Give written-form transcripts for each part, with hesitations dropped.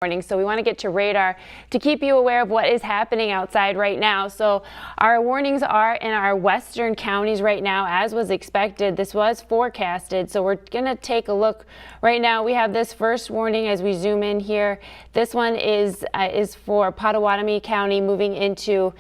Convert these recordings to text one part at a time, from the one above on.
So we want to get to radar to keep you aware of what is happening outside right now. So our warnings are in our western counties right now, as was expected. This was forecasted. So we're going to take a look right now. We have this first warning as we zoom in here. This one is for Pottawatomie County moving into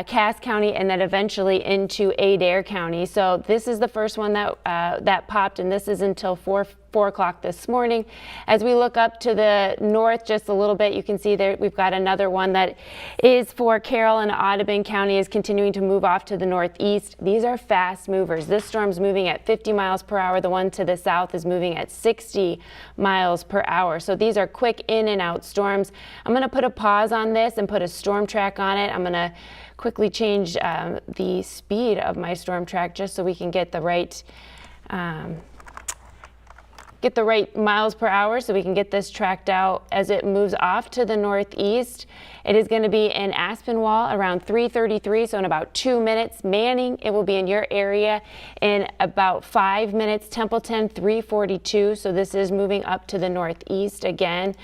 Cass County and then eventually into Adair County. So this is the first one that popped, and this is until 4 o'clock this morning. As we look up to the north just a little bit, you can see there we've got another one that is for Carroll and Audubon County, is continuing to move off to the northeast. These are fast movers. This storm's moving at 50 miles per hour. The one to the south is moving at 60 miles per hour. So these are quick in and out storms. I'm going to put a pause on this and put a storm track on it. I'm going to quickly change the speed of my storm track just so we can get the right miles per hour, so we can get this tracked out as it moves off to the northeast. It is going to be in Aspinwall around 3:33, so in about 2 minutes. Manning, it will be in your area in about 5 minutes. Templeton, 3:42, so this is moving up to the northeast again.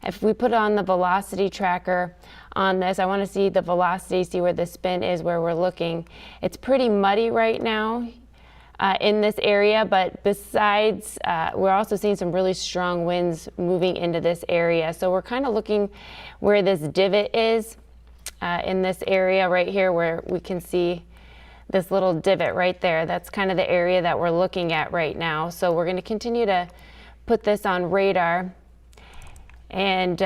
If we put on the velocity tracker on this, I want to see the velocity, see where the spin is, where we're looking. It's pretty muddy right now in this area, but besides, we're also seeing some really strong winds moving into this area. So we're kind of looking where this divot is in this area right here, where we can see this little divot right there. That's kind of the area that we're looking at right now. So we're going to continue to put this on radar and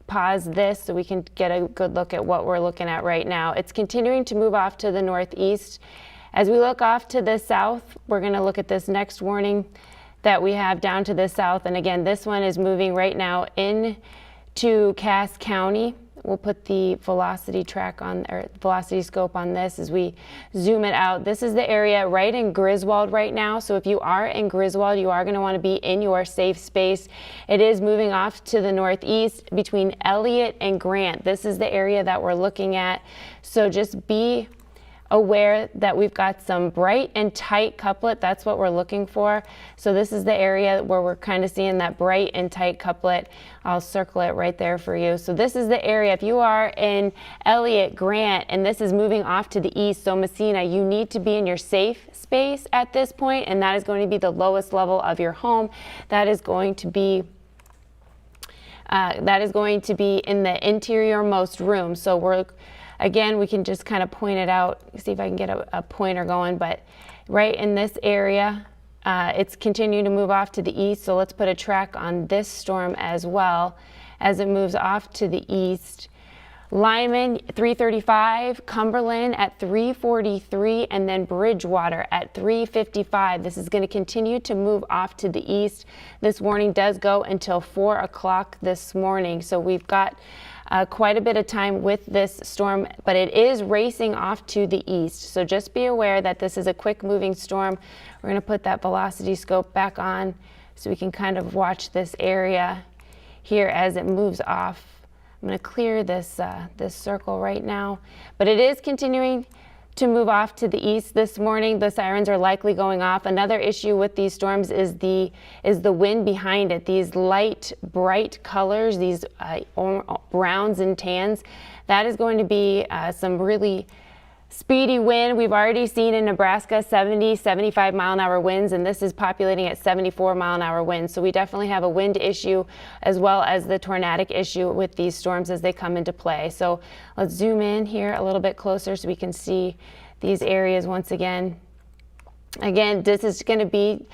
pause this so we can get a good look at what we're looking at right now. It's continuing to move off to the northeast. As we look off to the south, we're going to look at this next warning that we have down to the south. And again, this one is moving right now into Cass County. We'll put the velocity track on, or velocity scope on this as we zoom it out. This is the area right in Griswold right now. So if you are in Griswold, you are going to want to be in your safe space. It is moving off to the northeast between Elliott and Grant. This is the area that we're looking at. So just be aware that we've got some bright and tight couplet. That's what we're looking for. So this is the area where we're kind of seeing that bright and tight couplet. I'll circle it right there for you. So this is the area. If you are in Elliott, Grant, and this is moving off to the east, so Messina, you need to be in your safe space at this point, and that is going to be the lowest level of your home. That is going to be in the interior-most room. So again, we can just kind of point it out, see if I can get a pointer going, but right in this area, it's continuing to move off to the east. So let's put a track on this storm as well as it moves off to the east. Lyman, 3:35, Cumberland at 3:43, and then Bridgewater at 3:55. This is going to continue to move off to the east. This warning does go until 4 o'clock this morning. So we've got quite a bit of time with this storm, but it is racing off to the east. So just be aware that this is a quick moving storm. We're going to put that velocity scope back on so we can kind of watch this area here as it moves off. I'm going to clear this circle right now, but it is continuing to move off to the east this morning. The sirens are likely going off. Another issue with these storms is the wind behind it. These light, bright colors, these browns and tans, that is going to be some really speedy wind. We've already seen in Nebraska 70, 75 mile an hour winds, and this is populating at 74 mile an hour winds. So we definitely have a wind issue as well as the tornadic issue with these storms as they come into play. So let's zoom in here a little bit closer so we can see these areas once again. Again, this is going to be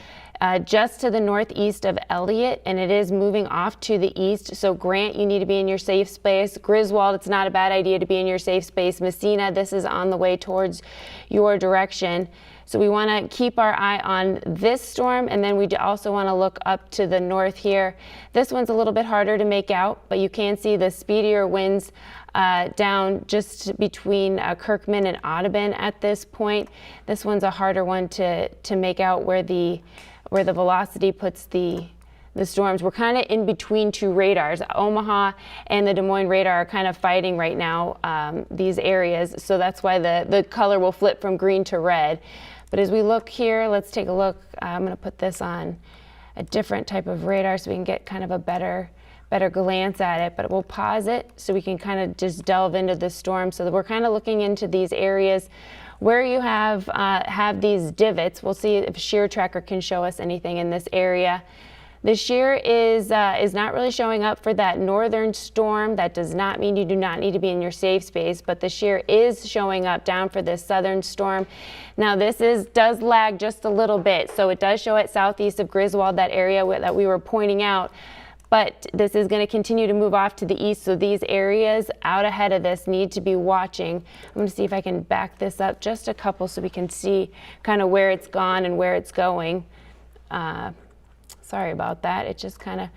just to the northeast of Elliott, and it is moving off to the east. So Grant, you need to be in your safe space. Griswold, it's not a bad idea to be in your safe space. Messina, this is on the way towards your direction. So we want to keep our eye on this storm, and then we also want to look up to the north here. This one's a little bit harder to make out, but you can see the speedier winds down just between Kirkman and Audubon at this point. This one's a harder one to make out where the velocity puts the storms. We're kind of in between two radars. Omaha and the Des Moines radar are kind of fighting right now, these areas. So that's why the color will flip from green to red. But as we look here, let's take a look. I'm going to put this on a different type of radar so we can get kind of a better better glance at it, but we'll pause it so we can kind of just delve into the storm. So that we're kind of looking into these areas where you have these divots. We'll see if shear tracker can show us anything in this area. The shear is not really showing up for that northern storm. That does not mean you do not need to be in your safe space, but the shear is showing up down for this southern storm. Now this does lag just a little bit, so it does show it southeast of Griswold, that area that we were pointing out. But this is going to continue to move off to the east, so these areas out ahead of this need to be watching. I'm going to see if I can back this up just a couple so we can see kind of where it's gone and where it's going. Sorry about that. It just kind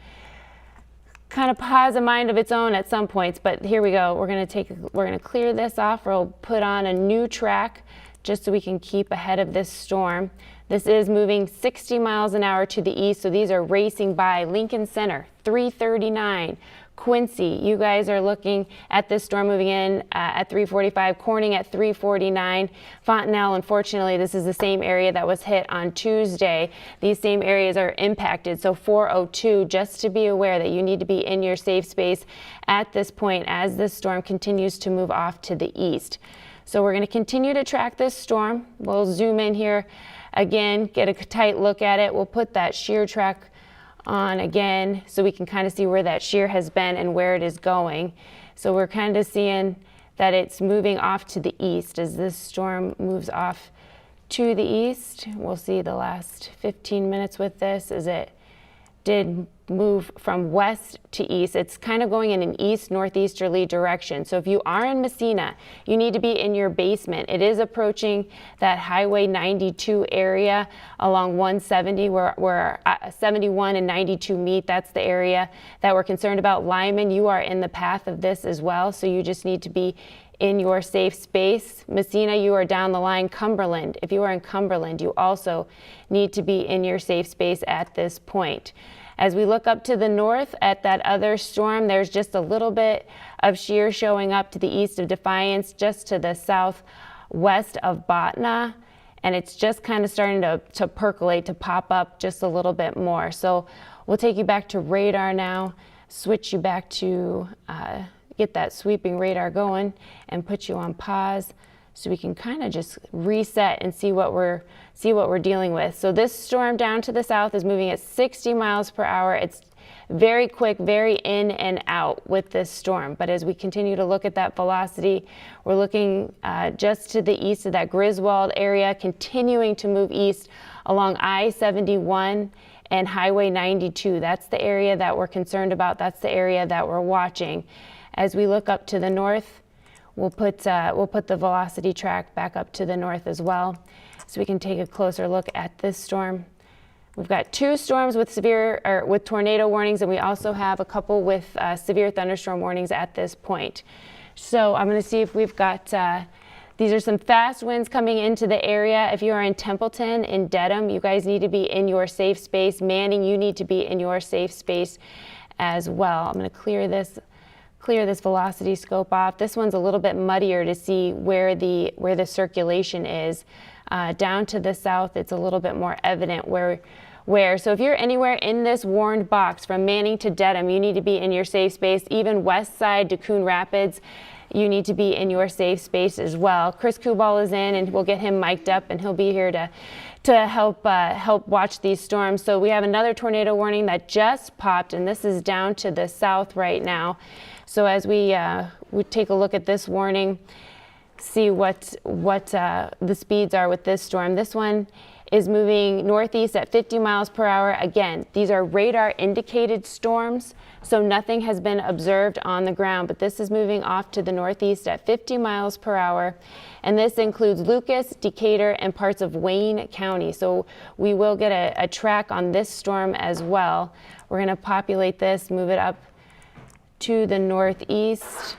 of has a mind of its own at some points, but here we go. We're going to clear this off. We'll put on a new track just so we can keep ahead of this storm. This is moving 60 miles an hour to the east, so these are racing by Lincoln Center, 339. Quincy, you guys are looking at this storm moving in at 345, Corning at 349. Fontenelle, unfortunately, this is the same area that was hit on Tuesday. These same areas are impacted, so 402, just to be aware that you need to be in your safe space at this point as this storm continues to move off to the east. So we're going to continue to track this storm. We'll zoom in here again, get a tight look at it. We'll put that shear track on again so we can kind of see where that shear has been and where it is going. So we're kind of seeing that it's moving off to the east as this storm moves off to the east. We'll see the last 15 minutes with this as it did move from west to east. It's kind of going in an east-northeasterly direction. So if you are in Messina, you need to be in your basement. It is approaching that Highway 92 area along 170 where 71 and 92 meet. That's the area that we're concerned about. Lyman, you are in the path of this as well, so you just need to be in your safe space. Messina, you are down the line. Cumberland, if you are in Cumberland, you also need to be in your safe space at this point. As we look up to the north at that other storm, there's just a little bit of shear showing up to the east of Defiance, just to the southwest of Botna, and it's just kind of starting to percolate, to pop up just a little bit more. So we'll take you back to radar now, switch you back to get that sweeping radar going and put you on pause so we can kind of just reset and see what we're dealing with. So this storm down to the south is moving at 60 miles per hour. It's very quick, very in and out with this storm. But as we continue to look at that velocity, we're looking just to the east of that Griswold area, continuing to move east along I-71 and Highway 92. That's the area that we're concerned about. That's the area that we're watching. As we look up to the north, we'll put the velocity track back up to the north as well, so we can take a closer look at this storm. We've got two storms with with tornado warnings, and we also have a couple with severe thunderstorm warnings at this point. So I'm going to see if we've got. These are some fast winds coming into the area. If you are in Templeton, in Dedham, you guys need to be in your safe space. Manning, you need to be in your safe space as well. I'm going to clear this velocity scope off. This one's a little bit muddier to see where the circulation is. Down to the south, it's a little bit more evident where. So if you're anywhere in this warned box from Manning to Dedham, you need to be in your safe space. Even west side to Coon Rapids, you need to be in your safe space as well. Chris Kubal is in, and we'll get him mic'd up, and he'll be here to help watch these storms. So we have another tornado warning that just popped, and this is down to the south right now. So as we take a look at this warning, see what the speeds are with this storm. This one is moving northeast at 50 miles per hour. Again, these are radar indicated storms, so nothing has been observed on the ground, but this is moving off to the northeast at 50 miles per hour. And this includes Lucas, Decatur, and parts of Wayne County. So we will get a track on this storm as well. We're going to populate this, move it up to the northeast.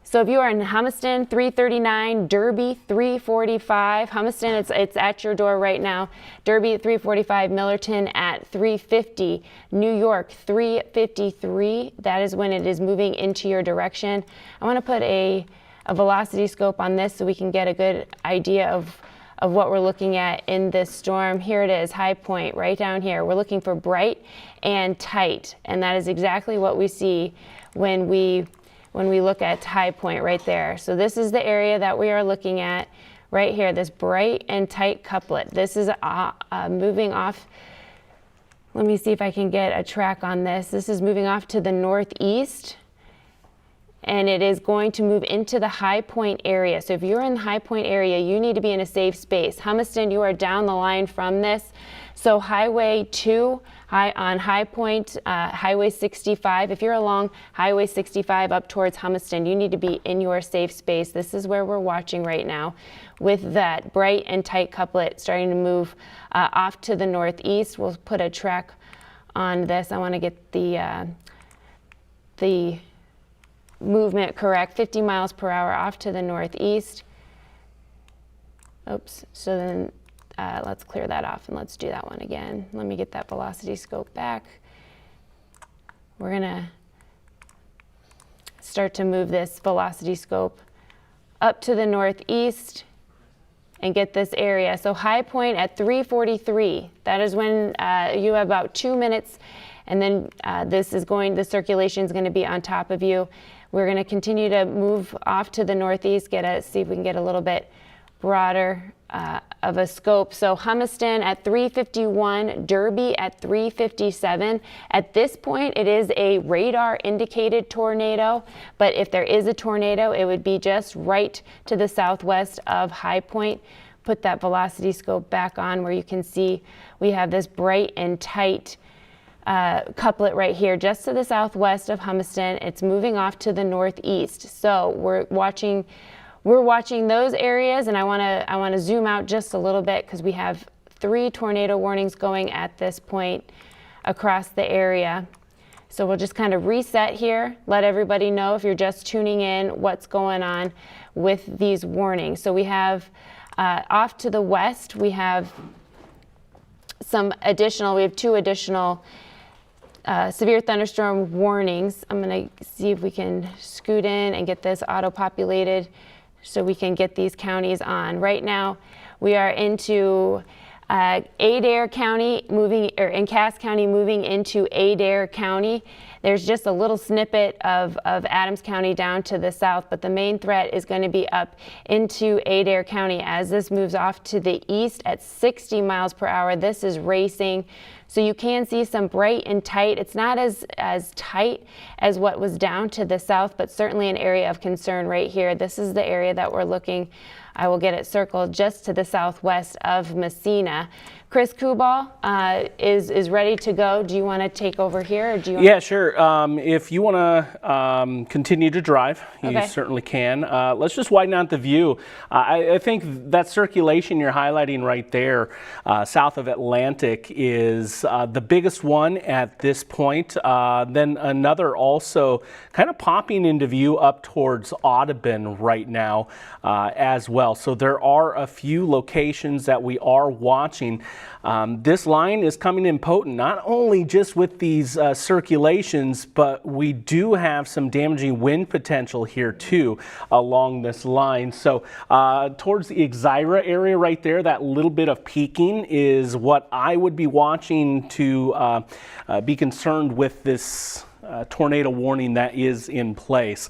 So if you are in Humiston, 339, Derby, 345. Humiston, it's at your door right now. Derby at 345, Millerton at 350, New York, 353. That is when it is moving into your direction. I want to put a velocity scope on this so we can get a good idea of of what we're looking at in this storm. Here it is, high point right down here. We're looking for bright and tight, and that is exactly what we see when we look at high point right there. So this is the area that we are looking at right here, this bright and tight couplet. This is moving off. Let me see if I can get a track on this. This is moving off to the northeast, and it is going to move into the high point area. So if you're in the high point area, you need to be in a safe space. Humiston, you are down the line from this. So Highway 2 on High Point, Highway 65. If you're along Highway 65 up towards Humiston, you need to be in your safe space. This is where we're watching right now with that bright and tight couplet starting to move off to the northeast. We'll put a track on this. I want to get the movement correct. 50 miles per hour off to the northeast. Oops. So then let's clear that off and let's do that one again. Let me get that velocity scope back. We're gonna start to move this velocity scope up to the northeast and get this area. So high point at 3:43. That is when you have about 2 minutes, and then the circulation is going to be on top of you. We're going to continue to move off to the northeast, see if we can get a little bit broader of a scope. So Humiston at 3:51, Derby at 3:57. At this point, it is a radar indicated tornado, but if there is a tornado, it would be just right to the southwest of High Point. Put that velocity scope back on where you can see we have this bright and tight couplet right here just to the southwest of Humiston. It's moving off to the northeast. So we're watching those areas, and I want to zoom out just a little bit because we have 3 tornado warnings going at this point across the area. So we'll just kind of reset here, let everybody know if you're just tuning in what's going on with these warnings. So we have off to the west, we have we have 2 additional severe thunderstorm warnings. I'm going to see if we can scoot in and get this auto-populated so we can get these counties on. Right now, we are into Adair County in Cass County moving into Adair County. There's just a little snippet of Adams County down to the south, but the main threat is going to be up into Adair County as this moves off to the east at 60 miles per hour. This is racing. So you can see some bright and tight. It's not as tight as what was down to the south, but certainly an area of concern right here. This is the area that we're looking. I will get it circled just to the southwest of Messina. Chris Kubal is ready to go. Do you want to take over here? Or do you Yeah, sure. If you want to continue to drive, you certainly can. Let's just widen out the view. I think that circulation you're highlighting right there, south of Atlantic, is the biggest one at this point. Then another also kind of popping into view up towards Audubon right now as well. So there are a few locations that we are watching. This line is coming in potent, not only just with these circulations, but we do have some damaging wind potential here too along this line. So towards the Exira area right there, that little bit of peaking is what I would be watching to be concerned with this tornado warning that is in place.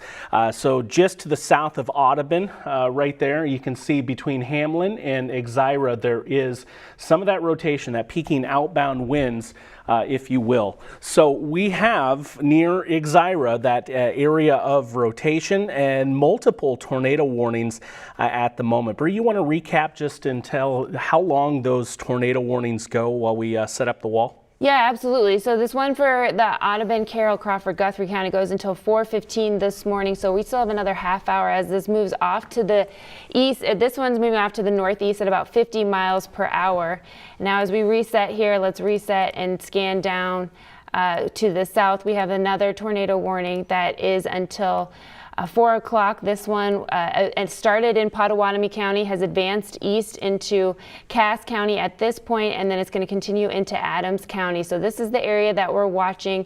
So just to the south of Audubon, right there, you can see between Hamlin and Exira, there is some of that rotation, that peaking outbound winds, if you will. So we have near Exira that area of rotation and multiple tornado warnings at the moment. Bree, you want to recap just and tell how long those tornado warnings go while we set up the wall? Yeah, absolutely. So this one for the Audubon, Carroll, Crawford, Guthrie County goes until 4:15 this morning. So we still have another half hour as this moves off to the east. This one's moving off to the northeast at about 50 miles per hour. Now as we reset here, let's reset and scan down to the south. We have another tornado warning that is until 4 o'clock, this one it started in Pottawatomie County, has advanced east into Cass County at this point, and then it's going to continue into Adams County. So this is the area that we're watching,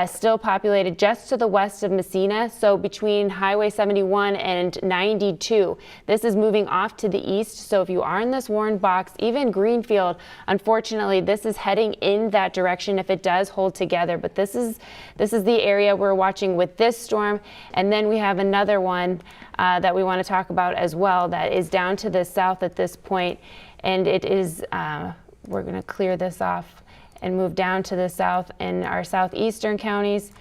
still populated just to the west of Messina. So between Highway 71 and 92, this is moving off to the east. So if you are in this Warren box, even Greenfield, unfortunately, this is heading in that direction if it does hold together. But this is the area we're watching with this storm, and then we have another one that we want to talk about as well that is down to the south at this point, and it is we're going to clear this off and move down to the south in our southeastern counties.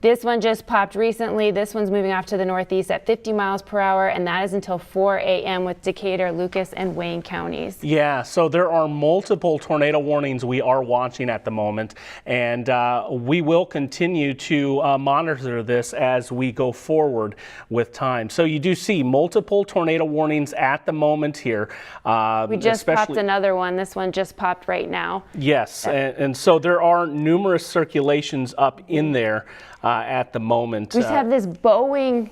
This one just popped recently. This one's moving off to the northeast at 50 miles per hour, and that is until 4 a.m. with Decatur, Lucas, and Wayne counties. Yeah, so there are multiple tornado warnings we are watching at the moment, and we will continue to monitor this as we go forward with time. So you do see multiple tornado warnings at the moment here. We just popped another one. This one just popped right now. Yes, and so there are numerous circulations up in there at the moment. We just have this bowing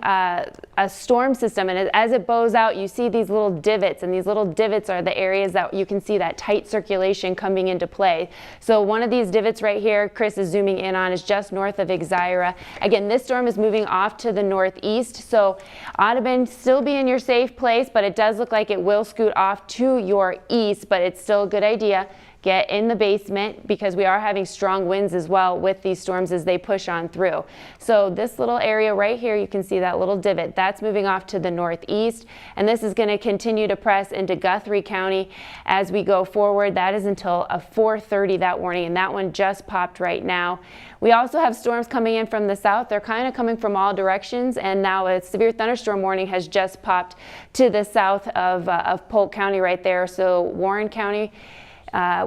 a storm system, and as it bows out, you see these little divots, and these little divots are the areas that you can see that tight circulation coming into play. So one of these divots right here, Chris is zooming in on, is just north of Exira. Again, this storm is moving off to the northeast, so Audubon, still be in your safe place, but it does look like it will scoot off to your east, but it's still a good idea. Get in the basement, because we are having strong winds as well with these storms as they push on through. So this little area right here, you can see that little divot, that's moving off to the northeast, and this is going to continue to press into Guthrie County as we go forward. That is until 4:30 that warning, and that one just popped right now. We also have storms coming in from the south. They're kind of coming from all directions, and now a severe thunderstorm warning has just popped to the south of Polk County right there. So Warren County,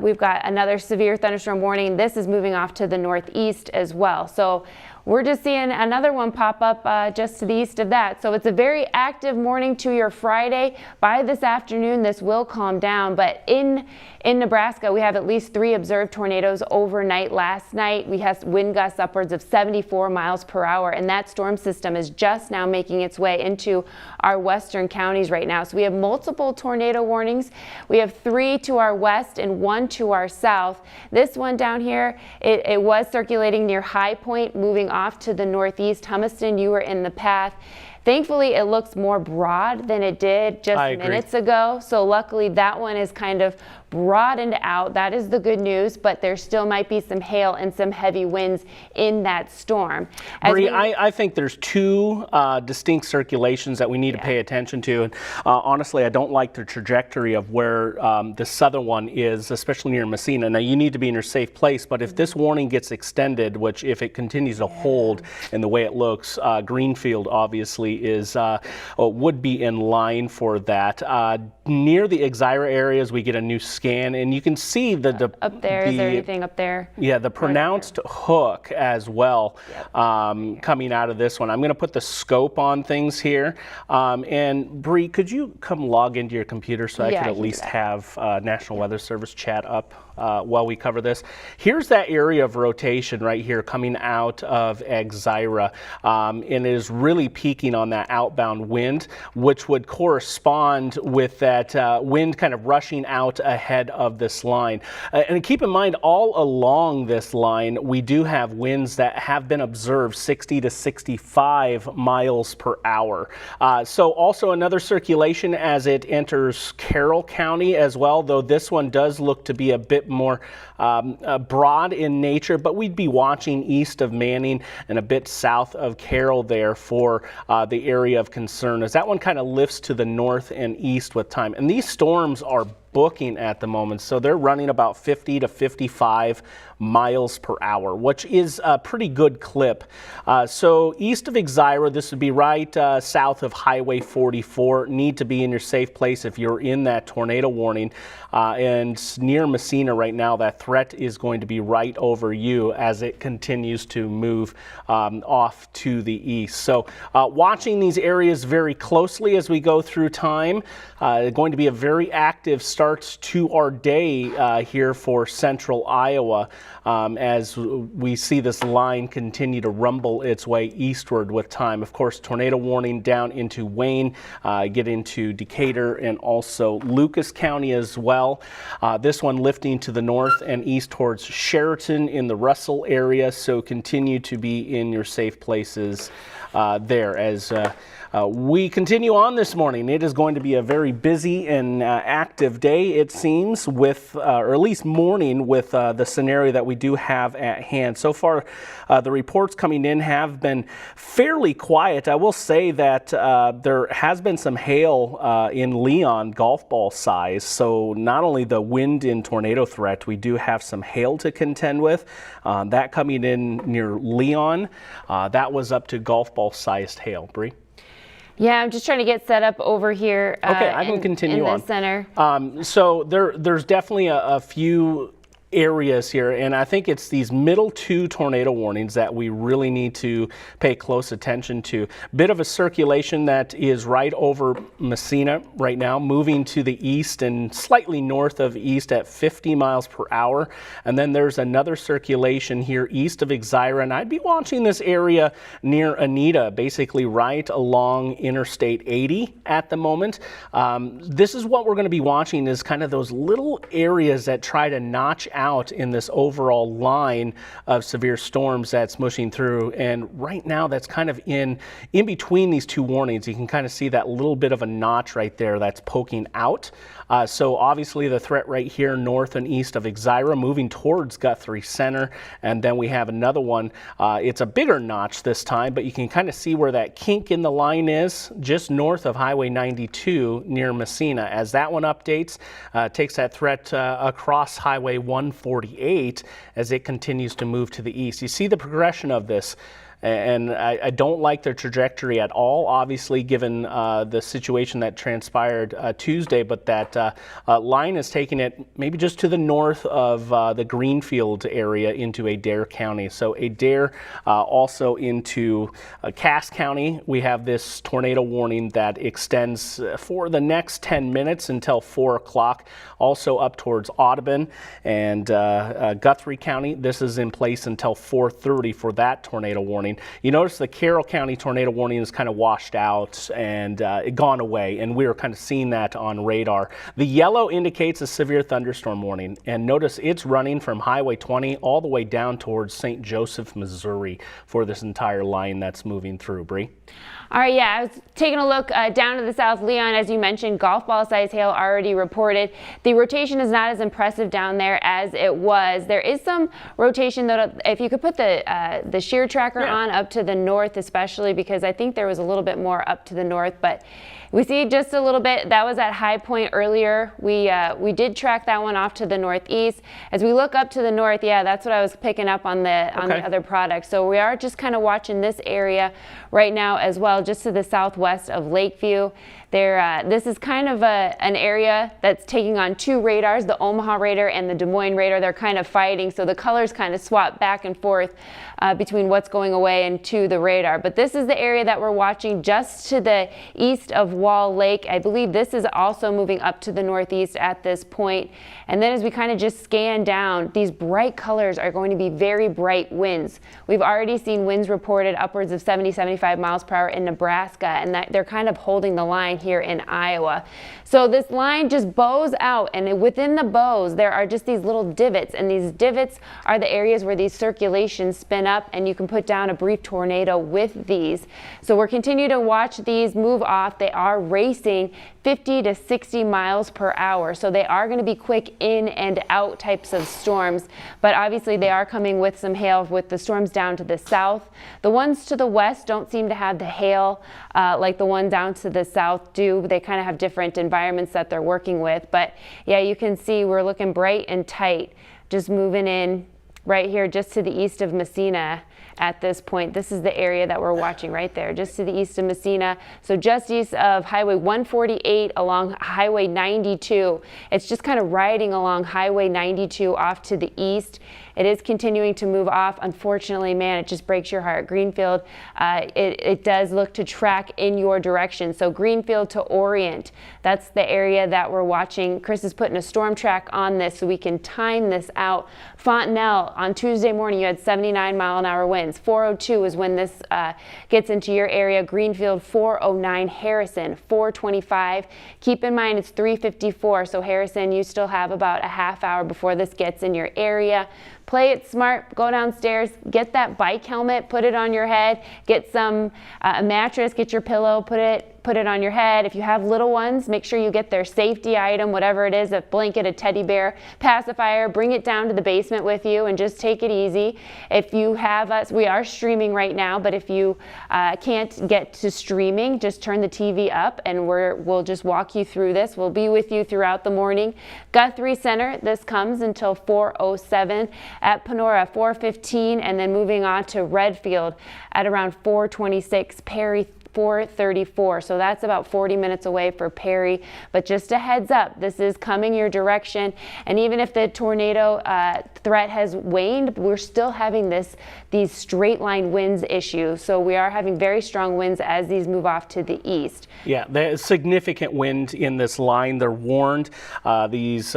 we've got another severe thunderstorm warning. This is moving off to the northeast as well. So we're just seeing another one pop up just to the east of that. So it's a very active morning to your Friday. By this afternoon, this will calm down. But in Nebraska, we have at least 3 observed tornadoes overnight last night. We have wind gusts upwards of 74 miles per hour, and that storm system is just now making its way into our western counties right now. So we have multiple tornado warnings. We have 3 to our west and 1 to our south. This one down here, it was circulating near High Point, moving off to the northeast. Humiston, you were in the path. Thankfully, it looks more broad than it did just minutes ago. So luckily, that one is kind of broadened out. That is the good news, but there still might be some hail and some heavy winds in that storm. Bree, I think there's 2 distinct circulations that we need to pay attention to. And honestly, I don't like the trajectory of where the southern one is, especially near Messina. Now, you need to be in your safe place, but if this warning gets extended, which if it continues to hold in the way it looks, Greenfield obviously is would be in line for that. Near the Exira areas, we get a new scan, and you can see up there. Is there anything up there? Yeah, the pronounced hook as well coming out of this one. I'm going to put the scope on things here. And Bree, could you come log into your computer so I could at least have National Weather Service chat up while we cover this? Here's that area of rotation right here coming out of Exira, and it is really peaking on that outbound wind, which would correspond with that wind kind of rushing out ahead of this line. And keep in mind, all along this line, we do have winds that have been observed 60 to 65 miles per hour. So also another circulation as it enters Carroll County as well, though this one does look to be a bit more broad in nature, but we'd be watching east of Manning and a bit south of Carroll there for the area of concern, as that one kind of lifts to the north and east with time. And these storms are booking at the moment, so they're running about 50 to 55 miles per hour, which is a pretty good clip. So east of Exira, this would be right south of Highway 44. Need to be in your safe place if you're in that tornado warning. And near Messina right now, that threat is going to be right over you as it continues to move off to the east. So watching these areas very closely as we go through time. Going to be a very active start start to our day here for central Iowa as we see this line continue to rumble its way eastward with time. Of course, tornado warning down into Wayne, get into Decatur and also Lucas County as well. This one lifting to the north and east towards Sheraton in the Russell area, so continue to be in your safe places there as we continue on this morning. It is going to be a very busy and active day, it seems, with, or at least morning, with the scenario that we do have at hand. So far, the reports coming in have been fairly quiet. I will say that there has been some hail in Leon, golf ball size. So not only the wind and tornado threat, we do have some hail to contend with. That coming in near Leon, that was up to golf ball sized hail. Bree? Yeah, I'm just trying to get set up over here. Okay, I can continue in on. the center. So there's definitely a few areas here, and I think it's these middle two tornado warnings that we really need to pay close attention to. Bit of a circulation that is right over Messina right now, moving to the east and slightly north of east at 50 miles per hour. And then there's another circulation here east of Exira, and I'd be watching this area near Anita, basically right along Interstate 80 at the moment. This is what we're going to be watching, is kind of those little areas that try to notch out in this overall line of severe storms that's mushing through. And right now that's kind of in between these two warnings. You can kind of see that little bit of a notch right there that's poking out. So obviously the threat right here north and east of Exira, moving towards Guthrie Center. And then we have another one. It's a bigger notch this time, but you can kind of see where that kink in the line is, just north of Highway 92 near Messina. As that one updates, takes that threat across Highway 148 as it continues to move to the east. You see the progression of this. And I don't like their trajectory at all, obviously, given the situation that transpired Tuesday, but that line is taking it maybe just to the north of the Greenfield area into Adair County. So Adair also into Cass County. We have this tornado warning that extends for the next 10 minutes until 4 o'clock, also up towards Audubon and Guthrie County. This is in place until 4:30 for that tornado warning. You notice the Carroll County tornado warning is kind of washed out and gone away, and we were kind of seeing that on radar. The yellow indicates a severe thunderstorm warning, and notice it's running from Highway 20 all the way down towards St. Joseph, Missouri for this entire line that's moving through. Bree? All right, yeah, I was taking a look down to the south. Leon, as you mentioned, golf ball size hail already reported. The rotation is not as impressive down there as it was. There is some rotation, though. If you could put the shear tracker on up to the north, especially, because I think there was a little bit more up to the north, but we see just a little bit. That was at High Point earlier. We did track that one off to the northeast. As we look up to the north, yeah, that's what I was picking up on the other products. So we are just kind of watching this area right now as well, just to the southwest of Lakeview. This is kind of an area that's taking on two radars, the Omaha radar and the Des Moines radar. They're kind of fighting, so the colors kind of swap back and forth between what's going away and to the radar. But this is the area that we're watching just to the east of Wall Lake. I believe this is also moving up to the northeast at this point. And then as we kind of just scan down, these bright colors are going to be very bright winds. We've already seen winds reported upwards of 70, 75 miles per hour in Nebraska, and that they're kind of holding the line here in Iowa. So this line just bows out, and within the bows there are just these little divots, and these divots are the areas where these circulations spin up, and you can put down a brief tornado with these. So we're continuing to watch these move off. They are racing 50 to 60 miles per hour, so they are going to be quick in and out types of storms, but obviously they are coming with some hail with the storms down to the south. The ones to the west don't seem to have the hail like the one down to the south do. They kind of have different environments that they're working with, but yeah, you can see we're looking bright and tight, just moving in right here just to the east of Messina at this point. This is the area that we're watching right there, just to the east of Messina. So just east of Highway 148 along Highway 92. It's just kind of riding along Highway 92 off to the east. It is continuing to move off. Unfortunately, man, it just breaks your heart. Greenfield, it does look to track in your direction. So Greenfield to Orient, that's the area that we're watching. Chris is putting a storm track on this so we can time this out. Fontenelle, on Tuesday morning, you had 79-mile-an-hour winds. 402 is when this gets into your area. Greenfield, 409. Harrison, 425. Keep in mind it's 3:54, so Harrison, you still have about a half hour before this gets in your area. Play it smart, go downstairs, get that bike helmet, put it on your head, get some a mattress, get your pillow, put it on your head. If you have little ones, make sure you get their safety item, whatever it is, a blanket, a teddy bear, pacifier, bring it down to the basement with you and just take it easy. If you have us, we are streaming right now, but if you can't get to streaming, just turn the TV up and we'll just walk you through this. We'll be with you throughout the morning. Guthrie Center, this comes until 4:07. At Panora, 4:15, and then moving on to Redfield at around 4:26. Perry, 4:34, so that's about 40 minutes away for Perry. But just a heads up, this is coming your direction, and even if the tornado threat has waned, we're still having these straight line winds issue. So we are having very strong winds as these move off to the east. Yeah, there's significant wind in this line. They're warned. These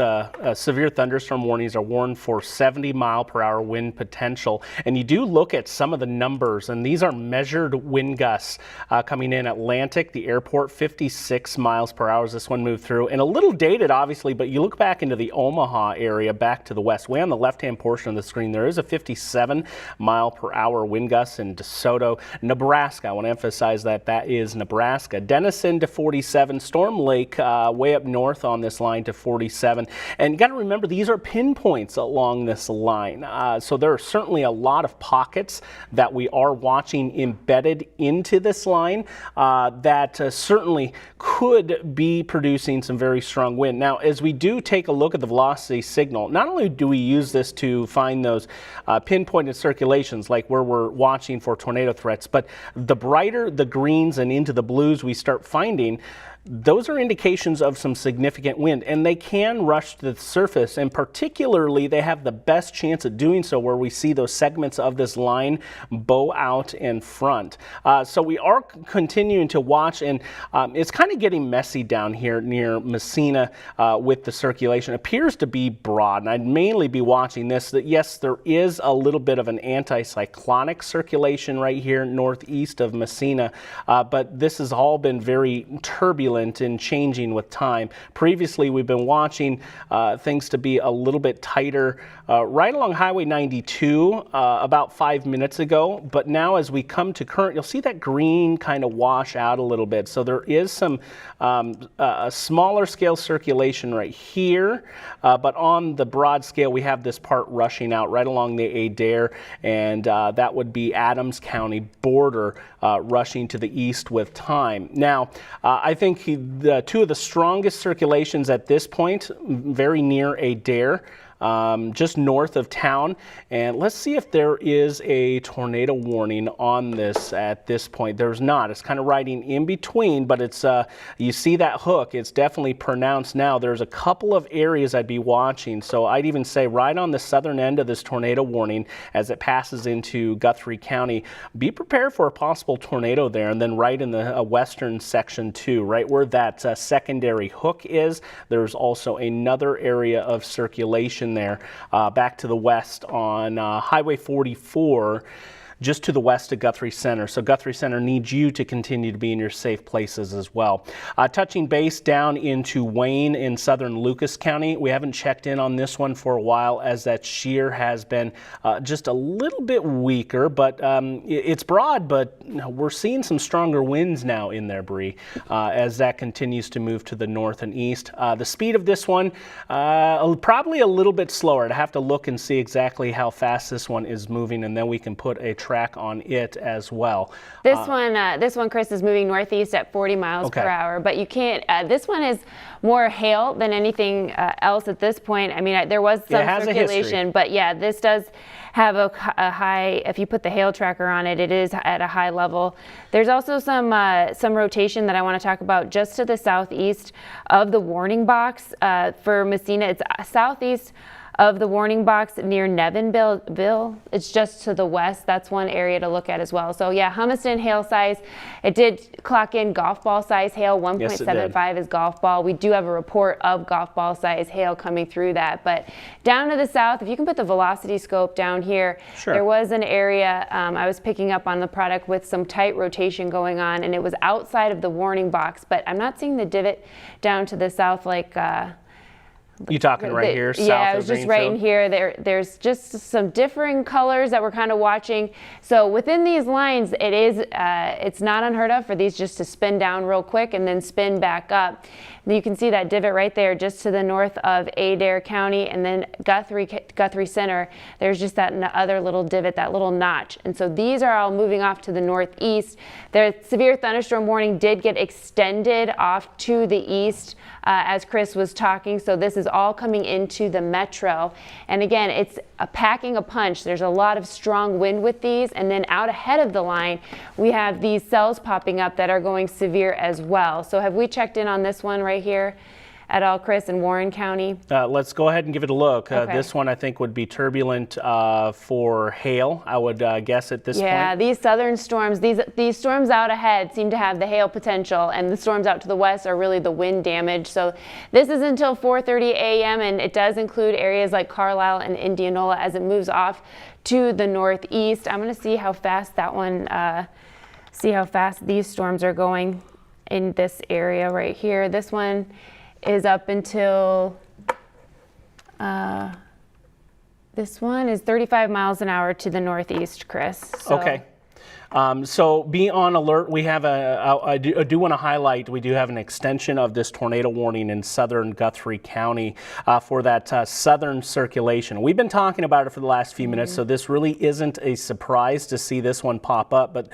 severe thunderstorm warnings are warned for 70-mile-per-hour wind potential. And you do look at some of the numbers, and these are measured wind gusts. Coming in Atlantic, the airport, 56 miles per hour as this one moved through. And a little dated, obviously, but you look back into the Omaha area, back to the west. Way on the left-hand portion of the screen, there is a 57-mile-per-hour wind gust in DeSoto, Nebraska. I want to emphasize that that is Nebraska. Denison to 47, Storm Lake way up north on this line to 47. And you got to remember, these are pinpoints along this line. So there are certainly a lot of pockets that we are watching embedded into this line. That certainly could be producing some very strong wind. Now, as we do take a look at the velocity signal, not only do we use this to find those pinpointed circulations like where we're watching for tornado threats, but the brighter the greens and into the blues we start finding, those are indications of some significant wind, and they can rush to the surface, and particularly they have the best chance of doing so where we see those segments of this line bow out in front. So we are continuing to watch, and it's kind of getting messy down here near Messina with the circulation. It appears to be broad, and I'd mainly be watching this. That yes, there is a little bit of an anticyclonic circulation right here northeast of Messina, but this has all been very turbulent and changing with time. Previously, we've been watching things to be a little bit tighter right along Highway 92 about 5 minutes ago, but now as we come to current, you'll see that green kind of wash out a little bit. So there is some a smaller scale circulation right here, but on the broad scale, we have this part rushing out right along the Adair, and that would be Adams County border rushing to the east with time. Now, I think the two of the strongest circulations at this point, very near Adair, just north of town. And let's see if there is a tornado warning on this at this point. There's not. It's kind of riding in between, but it's you see that hook. It's definitely pronounced now. There's a couple of areas I'd be watching. So I'd even say right on the southern end of this tornado warning as it passes into Guthrie County, be prepared for a possible tornado there. And then right in the western section too, right where that secondary hook is, there's also another area of circulation there back to the west on Highway 44, just to the west of Guthrie Center. So Guthrie Center needs you to continue to be in your safe places as well. Touching base down into Wayne in southern Lucas County. We haven't checked in on this one for a while as that shear has been just a little bit weaker, but it's broad, but we're seeing some stronger winds now in there, Bree, as that continues to move to the north and east. The speed of this one, probably a little bit slower. I'd have to look and see exactly how fast this one is moving, and then we can put a track on it as well. This one, Chris, is moving northeast at 40 miles per hour, but you can't, this one is more hail than anything else at this point. I mean, there was some circulation, but yeah, this does have a high, if you put the hail tracker on it, it is at a high level. There's also some rotation that I want to talk about just to the southeast of the warning box for Messina. It's southeast of the warning box near Nevinville. It's just to the west. That's one area to look at as well. So yeah, Humiston hail size. It did clock in golf ball size hail. 1.75 is golf ball. We do have a report of golf ball size hail coming through that. But down to the south, if you can put the velocity scope down here, there was an area I was picking up on the product with some tight rotation going on, and it was outside of the warning box. But I'm not seeing the divot down to the south like you talking right here? Yeah, I was just right in here. There's just some differing colors that we're kind of watching. So within these lines, it's not unheard of for these just to spin down real quick and then spin back up. You can see that divot right there just to the north of Adair County, and then Guthrie Center, there's just that other little divot, that little notch. And so these are all moving off to the northeast. The severe thunderstorm warning did get extended off to the east as Chris was talking. So this is all coming into the metro. And again, it's packing a punch. There's a lot of strong wind with these. And then out ahead of the line, we have these cells popping up that are going severe as well. So have we checked in on this one right here at all, Chris, in Warren County? Let's go ahead and give it a look. This one I think would be turbulent for hail, I would guess at this point. Yeah, these southern storms, these storms out ahead seem to have the hail potential, and the storms out to the west are really the wind damage. So this is until 4:30 a.m. and it does include areas like Carlisle and Indianola as it moves off to the northeast. I'm going to see how fast that one, see how fast these storms are going in this area right here. This one is up until, this one is 35 miles an hour to the northeast, Chris. So. Okay. So be on alert. We have I do want to highlight, we do have an extension of this tornado warning in southern Guthrie County for that southern circulation. We've been talking about it for the last few minutes, so this really isn't a surprise to see this one pop up, but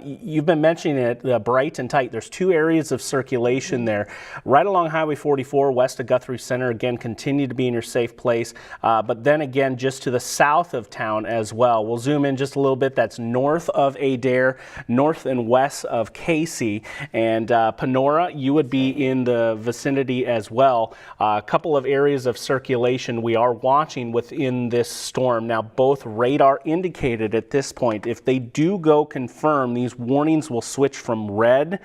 you've been mentioning it, bright and tight. There's two areas of circulation there. Right along Highway 44, west of Guthrie Center, again, continue to be in your safe place, but then again, just to the south of town as well. We'll zoom in just a little bit. That's north of Adair, north and west of Casey, and Panora, you would be in the vicinity as well. A couple of areas of circulation we are watching within this storm. Now, both radar indicated at this point. If they do go confirm, these warnings will switch from red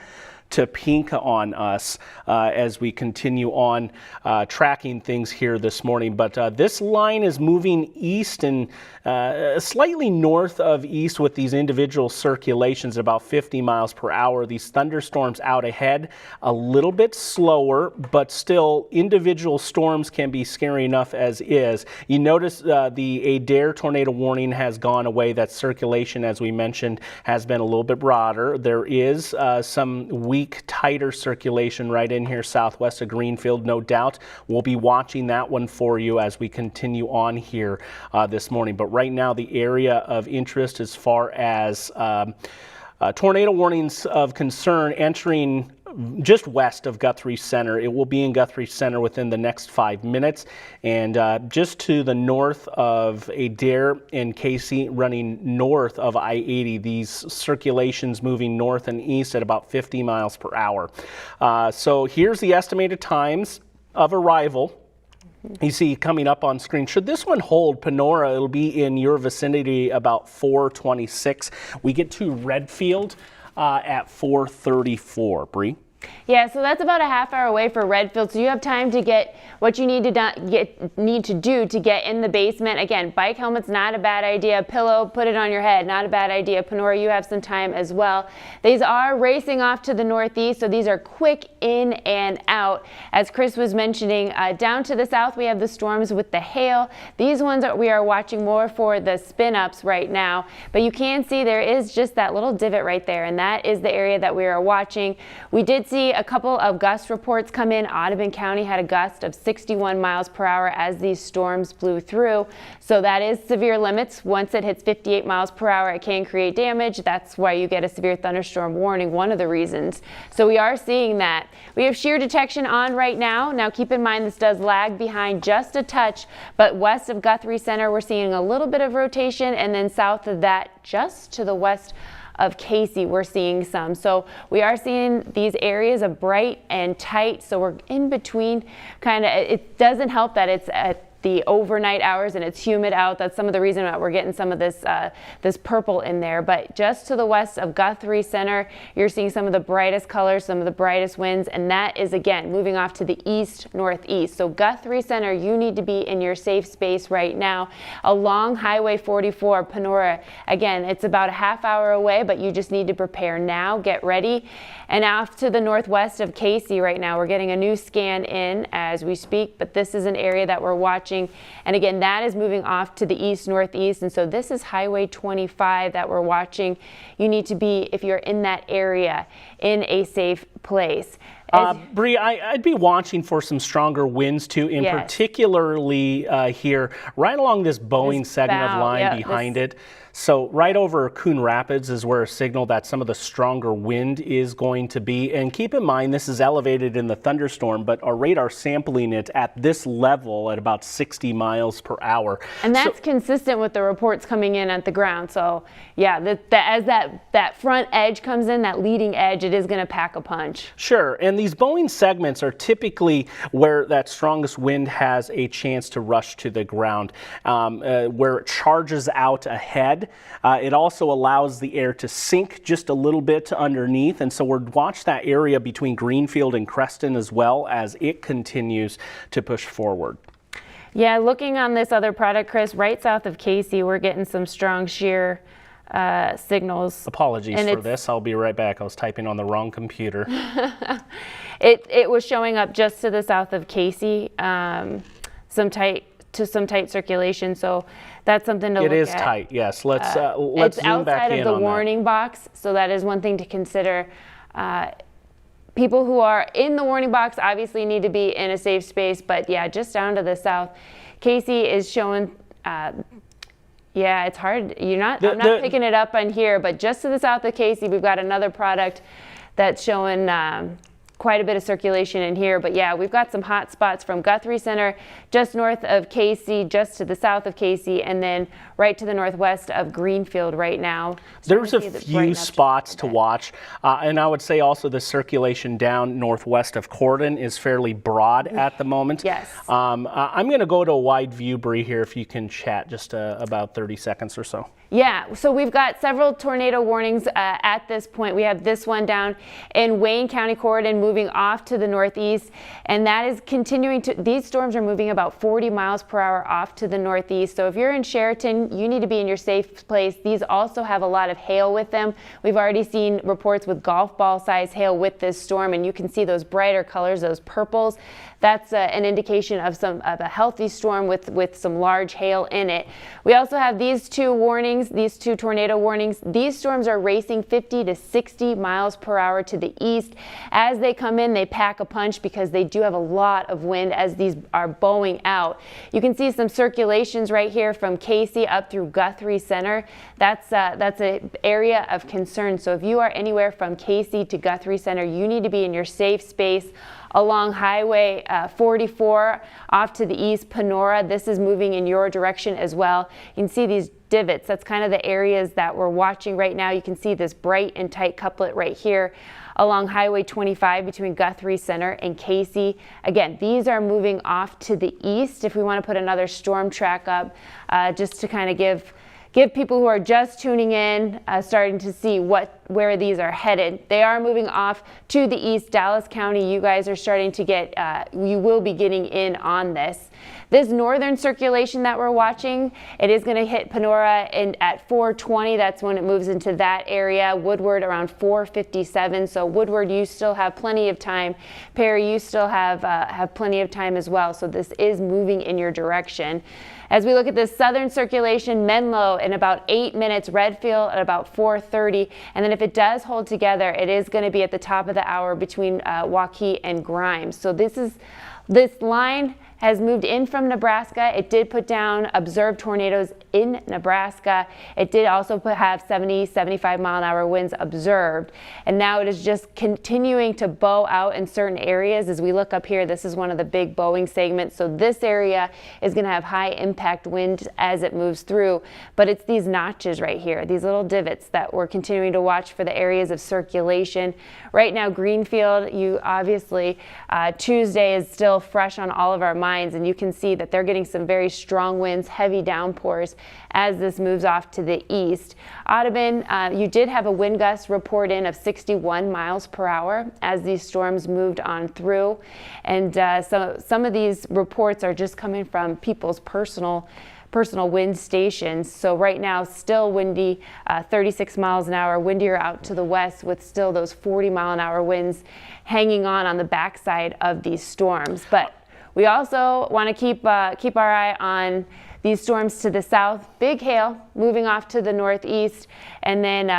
to pink on us as we continue on tracking things here this morning. But this line is moving east and slightly north of east with these individual circulations at about 50 miles per hour. These thunderstorms out ahead, a little bit slower, but still individual storms can be scary enough as is. You notice the Adair tornado warning has gone away. That circulation, as we mentioned, has been a little bit broader. There is some weak, tighter circulation right in here southwest of Greenfield, no doubt. We'll be watching that one for you as we continue on here this morning. But right now, the area of interest as far as tornado warnings of concern entering just west of Guthrie Center. It will be in Guthrie Center within the next 5 minutes, and just to the north of Adair and Casey, running north of I-80, these circulations moving north and east at about 50 miles per hour. So here's the estimated times of arrival. You see coming up on screen. Should this one hold, Panora, it'll be in your vicinity about 4:26. We get to Redfield at 4:34. Bree? Yeah, so that's about a half hour away for Redfield. So you have time to get what you need to do to get in the basement. Again, bike helmet's not a bad idea. Pillow, put it on your head, not a bad idea. Panora, you have some time as well. These are racing off to the northeast, so these are quick in and out. As Chris was mentioning, down to the south, we have the storms with the hail. These ones we are watching more for the spin-ups right now. But you can see there is just that little divot right there, and that is the area that we are watching. We did see a couple of gust reports come in. Audubon County had a gust of 61 miles per hour as these storms blew through. So that is severe limits. Once it hits 58 miles per hour, it can create damage. That's why you get a severe thunderstorm warning, one of the reasons. So we are seeing that. We have shear detection on right now. Now keep in mind this does lag behind just a touch, but west of Guthrie Center, we're seeing a little bit of rotation, and then south of that, just to the west of Casey, we're seeing some. So we are seeing these areas of bright and tight. So we're in between kind of, it doesn't help that it's at the overnight hours and it's humid out. That's some of the reason why we're getting some of this this purple in there. But just to the west of Guthrie Center, you're seeing some of the brightest colors, some of the brightest winds, and that is again moving off to the east northeast. So Guthrie Center, you need to be in your safe space right now. Along Highway 44, Panora, again, it's about a half hour away, but you just need to prepare now, get ready. And off to the northwest of Casey right now, we're getting a new scan in as we speak, but this is an area that we're watching. And again, that is moving off to the east northeast. And so this is Highway 25 that we're watching. You need to be, if you're in that area, in a safe place. Bree, I'd be watching for some stronger winds too, in particularly here, right along this Boeing segment of line behind it. So right over Coon Rapids is where a signal that some of the stronger wind is going to be. And keep in mind, this is elevated in the thunderstorm, but our radar sampling it at this level at about 60 miles per hour. And that's consistent with the reports coming in at the ground. So yeah, as that front edge comes in, that leading edge, it is going to pack a punch. Sure, and these Boeing segments are typically where that strongest wind has a chance to rush to the ground, where it charges out ahead. It also allows the air to sink just a little bit to underneath, and so we're watch that area between Greenfield and Creston as well as it continues to push forward. Yeah, looking on this other product, Chris, right south of Casey, we're getting some strong shear signals. Apologies for this. I'll be right back. I was typing on the wrong computer. It was showing up just to the south of Casey, some tight circulation. So that's something to look at. It is tight, yes. Let's zoom back in on that. It's outside of the warning box, so that is one thing to consider. People who are in the warning box obviously need to be in a safe space, but yeah, just down to the south. Casey is showing, yeah, it's hard. I'm not picking it up on here, but just to the south of Casey, we've got another product that's showing quite a bit of circulation in here. But yeah, we've got some hot spots from Guthrie Center, just north of Casey, just to the south of Casey, and then right to the northwest of Greenfield right now. So there's a few spots to watch. And I would say also the circulation down northwest of Cordon is fairly broad at the moment. Yes. I'm going to go to a wide view, Bree, here, if you can chat just about 30 seconds or so. Yeah, so we've got several tornado warnings at this point. We have this one down in Wayne County, Corridor, moving off to the northeast, and that is continuing to, these storms are moving about 40 miles per hour off to the northeast. So if you're in Sheraton, you need to be in your safe place. These also have a lot of hail with them. We've already seen reports with golf ball size hail with this storm, and you can see those brighter colors, those purples. That's an indication of a healthy storm with some large hail in it. We also have these two warnings, these two tornado warnings. These storms are racing 50 to 60 miles per hour to the east. As they come in, they pack a punch because they do have a lot of wind as these are bowing out. You can see some circulations right here from Casey up through Guthrie Center. That's an area of concern. So if you are anywhere from Casey to Guthrie Center, you need to be in your safe space. Along Highway 44 off to the east, Panora, this is moving in your direction as well. You can see these divots. That's kind of the areas that we're watching right now. You can see this bright and tight couplet right here along Highway 25 between Guthrie Center and Casey. Again, these are moving off to the east. If we want to put another storm track up, just to kind of give people who are just tuning in, starting to see where these are headed. They are moving off to the east. Dallas County, you guys are starting to get, you will be getting in on this. This northern circulation that we're watching, it is going to hit Panora at 4:20. That's when it moves into that area. Woodward around 4:57. So Woodward, you still have plenty of time. Perry, you still have plenty of time as well. So this is moving in your direction. As we look at this southern circulation, Menlo in about 8 minutes, Redfield at about 4:30, and then if it does hold together, it is going to be at the top of the hour between Waukee and Grimes. So this line has moved in from Nebraska. It did put down observed tornadoes in Nebraska. It did also have 70, 75 mile an hour winds observed. And now it is just continuing to bow out in certain areas. As we look up here, this is one of the big bowing segments. So this area is going to have high impact wind as it moves through. But it's these notches right here, these little divots that we're continuing to watch for the areas of circulation. Right now, Greenfield, you obviously, Tuesday is still fresh on all of our minds, and you can see that they're getting some very strong winds, heavy downpours as this moves off to the east. Audubon, you did have a wind gust report in of 61 miles per hour as these storms moved on through. And so some of these reports are just coming from people's personal wind stations. So right now, still windy, 36 miles an hour, windier out to the west with still those 40 mile an hour winds hanging on the backside of these storms. But we also want to keep our eye on these storms to the south. Big hail moving off to the northeast, and then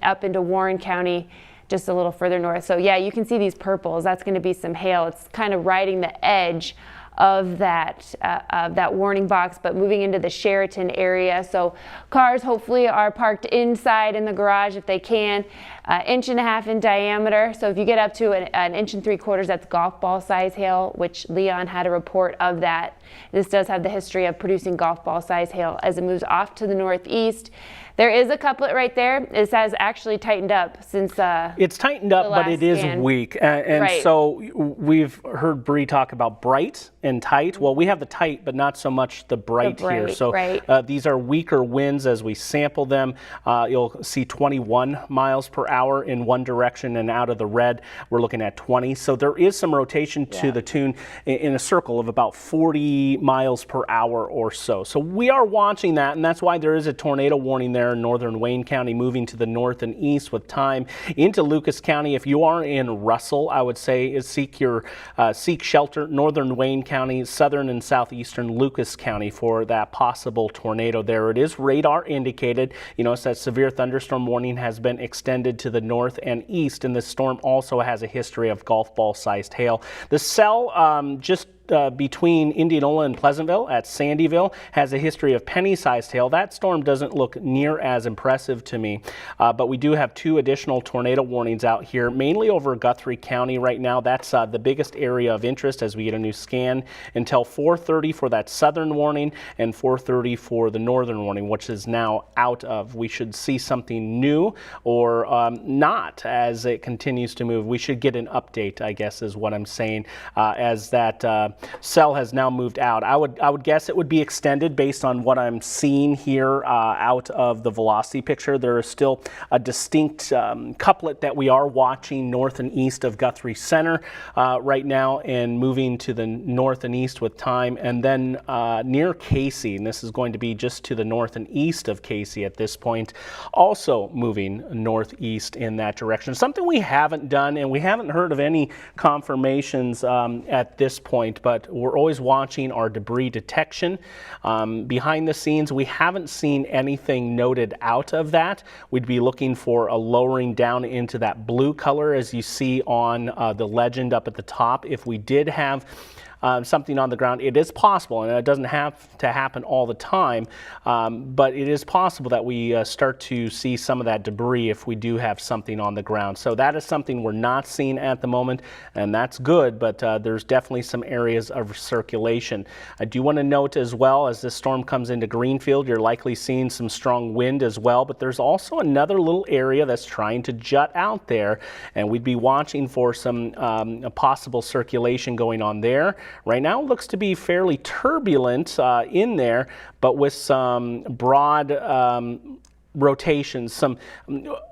up into Warren County, just a little further north. So yeah, you can see these purples. That's going to be some hail. It's kind of riding the edge of that warning box, but moving into the Sheraton area. So cars hopefully are parked inside in the garage if they can, 1.5 inches in diameter. So if you get up to an 1.75 inches, that's golf ball size hail, which Leon had a report of that. This does have the history of producing golf ball size hail as it moves off to the northeast. There is a couplet right there. This has actually tightened up since it's tightened up, but it is weak. And right. So we've heard Bree talk about bright and tight. Well, we have the tight, but not so much the bright here. So right. These are weaker winds as we sample them. You'll see 21 miles per hour in one direction, and out of the red, we're looking at 20. So there is some rotation to the tune in a circle of about 40 miles per hour or so. So we are watching that, and that's why there is a tornado warning there in northern Wayne County, moving to the north and east with time into Lucas County. If you are in Russell, I would say is seek shelter, northern Wayne County, southern and southeastern Lucas County for that possible tornado there. It is radar indicated. You notice that severe thunderstorm warning has been extended to the north and east, and this storm also has a history of golf ball sized hail. The cell just between Indianola and Pleasantville at Sandyville has a history of penny-sized hail. That storm doesn't look near as impressive to me, but we do have 2 additional tornado warnings out here, mainly over Guthrie County right now. That's the biggest area of interest as we get a new scan until 4:30 for that southern warning and 4:30 for the northern warning, which is now out of. We should see something new or not as it continues to move. We should get an update, I guess, is what I'm saying, as that cell has now moved out. I would guess it would be extended based on what I'm seeing here out of the velocity picture. There is still a distinct couplet that we are watching north and east of Guthrie Center right now, and moving to the north and east with time, and then near Casey, and this is going to be just to the north and east of Casey at this point, also moving northeast in that direction. Something we haven't done, and we haven't heard of any confirmations at this point, but we're always watching our debris detection. Behind the scenes, we haven't seen anything noted out of that. We'd be looking for a lowering down into that blue color as you see on the legend up at the top. If we did have something on the ground, it is possible, and it doesn't have to happen all the time, but it is possible that we start to see some of that debris if we do have something on the ground. So that is something we're not seeing at the moment, and that's good, but there's definitely some areas of circulation. I do want to note as well, as this storm comes into Greenfield, you're likely seeing some strong wind as well, but there's also another little area that's trying to jut out there, and we'd be watching for some possible circulation going on there. Right now it looks to be fairly turbulent in there, but with some broad rotations, some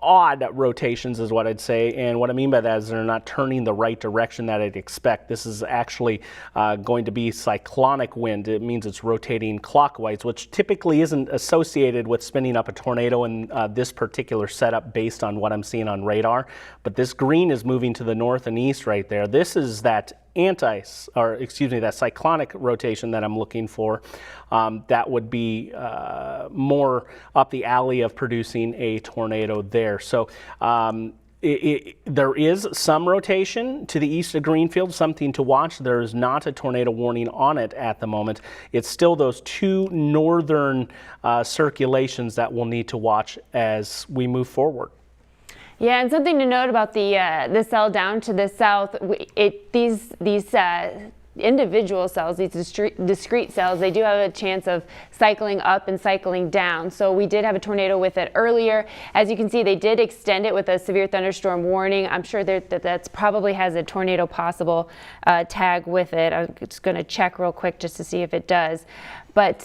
odd rotations is what I'd say. And what I mean by that is they're not turning the right direction that I'd expect. This is actually going to be cyclonic wind. It means it's rotating clockwise, which typically isn't associated with spinning up a tornado in this particular setup based on what I'm seeing on radar. But this green is moving to the north and east right there. This is that that cyclonic rotation that I'm looking for. That would be more up the alley of producing a tornado there. So there is some rotation to the east of Greenfield, something to watch. There is not a tornado warning on it at the moment. It's still those two northern circulations that we'll need to watch as we move forward. Yeah, and something to note about the cell down to the south, these individual cells, these discrete cells, they do have a chance of cycling up and cycling down. So we did have a tornado with it earlier. As you can see, they did extend it with a severe thunderstorm warning. I'm sure that's probably has a tornado possible tag with it. I'm just going to check real quick just to see if it does. But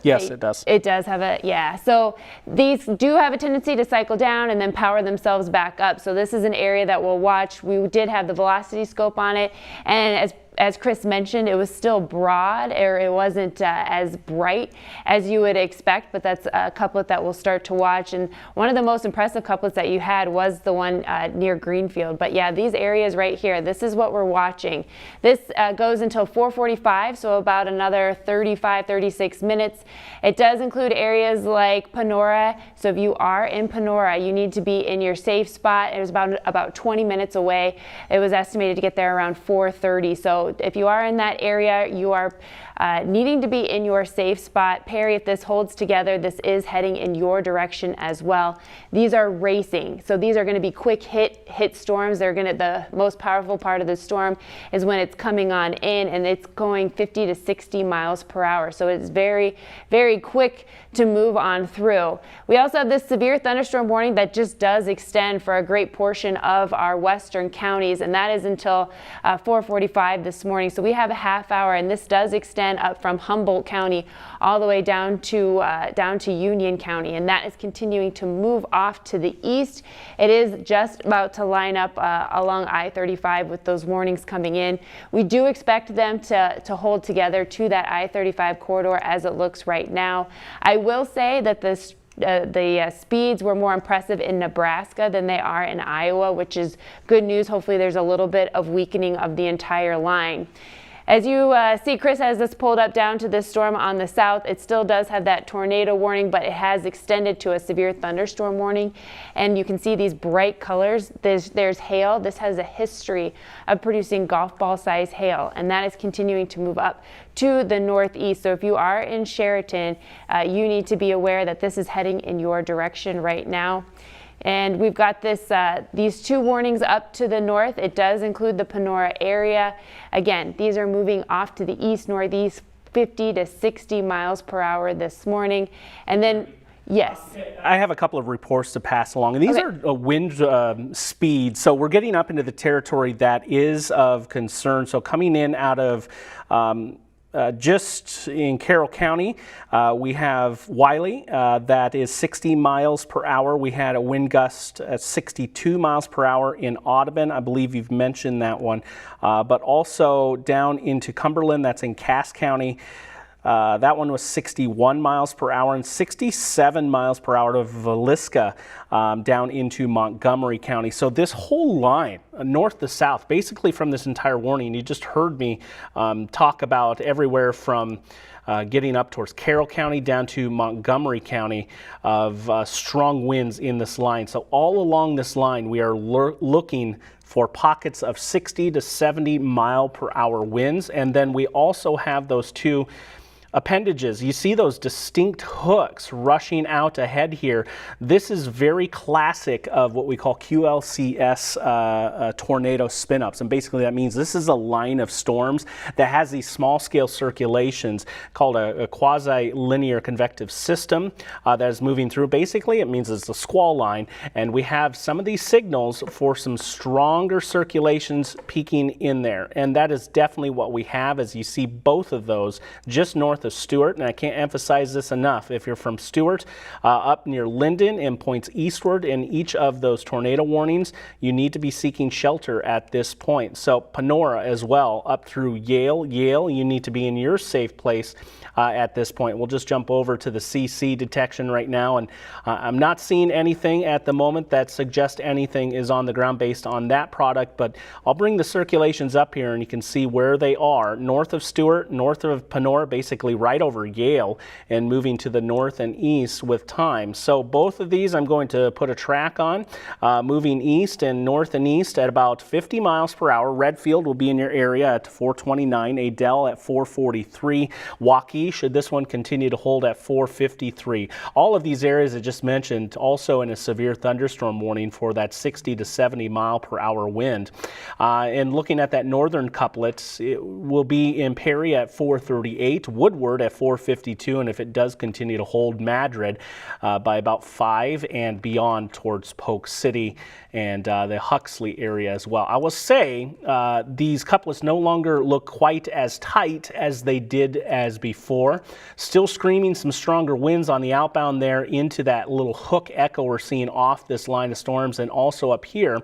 yes, it does. It does have a, yeah. So these do have a tendency to cycle down and then power themselves back up. So this is an area that we'll watch. We did have the velocity scope on it, and as Chris mentioned, it was still broad, or it wasn't as bright as you would expect, but that's a couplet that we'll start to watch. And one of the most impressive couplets that you had was the one near Greenfield. But yeah, these areas right here, this is what we're watching. This goes until 4:45, so about another 36 minutes. It does include areas like Panora. So if you are in Panora, you need to be in your safe spot. It was about 20 minutes away. It was estimated to get there around 4:30. So if you are in that area, you are needing to be in your safe spot. Perry, if this holds together, this is heading in your direction as well. These are racing, so these are going to be quick hit storms. The most powerful part of the storm is when it's coming on in, and it's going 50 to 60 miles per hour. So it's very, very quick to move on through. We also have this severe thunderstorm warning that just does extend for a great portion of our western counties, and that is until 4:45 this morning. So we have a half hour, and this does extend up from Humboldt County all the way down to Union County, and that is continuing to move off to the east. It is just about to line up along I-35 with those warnings coming in. We do expect them to hold together to that I-35 corridor as it looks right now. I will say that the speeds were more impressive in Nebraska than they are in Iowa, which is good news. Hopefully there's a little bit of weakening of the entire line. As you see, Chris has this pulled up down to this storm on the south. It still does have that tornado warning, but it has extended to a severe thunderstorm warning. And you can see these bright colors. There's hail. This has a history of producing golf ball size hail, and that is continuing to move up to the northeast. So if you are in Sheraton, you need to be aware that this is heading in your direction right now. And we've got these two warnings up to the north. It does include the Panora area. Again, these are moving off to the east, northeast, 50 to 60 miles per hour this morning. And then, yes. I have a couple of reports to pass along, and these are wind speeds. So we're getting up into the territory that is of concern. So coming in out of just in Carroll County, we have Wiley, that is 60 miles per hour. We had a wind gust at 62 miles per hour in Audubon. I believe you've mentioned that one. But also down into Cumberland, that's in Cass County. That one was 61 miles per hour, and 67 miles per hour to Villisca, down into Montgomery County. So this whole line, north to south, basically from this entire warning, you just heard me talk about everywhere from getting up towards Carroll County down to Montgomery County of strong winds in this line. So all along this line, we are looking for pockets of 60 to 70 mile per hour winds. And then we also have those two appendages. You see those distinct hooks rushing out ahead here. This is very classic of what we call QLCS tornado spin-ups, and basically that means this is a line of storms that has these small-scale circulations called a quasi-linear convective system that is moving through. Basically, it means it's a squall line, and we have some of these signals for some stronger circulations peaking in there, and that is definitely what we have, as you see both of those just north of Stewart. And I can't emphasize this enough. If you're from Stewart up near Linden and points eastward in each of those tornado warnings, you need to be seeking shelter at this point. So Panora as well, up through Yale, you need to be in your safe place at this point. We'll just jump over to the CC detection right now, and I'm not seeing anything at the moment that suggests anything is on the ground based on that product, but I'll bring the circulations up here and you can see where they are. North of Stewart, north of Panora, basically basically right over Yale and moving to the north and east with time. So both of these I'm going to put a track on, moving east and north and east at about 50 miles per hour. Redfield will be in your area at 429, Adel at 443, Waukee, should this one continue to hold, at 453. All of these areas I just mentioned also in a severe thunderstorm warning for that 60 to 70 mile per hour wind. And looking at that northern couplet, it will be in Perry at 438, Woodward at 452, and if it does continue to hold, Madrid by about 5 and beyond towards Polk City and the Huxley area as well. I will say these couplets no longer look quite as tight as they did as before. Still screaming some stronger winds on the outbound there into that little hook echo we're seeing off this line of storms, and also up here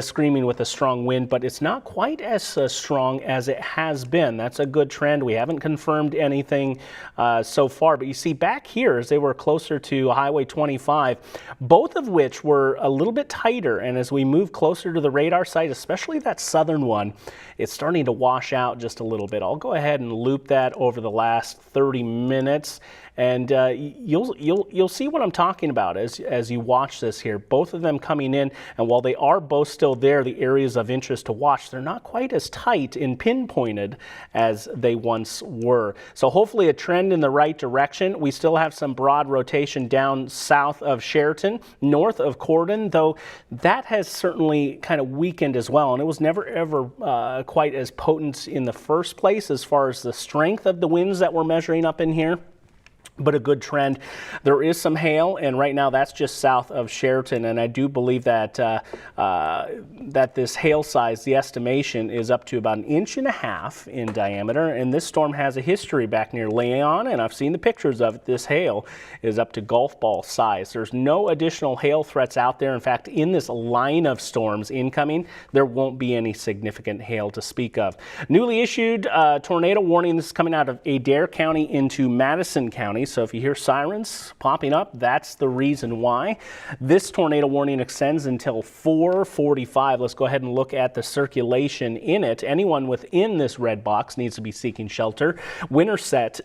screaming with a strong wind, but it's not quite as strong as it has been. That's a good trend. We haven't confirmed anything so far, but you see back here as they were closer to Highway 25, both of which were a little bit tighter, and as we move closer to the radar site, especially that southern one, it's starting to wash out just a little bit. I'll go ahead and loop that over the last 30 minutes, and you'll see what I'm talking about as you watch this here. Both of them coming in, and while they are both still there, the areas of interest to watch, they're not quite as tight and pinpointed as they once were. So hopefully a trend in the right direction. We still have some broad rotation down south of Sheraton, north of Cordon, though that has certainly kind of weakened as well, and it was never ever quite as potent in the first place as far as the strength of the winds that we're measuring up in here. But a good trend. There is some hail, and right now that's just south of Sheraton, and I do believe that that this hail size, the estimation, is up to about 1.5 inches in diameter, and this storm has a history back near Leon, and I've seen the pictures of it. This hail is up to golf ball size. There's no additional hail threats out there. In fact, in this line of storms incoming, there won't be any significant hail to speak of. Newly issued tornado warning. This is coming out of Adair County into Madison County. So if you hear sirens popping up, that's the reason why. This tornado warning extends until 4:45. Let's go ahead and look at the circulation in it. Anyone within this red box needs to be seeking shelter. Winterset,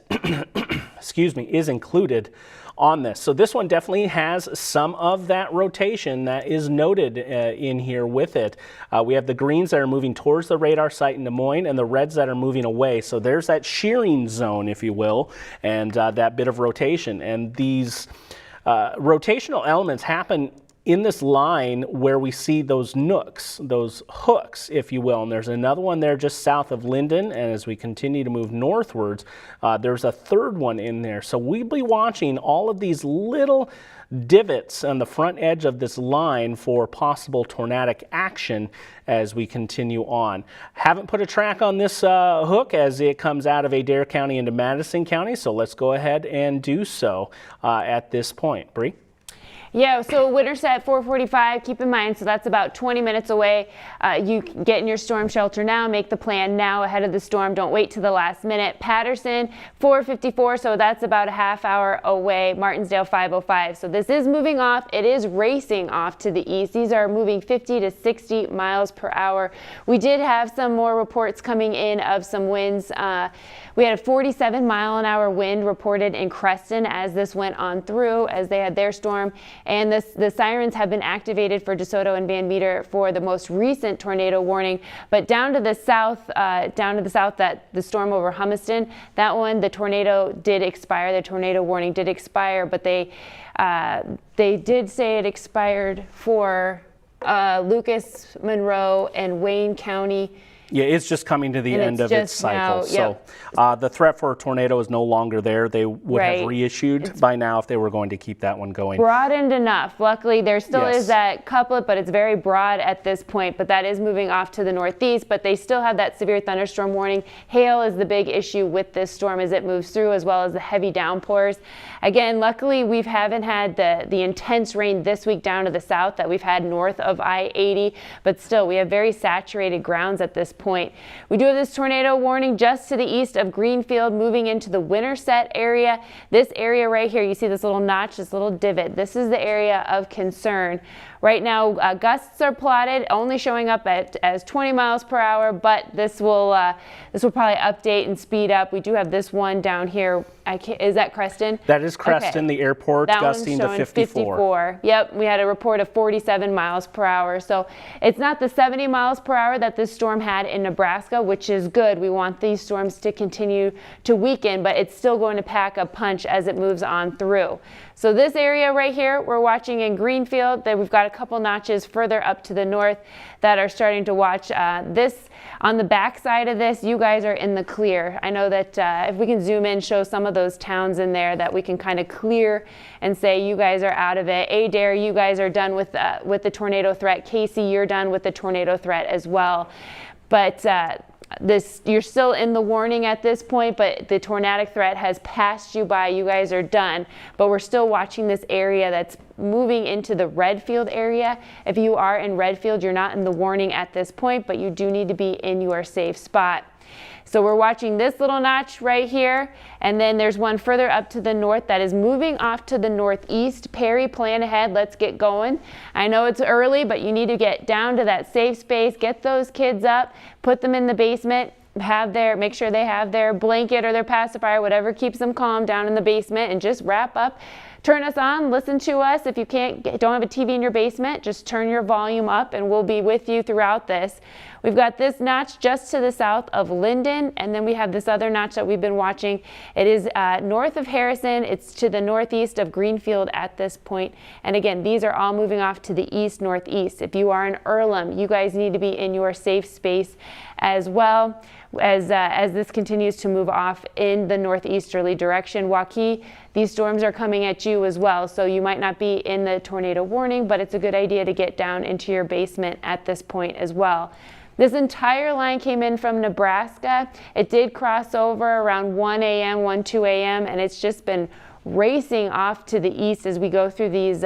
excuse me, is included on this. So this one definitely has some of that rotation that is noted in here with it. We have the greens that are moving towards the radar site in Des Moines and the reds that are moving away. So there's that shearing zone, if you will, and that bit of rotation. And these rotational elements happen in this line where we see those nooks, those hooks, if you will. And there's another one there just south of Linden, and as we continue to move northwards, there's a third one in there. So we'll be watching all of these little divots on the front edge of this line for possible tornadic action as we continue on. Haven't put a track on this hook as it comes out of Adair County into Madison County, so let's go ahead and do so at this point. Bree? Yeah, so Winterset 4:45, keep in mind, so that's about 20 minutes away. You can get in your storm shelter now, make the plan now ahead of the storm. Don't wait to the last minute. Patterson 4:54, so that's about a half hour away. Martinsdale 5:05, so this is moving off. It is racing off to the east. These are moving 50 to 60 miles per hour. We did have some more reports coming in of some winds. We had a 47-mile-an-hour wind reported in Creston as this went on through, as they had their storm. And the sirens have been activated for DeSoto and Van Meter for the most recent tornado warning. But down to the south, that the storm over Humiston, that one, the tornado did expire. The tornado warning did expire, but they did say it expired for Lucas, Monroe, and Wayne County. Yeah, it's just coming to the end of its cycle. Now, yep. So the threat for a tornado is no longer there. They would have reissued by now if they were going to keep that one going. Broadened enough. Luckily, there still is that couplet, but it's very broad at this point. But that is moving off to the northeast, but they still have that severe thunderstorm warning. Hail is the big issue with this storm as it moves through, as well as the heavy downpours. Again, luckily, we haven't had the intense rain this week down to the south that we've had north of I-80, but still, we have very saturated grounds at this this point. We do have this tornado warning just to the east of Greenfield, moving into the Winterset area. This area right here, you see this little notch, this little divot. This is the area of concern. Right now, gusts are plotted, only showing up as 20 miles per hour, but this will probably update and speed up. We do have this one down here. Is that Creston? That is Creston, okay. The airport, that gusting to 54. Yep, we had a report of 47 miles per hour. So it's not the 70 miles per hour that this storm had in Nebraska, which is good. We want these storms to continue to weaken, but it's still going to pack a punch as it moves on through. So this area right here, we're watching in Greenfield. That we've got a couple notches further up to the north that are starting to watch this. On the back side of this, you guys are in the clear. I know that if we can zoom in, show some of those towns in there that we can kind of clear and say you guys are out of it. Adair, you guys are done with the tornado threat. Casey, you're done with the tornado threat as well. But you're still in the warning at this point, but the tornadic threat has passed you by. You guys are done, but we're still watching this area that's moving into the Redfield area. If you are in Redfield, you're not in the warning at this point, but you do need to be in your safe spot. So we're watching this little notch right here, and then there's one further up to the north that is moving off to the northeast. Perry, plan ahead, let's get going. I know it's early, but you need to get down to that safe space, get those kids up, put them in the basement, make sure they have their blanket or their pacifier, whatever keeps them calm down in the basement, and just wrap up. Turn us on, listen to us. If you don't have a TV in your basement, just turn your volume up and we'll be with you throughout this. We've got this notch just to the south of Linden, and then we have this other notch that we've been watching. It is north of Harrison. It's to the northeast of Greenfield at this point. And again, these are all moving off to the east, northeast. If you are in Earlham, you guys need to be in your safe space as well as this continues to move off in the northeasterly direction. Waukee, these storms are coming at you as well, so you might not be in the tornado warning, but it's a good idea to get down into your basement at this point as well. This entire line came in from Nebraska. It did cross over around 1 a.m., 2 a.m., and it's just been racing off to the east as we go through these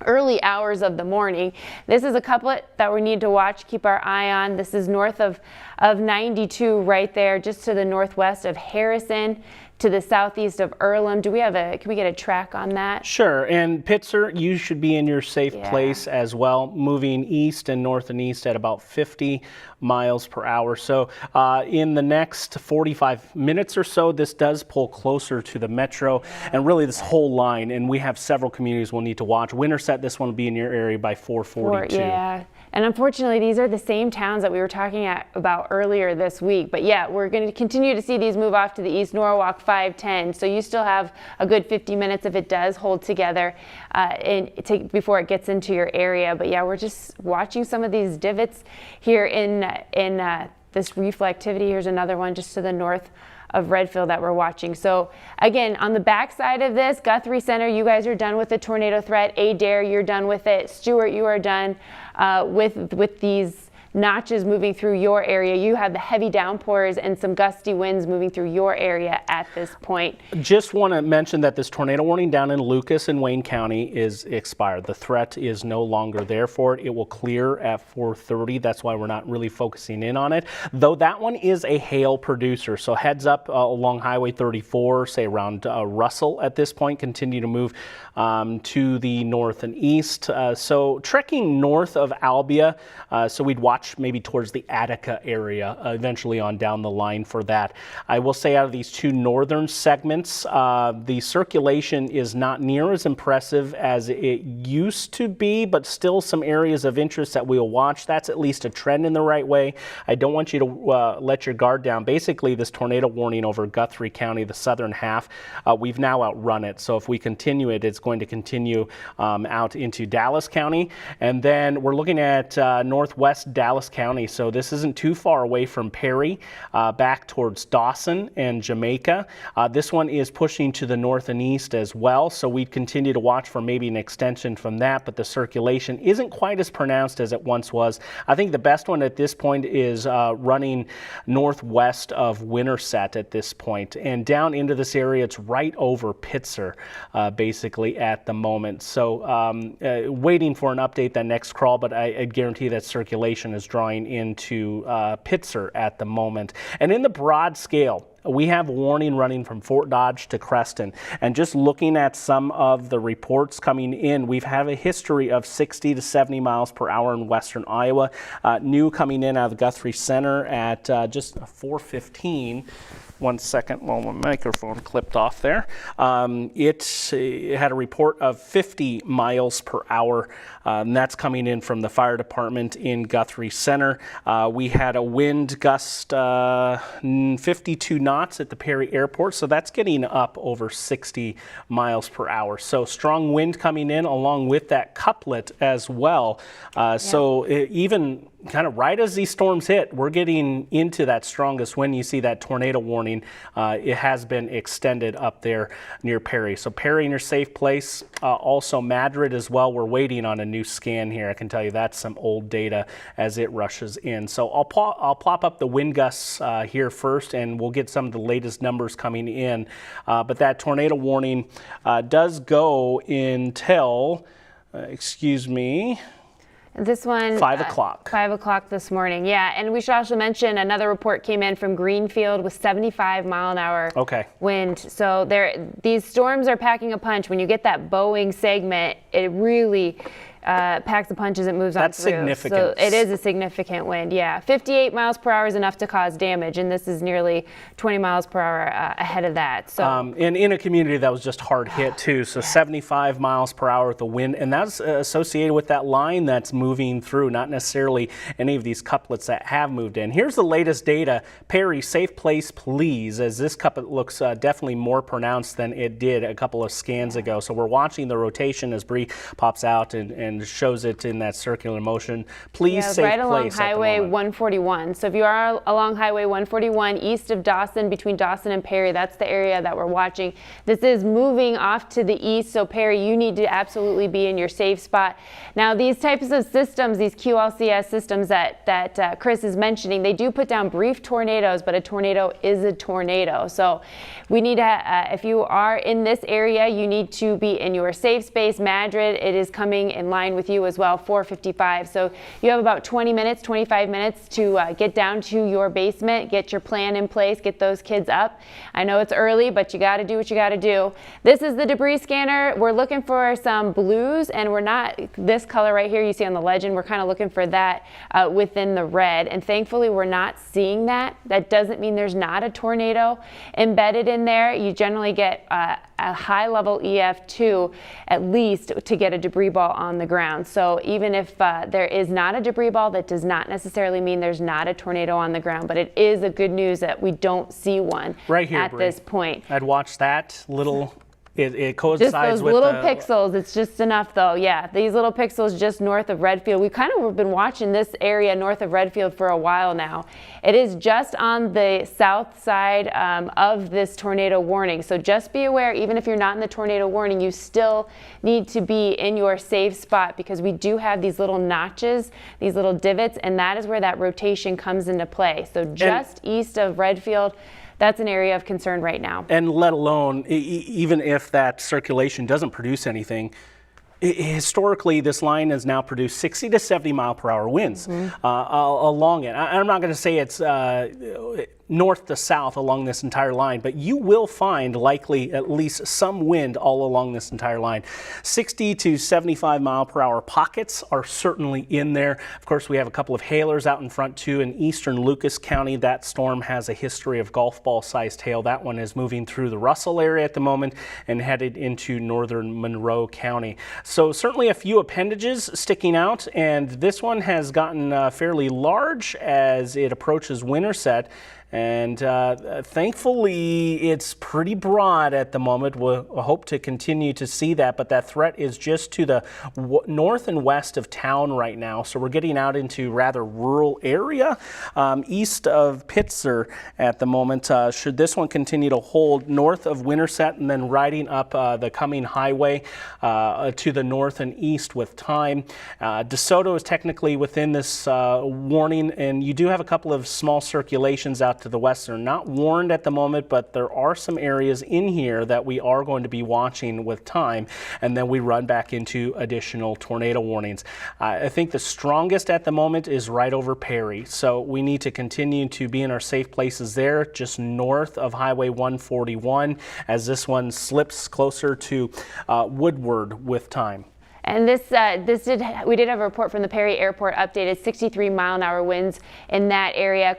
early hours of the morning. This is a couplet that we need to watch, keep our eye on. This is north of 92 right there, just to the northwest of Harrison, to the southeast of Earlham. Can we get a track on that? Sure, and Pitzer, you should be in your safe place as well, moving east and north and east at about 50 miles per hour. So in the next 45 minutes or so, this does pull closer to the metro and really this whole line, and we have several communities we'll need to watch. Winterset, this one will be in your area by 4:42. Yeah. And unfortunately, these are the same towns that we were talking about earlier this week. But yeah, we're going to continue to see these move off to the east. Norwalk 510. So you still have a good 50 minutes if it does hold together before it gets into your area. But yeah, we're just watching some of these divots here in this reflectivity. Here's another one just to the north of Redfield that we're watching. So again, on the back side of this, Guthrie Center, you guys are done with the tornado threat. Adair, you're done with it. Stewart, you are done with these notches moving through your area. You have the heavy downpours and some gusty winds moving through your area at this point. Just want to mention that this tornado warning down in Lucas and Wayne County is expired. The threat is no longer there for it. It will clear at 4:30. That's why we're not really focusing in on it. Though that one is a hail producer. So heads up along Highway 34, say around Russell at this point, continue to move to the north and east. So trekking north of Albia, so we'd watch maybe towards the Attica area, eventually on down the line for that. I will say out of these two northern segments, the circulation is not near as impressive as it used to be, but still some areas of interest that we'll watch. That's at least a trend in the right way. I don't want you to let your guard down. Basically, this tornado warning over Guthrie County, the southern half, we've now outrun it. So if we continue it, it's going to continue out into Dallas County. And then we're looking at northwest Dallas County, so this isn't too far away from Perry, back towards Dawson and Jamaica. This one is pushing to the north and east as well, so we'd continue to watch for maybe an extension from that, but the circulation isn't quite as pronounced as it once was. I think the best one at this point is running northwest of Winterset at this point, and down into this area, it's right over Pitzer, basically at the moment. So waiting for an update that next crawl, but I guarantee that circulation is is drawing into Pitzer at the moment. And in the broad scale, we have warning running from Fort Dodge to Creston. And just looking at some of the reports coming in, we've had a history of 60 to 70 miles per hour in western Iowa. New coming in out of the Guthrie Center at just 4:15. 1 second while my microphone clipped off there. It had a report of 50 miles per hour, and that's coming in from the fire department in Guthrie Center. We had a wind gust 52 knots at the Perry Airport, so that's getting up over 60 miles per hour. So strong wind coming in along with that couplet as well. So even kind of right as these storms hit, we're getting into that strongest wind. You see that tornado warning. It has been extended up there near Perry. So Perry in your safe place. Also Madrid as well. We're waiting on a new scan here. I can tell you that's some old data as it rushes in. So I'll plop up the wind gusts here first, and we'll get some of the latest numbers coming in. But that tornado warning does go until, excuse me, this one, 5 o'clock. 5 o'clock this morning, yeah. And we should also mention another report came in from Greenfield with 75 mile an hour wind. So these storms are packing a punch. When you get that bowing segment, it really packs a punch as it moves on through. That's significant. So it is a significant wind, yeah. 58 miles per hour is enough to cause damage, and this is nearly 20 miles per hour ahead of that. So and in a community that was just hard hit too. So 75 miles per hour with the wind, and that's associated with that line that's moving through, not necessarily any of these couplets that have moved in. Here's the latest data. Perry, safe place please, as this couplet looks definitely more pronounced than it did a couple of scans ago. So we're watching the rotation as Bree pops out and shows it in that circular motion. Please, safe right along place Highway 141. So if you are along Highway 141 east of Dawson, between Dawson and Perry, that's the area that we're watching. This is moving off to the east, so Perry, you need to absolutely be in your safe spot. Now these types of systems, these QLCS systems that Chris is mentioning, they do put down brief tornadoes, but a tornado is a tornado. So we need to, if you are in this area, you need to be in your safe space. Madrid, it is coming in line with you as well, 4:55. So you have about 20 minutes, 25 minutes to get down to your basement, get your plan in place, get those kids up. I know it's early, but you got to do what you got to do. This is the debris scanner. We're looking for some blues, and we're not this color right here you see on the legend. We're kind of looking for that within the red, and thankfully we're not seeing that. That doesn't mean there's not a tornado embedded in there. You generally get a high level EF2 at least to get a debris ball on the ground. So even if there is not a debris ball, that does not necessarily mean there's not a tornado on the ground, but it is a good news that we don't see one right here, at Bree. This point. I'd watch that little. It coincides just those with little pixels. It's just enough, though. Yeah, these little pixels just north of Redfield. We kind of been watching this area north of Redfield for a while now. It is just on the south side of this tornado warning. So just be aware, even if you're not in the tornado warning, you still need to be in your safe spot, because we do have these little notches, these little divots, and that is where that rotation comes into play. So just east of Redfield, that's an area of concern right now. And let alone, even if that circulation doesn't produce anything, historically, this line has now produced 60 to 70 mile per hour winds along it. I'm not going to say it's north to south along this entire line, but you will find likely at least some wind all along this entire line. 60 to 75 mile per hour pockets are certainly in there. Of course, we have a couple of hailers out in front too in eastern Lucas County. That storm has a history of golf ball sized hail. That one is moving through the Russell area at the moment and headed into northern Monroe County. So certainly a few appendages sticking out, and this one has gotten fairly large as it approaches Winterset. And thankfully, it's pretty broad at the moment. We'll hope to continue to see that, but that threat is just to the north and west of town right now. So we're getting out into rather rural area east of Pitzer at the moment. Should this one continue to hold north of Winterset and then riding up the coming highway to the north and east with time. DeSoto is technically within this warning, and you do have a couple of small circulations out to the west. They're not warned at the moment, but there are some areas in here that we are going to be watching with time, and then we run back into additional tornado warnings. I think the strongest at the moment is right over Perry, so we need to continue to be in our safe places there, just north of Highway 141, as this one slips closer to Woodward with time. And we did have a report from the Perry Airport, updated 63-mile-an-hour winds in that area.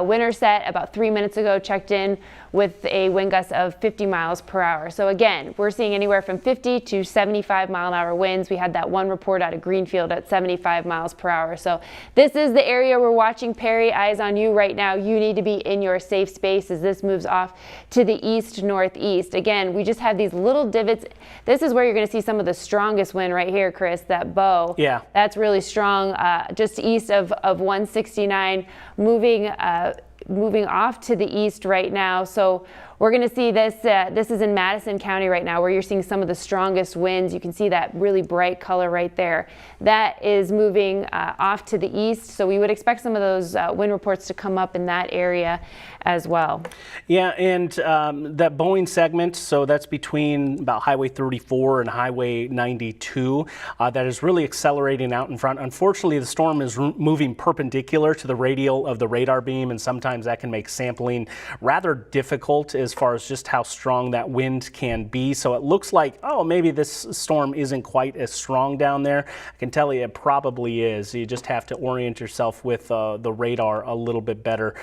Winterset about 3 minutes ago checked in with a wind gust of 50 miles per hour. So again, we're seeing anywhere from 50 to 75-mile-an-hour winds. We had that one report out of Greenfield at 75 miles per hour. So this is the area we're watching. Perry, eyes on you right now. You need to be in your safe space as this moves off to the east-northeast. Again, we just have these little divots. This is where you're going to see some of the strongest wind right here, Chris, that bow. Yeah. That's really strong, just east of 169, moving off to the east right now. So we're going to see this. This is in Madison County right now, where you're seeing some of the strongest winds. You can see that really bright color right there. That is moving off to the east. So we would expect some of those wind reports to come up in that area as well. Yeah, and that Boeing segment, so that's between about Highway 34 and Highway 92, that is really accelerating out in front. Unfortunately, the storm is moving perpendicular to the radial of the radar beam, and sometimes that can make sampling rather difficult as far as just how strong that wind can be. So it looks like, oh, maybe this storm isn't quite as strong down there. I can tell you it probably is. You just have to orient yourself with the radar a little bit better.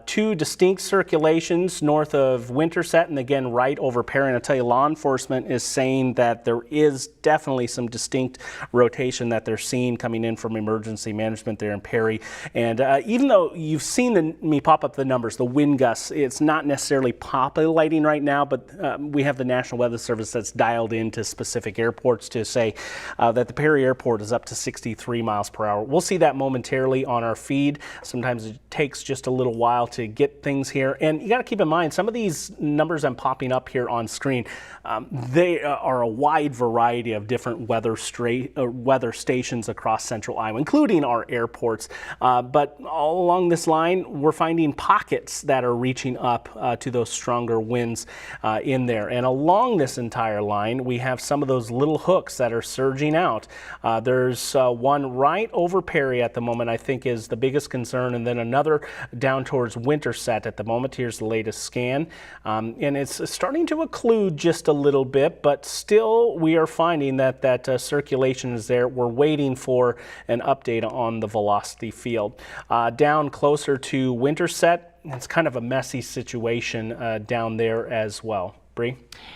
Two distinct circulations north of Winterset and again right over Perry. And I'll tell you, law enforcement is saying that there is definitely some distinct rotation that they're seeing coming in from emergency management there in Perry. And even though you've seen me pop up the numbers, the wind gusts, it's not necessarily populating right now, but we have the National Weather Service that's dialed into specific airports to say that the Perry Airport is up to 63 miles per hour. We'll see that momentarily on our feed. Sometimes it takes just a little while to get things here. And you got to keep in mind, some of these numbers I'm popping up here on screen, they are a wide variety of different weather stations across central Iowa, including our airports. But all along this line, we're finding pockets that are reaching up to those stronger winds in there. And along this entire line, we have some of those little hooks that are surging out. There's one right over Perry at the moment, I think is the biggest concern, and then another down towards Winterset at the moment. Here's the latest scan. And it's starting to occlude just a little bit, but still we are finding that circulation is there. We're waiting for an update on the velocity field. Down closer to Winterset, it's kind of a messy situation down there as well. Bree?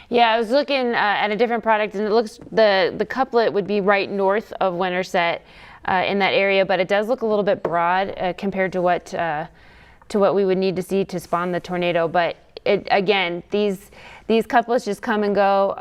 Yeah, I was looking at a different product, and it looks the couplet would be right north of Winterset in that area, but it does look a little bit broad compared to what we would need to see to spawn the tornado. But again, these couplets just come and go,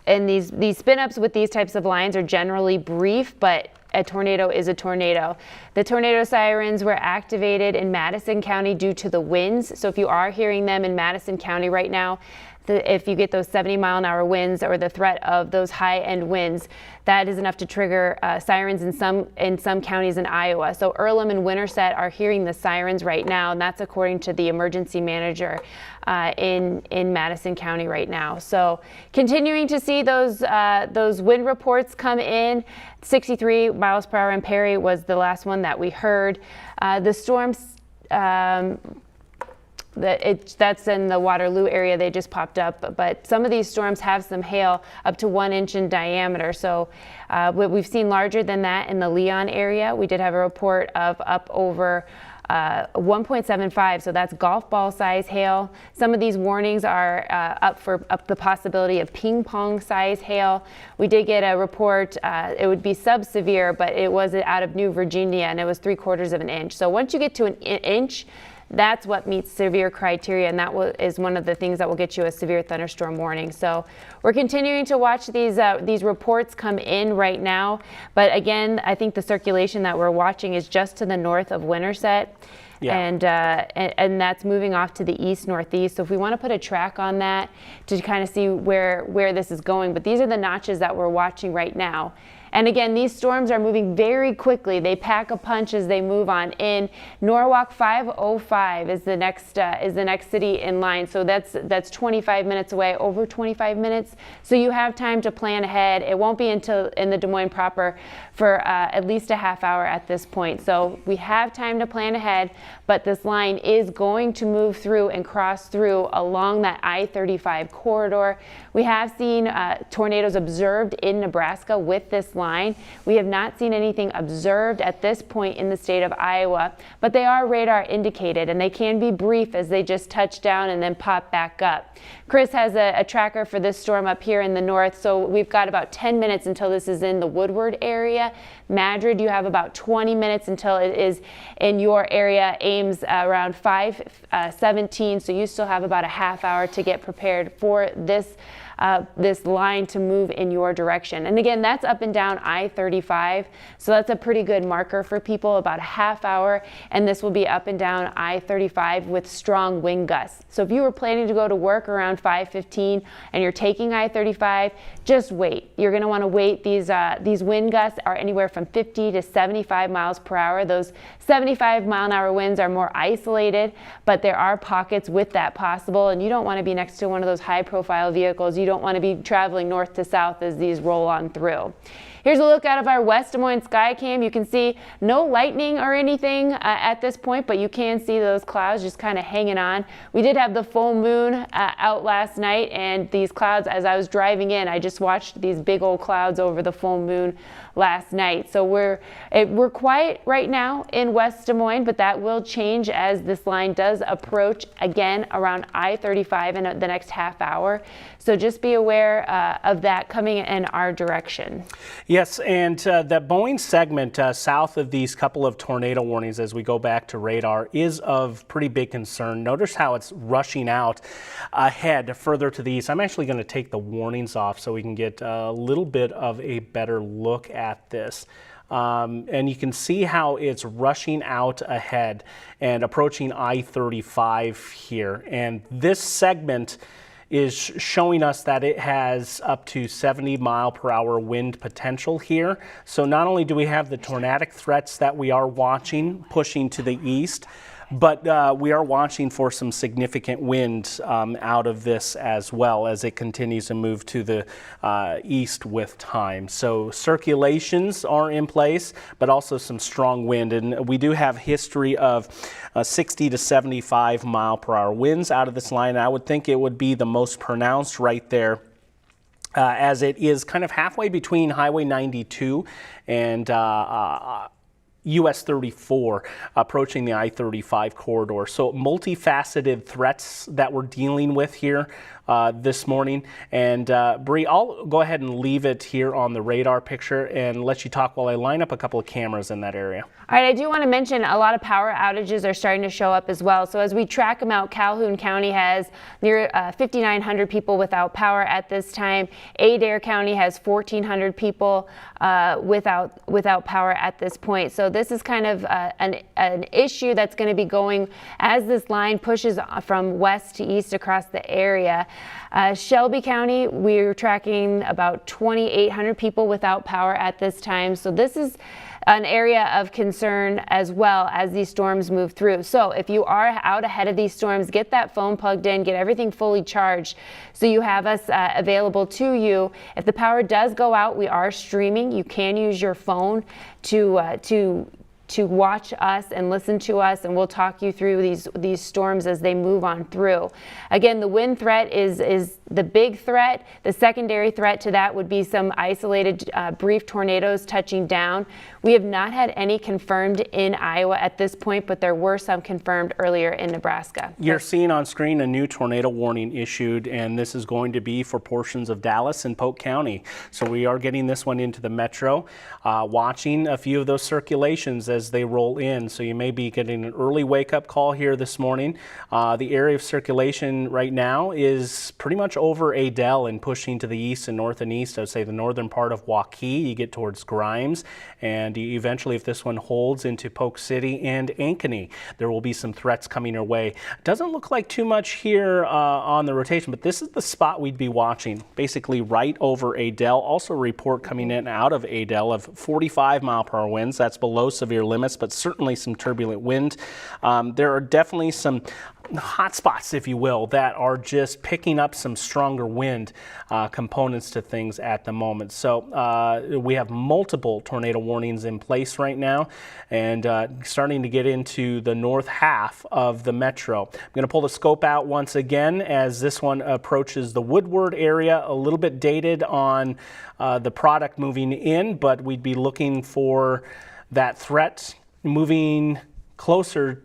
and these spin-ups with these types of lines are generally brief, but a tornado is a tornado. The tornado sirens were activated in Madison County due to the winds. So if you are hearing them in Madison County right now, if you get those 70-mile-an-hour winds or the threat of those high-end winds, that is enough to trigger sirens in some counties in Iowa. So Earlham and Winterset are hearing the sirens right now, and that's according to the emergency manager in Madison County right now. So continuing to see those wind reports come in. 63 miles per hour in Perry was the last one that we heard. The storms. That's in the Waterloo area. They just popped up, but some of these storms have some hail up to 1 inch in diameter. So we've seen larger than that in the Leon area. We did have a report of up over 1.75, so that's golf ball size hail. Some of these warnings are up the possibility of ping pong size hail. We did get a report, it would be sub-severe, but it was out of New Virginia, and it was 3/4 of an inch. So once you get to an inch, that's what meets severe criteria, and that is one of the things that will get you a severe thunderstorm warning. So we're continuing to watch these reports come in right now. But again, I think the circulation that we're watching is just to the north of Winterset. Yeah. And that's moving off to the east-northeast. So if we want to put a track on that to kind of see where this is going, but these are the notches that we're watching right now. And again, these storms are moving very quickly. They pack a punch as they move on in. Norwalk 505 is the next city in line. So that's 25 minutes away, over 25 minutes. So you have time to plan ahead. It won't be until in the Des Moines proper for at least a half hour at this point. So we have time to plan ahead, but this line is going to move through and cross through along that I-35 corridor. We have seen tornadoes observed in Nebraska with this line. We have not seen anything observed at this point in the state of Iowa, but they are radar indicated, and they can be brief as they just touch down and then pop back up. Chris has a tracker for this storm up here in the north, so we've got about 10 minutes until this is in the Woodward area. Madrid, you have about 20 minutes until it is in your area. Ames around 5:17, so you still have about a half hour to get prepared for this line to move in your direction. And again, that's up and down I-35, so that's a pretty good marker for people, about a half hour, and this will be up and down I-35 with strong wind gusts. So if you were planning to go to work around 5:15 and you're taking I-35, just wait. You're going to want to wait. These wind gusts are anywhere from 50 to 75 miles per hour. Those 75-mile-an-hour winds are more isolated, but there are pockets with that possible, and you don't want to be next to one of those high-profile vehicles. You don't want to be traveling north to south as these roll on through. Here's a look out of our West Des Moines sky cam. You can see no lightning or anything at this point, but you can see those clouds just kind of hanging on. We did have the full moon out last night, and these clouds, as I was driving in, I just watched these big old clouds over the full moon last night. So we're quiet right now in West Des Moines, but that will change as this line does approach again around I-35 in the next half hour. So just be aware of that coming in our direction. Yes, and that Boeing segment south of these couple of tornado warnings as we go back to radar is of pretty big concern. Notice how it's rushing out ahead further to the east. I'm actually going to take the warnings off so we can get a little bit of a better look at this. And you can see how it's rushing out ahead and approaching I-35 here. And this segment is showing us that it has up to 70-mile-per-hour wind potential here. So not only do we have the tornadic threats that we are watching pushing to the east, but we are watching for some significant wind out of this as well as it continues to move to the east with time. So circulations are in place, but also some strong wind. And we do have history of 60 to 75 mile per hour winds out of this line. And I would think it would be the most pronounced right there, as it is kind of halfway between Highway 92 and US 34 approaching the I-35 corridor. So multifaceted threats that we're dealing with here this morning. And Bree, I'll go ahead and leave it here on the radar picture and let you talk while I line up a couple of cameras in that area. All right, I do want to mention a lot of power outages are starting to show up as well. So as we track them out, Calhoun County has near 5,900 people without power at this time. Adair County has 1,400 people without power at this point. So this is kind of an issue that's going to be going as this line pushes from west to east across the area. Shelby County, we're tracking about 2,800 people without power at this time. So this is an area of concern as well as these storms move through. So if you are out ahead of these storms, get that phone plugged in, get everything fully charged so you have us available to you. If the power does go out, we are streaming. You can use your phone to watch us and listen to us, and we'll talk you through these storms as they move on through. Again, the wind threat is the big threat. The secondary threat to that would be some isolated brief tornadoes touching down. We have not had any confirmed in Iowa at this point, but there were some confirmed earlier in Nebraska. You're seeing on screen a new tornado warning issued, and this is going to be for portions of Dallas and Polk County. So we are getting this one into the metro, watching a few of those circulations as they roll in. So you may be getting an early wake-up call here this morning. The area of circulation right now is pretty much over Adel and pushing to the east and north and east. I would say the northern part of Waukee, you get towards Grimes, and eventually, if this one holds, into Polk City and Ankeny, there will be some threats coming your way. Doesn't look like too much here on the rotation, but this is the spot we'd be watching, basically right over Adel. Also a report coming in out of Adel of 45-mile-per-hour winds. That's below severe limits, but certainly some turbulent wind. There are definitely some hot spots, if you will, that are just picking up some stronger wind components to things at the moment. So we have multiple tornado warnings in place right now, and starting to get into the north half of the metro. I'm going to pull the scope out once again as this one approaches the Woodward area. A little bit dated on the product moving in, but we'd be looking for that threat moving closer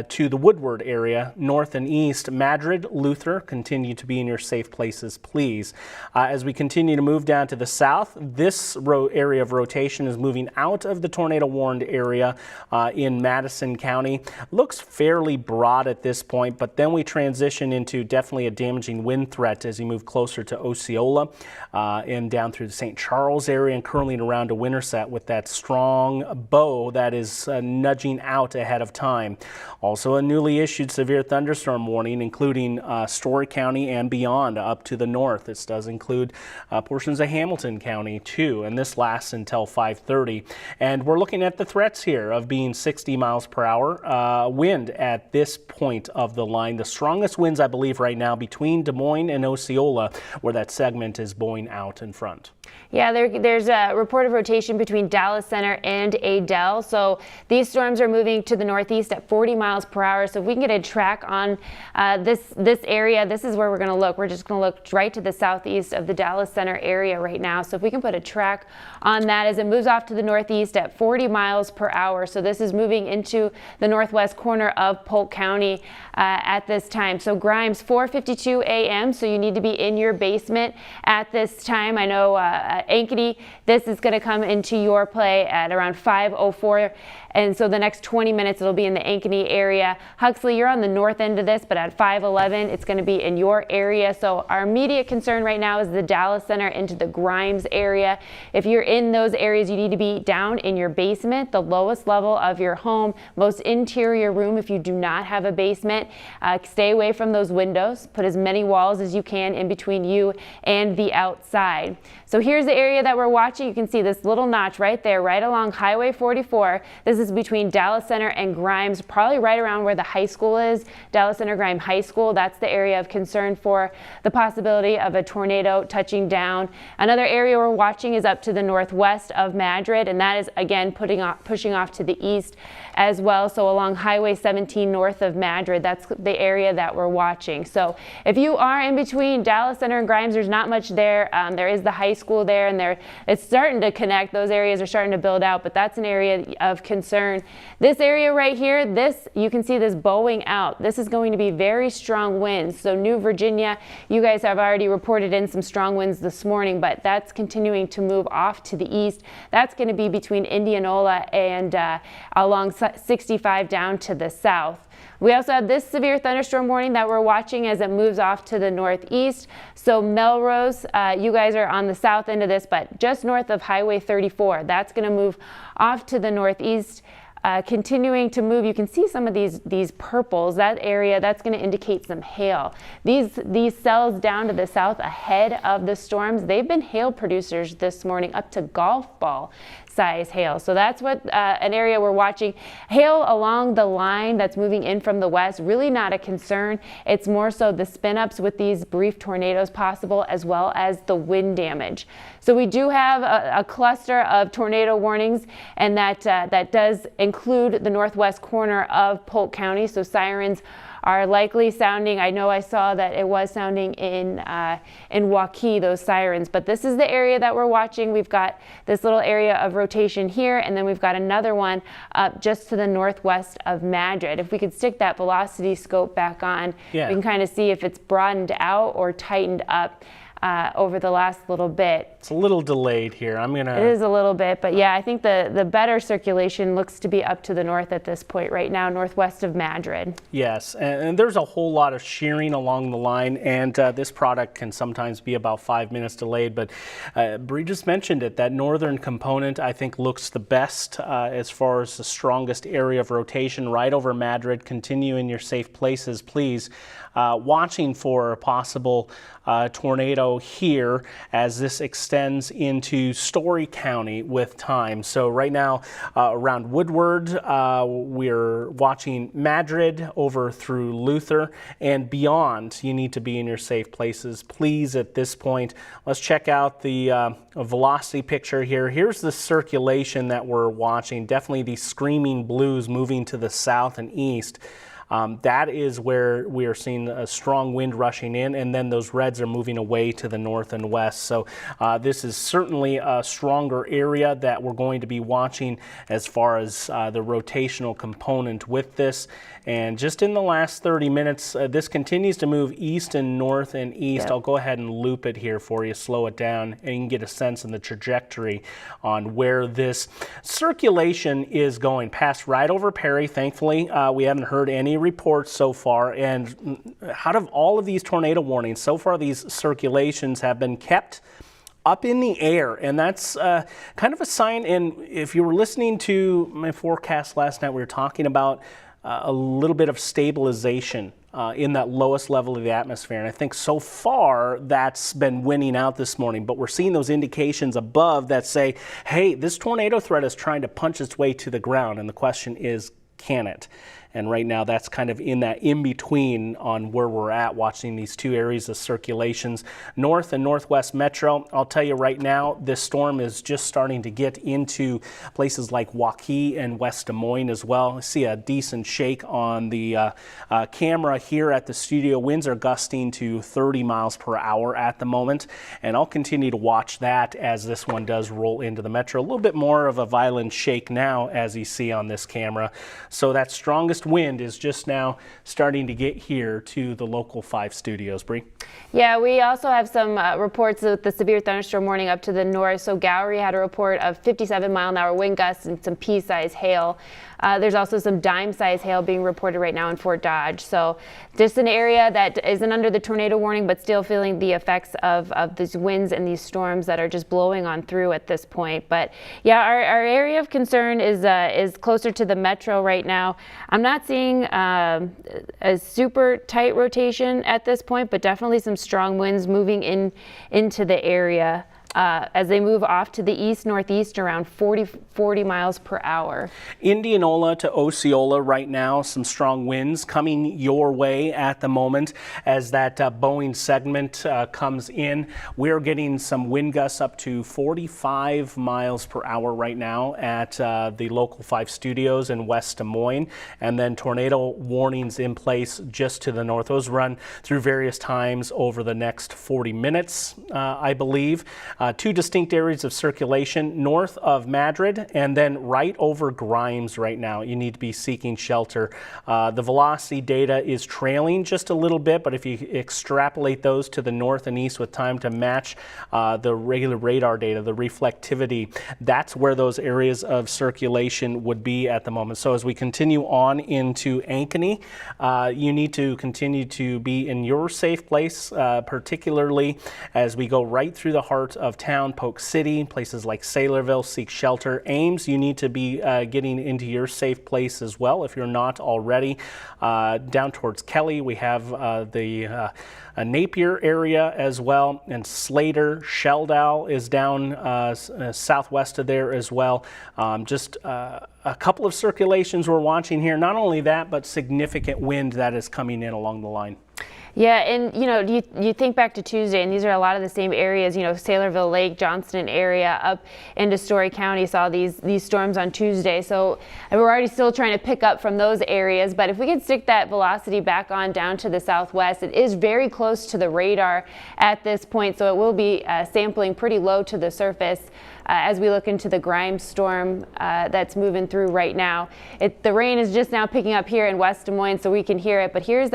to the Woodward area, north and east. Madrid, Luther, continue to be in your safe places, please. As we continue to move down to the south, this area of rotation is moving out of the tornado warned area in Madison County. Looks fairly broad at this point, but then we transition into definitely a damaging wind threat as you move closer to Osceola and down through the St. Charles area and curling around to Winterset with that strong bow that is nudging out ahead of time. Also a newly issued severe thunderstorm warning, including Story County and beyond up to the north. This does include portions of Hamilton County too, and this lasts until 5:30. And we're looking at the threats here of being 60 miles per hour wind at this point of the line. The strongest winds, I believe, right now between Des Moines and Osceola, where that segment is bowing out in front. Yeah, there's a report of rotation between Dallas Center and Adel. So these storms are moving to the northeast at 40 miles per hour. So if we can get a track on this area, this is where we're going to look. We're just going to look right to the southeast of the Dallas Center area right now. So if we can put a track on that as it moves off to the northeast at 40 miles per hour. So this is moving into the northwest corner of Polk County at this time. So Grimes, 4:52 a.m. So you need to be in your basement at this time. I know Ankeny, this is going to come into your play at around 5:04, and so the next 20 minutes it'll be in the Ankeny area. Huxley, you're on the north end of this, but at 5:11 it's going to be in your area. So our immediate concern right now is the Dallas Center into the Grimes area. If you're in those areas, you need to be down in your basement, the lowest level of your home, most interior room. If you do not have a basement, stay away from those windows. Put as many walls as you can in between you and the outside. So here's the area that we're watching. You can see this little notch right there, right along Highway 44. This is between Dallas Center and Grimes, probably right around where the high school is, Dallas Center Grimes High School. That's the area of concern for the possibility of a tornado touching down. Another area we're watching is up to the northwest of Madrid, and that is again pushing off to the east as well. So along Highway 17 north of Madrid, that's the area that we're watching. So if you are in between Dallas Center and Grimes, there's not much there. There is the high school there, and it's starting to connect. Those areas are starting to build out, but that's an area of concern. This area right here, you can see this bowing out. This is going to be very strong winds. So New Virginia, you guys have already reported in some strong winds this morning, but that's continuing to move off to the east. That's going to be between Indianola and along 65 down to the south. We also have this severe thunderstorm warning that we're watching as it moves off to the northeast. So Melrose, you guys are on the south end of this, but just north of Highway 34. That's going to move off to the northeast. Continuing to move, you can see some of these purples. That area, that's going to indicate some hail. These cells down to the south ahead of the storms, they've been hail producers this morning, up to golf ball size hail. So that's what an area we're watching. Hail along the line that's moving in from the west, really not a concern. It's more so the spin ups with these brief tornadoes possible, as well as the wind damage. So we do have a cluster of tornado warnings, and that does include the northwest corner of Polk County. So sirens are likely sounding. I know I saw that it was sounding in Waukee, those sirens, but this is the area that we're watching. We've got this little area of rotation here, and then we've got another one up just to the northwest of Madrid. If we could stick that velocity scope back on, we can kind of see if it's broadened out or tightened up. over the last little bit. It's a little delayed here. It is a little bit, but yeah, I think the better circulation looks to be up to the north at this point right now, northwest of Madrid. Yes, and there's a whole lot of shearing along the line, and this product can sometimes be about 5 minutes delayed, but Bree just mentioned it. That northern component, I think, looks the best as far as the strongest area of rotation right over Madrid. Continue in your safe places, please. Watching for a possible tornado here as this extends into Story County with time. So right now around Woodward, we're watching Madrid over through Luther and beyond. You need to be in your safe places, please, at this point. Let's check out the velocity picture here. Here's the circulation that we're watching. Definitely these screaming blues moving to the south and east. That is where we are seeing a strong wind rushing in, and then those reds are moving away to the north and west. So this is certainly a stronger area that we're going to be watching as far as the rotational component with this. And just in the last 30 minutes, this continues to move east and north and east. Yep. I'll go ahead and loop it here for you, slow it down, and you can get a sense in the trajectory on where this circulation is going. Passed right over Perry, thankfully. We haven't heard any reports so far, and out of all of these tornado warnings, so far these circulations have been kept up in the air, and that's kind of a sign. And if you were listening to my forecast last night, we were talking about a little bit of stabilization in that lowest level of the atmosphere. And I think so far that's been winning out this morning, but we're seeing those indications above that say, hey, this tornado threat is trying to punch its way to the ground. And the question is, can it? And right now that's kind of in that in-between on where we're at, watching these two areas of circulations, north and northwest metro. I'll tell you right now, this storm is just starting to get into places like Waukee and West Des Moines as well. I see a decent shake on the camera here at the studio. Winds are gusting to 30 miles per hour at the moment, and I'll continue to watch that as this one does roll into the metro. A little bit more of a violent shake now, as you see on this camera. So that strongest wind is just now starting to get here to the local 5 studios. Bree? Yeah, we also have some reports of the severe thunderstorm warning up to the north. So Gowrie had a report of 57-mile-an-hour wind gusts and some pea-size hail. There's also some dime-size hail being reported right now in Fort Dodge. So just an area that isn't under the tornado warning, but still feeling the effects of these winds and these storms that are just blowing on through at this point. But yeah, our area of concern is closer to the metro right now. I'm not seeing a super tight rotation at this point, but definitely some strong winds moving into the area. As they move off to the east-northeast around 40 miles per hour. Indianola to Osceola right now, some strong winds coming your way at the moment as that Boeing segment comes in. We're getting some wind gusts up to 45 miles per hour right now at the local 5 studios in West Des Moines, and then tornado warnings in place just to the north. Those run through various times over the next 40 minutes, I believe. 2 distinct areas of circulation north of Madrid and then right over Grimes right now. You need to be seeking shelter. The velocity data is trailing just a little bit, but if you extrapolate those to the north and east with time to match the regular radar data, the reflectivity, that's where those areas of circulation would be at the moment. So as we continue on into Ankeny, you need to continue to be in your safe place, particularly as we go right through the heart of town, Polk City, places like Saylorville, seek shelter. Ames, you need to be getting into your safe place as well if you're not already. Down towards Kelly, we have the Napier area as well, and Slater, Sheldal is down southwest of there as well. Just a couple of circulations we're watching here. Not only that, but significant wind that is coming in along the line. Yeah, and you think back to Tuesday, and these are a lot of the same areas. Saylorville Lake, Johnston area, up into Story County saw these storms on Tuesday. So we're already still trying to pick up from those areas. But if we can stick that velocity back on down to the southwest, it is very close to the radar at this point. So it will be sampling pretty low to the surface. As we look into the Grimes storm that's moving through right now. The rain is just now picking up here in West Des Moines, so we can hear it. But here's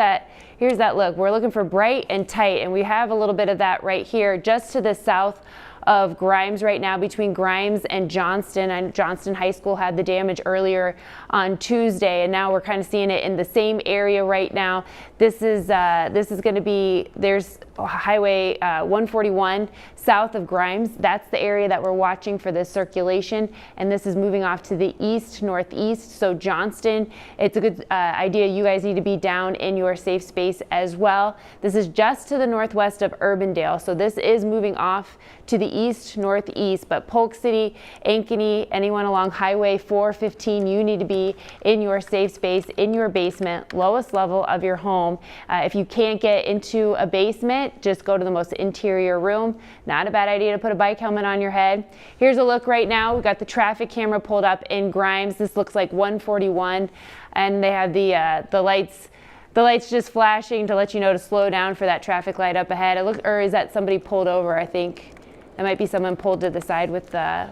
here's that look. We're looking for bright and tight, and we have a little bit of that right here just to the south of Grimes right now, between Grimes and Johnston. And Johnston High School had the damage earlier on Tuesday, and now we're kind of seeing it in the same area right now. This is going to be, there's Highway 141 south of Grimes. That's the area that we're watching for this circulation, and this is moving off to the east northeast. So Johnston, it's a good idea. You guys need to be down in your safe space as well. This is just to the northwest of Urbandale, so this is moving off to the east northeast. But Polk City, Ankeny, anyone along Highway 415, you need to be in your safe space, in your basement, lowest level of your home. If you can't get into a basement, just go to the most interior room. Not a bad idea to put a bike helmet on your head. Here's a look right now. We've got the traffic camera pulled up in Grimes. This looks like 141, and they have the lights. The light's just flashing to let you know to slow down for that traffic light up ahead. Or is that somebody pulled over? I think that might be someone pulled to the side with their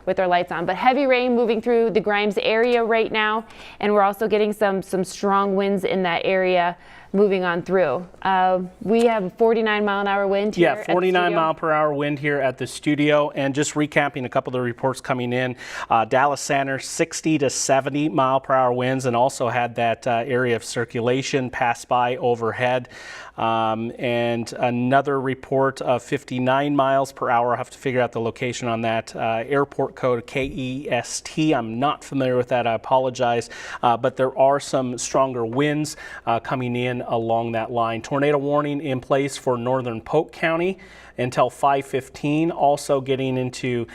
lights on. But heavy rain moving through the Grimes area right now, and we're also getting some strong winds in that area moving on through. We have a 49-mile-an-hour wind here. Yeah, 49-mile-per-hour wind here at the studio. And just recapping a couple of the reports coming in, Dallas Center, 60 to 70-mile-per-hour winds, and also had that area of circulation pass by overhead. And another report of 59 miles per hour. I'll have to figure out the location on that. Airport code KEST. I'm not familiar with that. I apologize. But there are some stronger winds coming in along that line. Tornado warning in place for northern Polk County until 5:15. Also getting into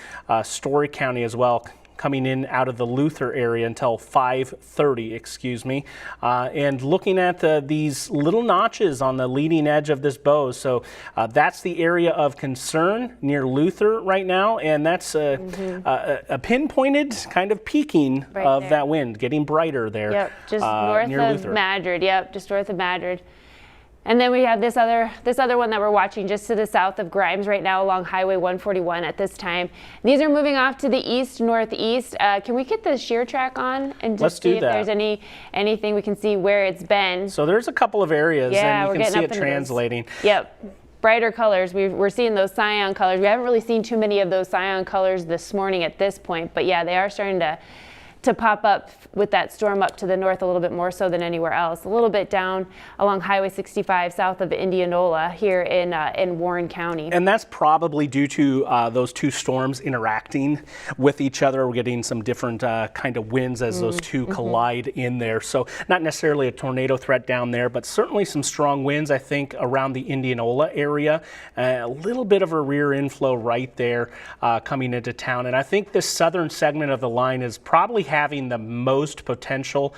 Story County as well, coming in out of the Luther area until 5:30, excuse me. And looking at these little notches on the leading edge of this bow. So that's the area of concern near Luther right now. And that's a pinpointed kind of peaking right of there. That wind, getting brighter there. Yep, just north near of Luther. Madrid. Yep, just north of Madrid. And then we have this other one that we're watching just to the south of Grimes right now along Highway 141 at this time. These are moving off to the east northeast. Can we get the shear track on and just see if there's anything we can see where it's been? So there's a couple of areas, and you can see it translating. Yep. Brighter colors. We're seeing those cyan colors. We haven't really seen too many of those cyan colors this morning at this point, but yeah, they are starting to pop up with that storm up to the north a little bit more so than anywhere else. A little bit down along Highway 65 south of Indianola here in Warren County. And that's probably due to those two storms interacting with each other. We're getting some different kind of winds as those two collide in there. So not necessarily a tornado threat down there, but certainly some strong winds, I think, around the Indianola area. A little bit of a rear inflow right there coming into town. And I think this southern segment of the line is probably having the most potential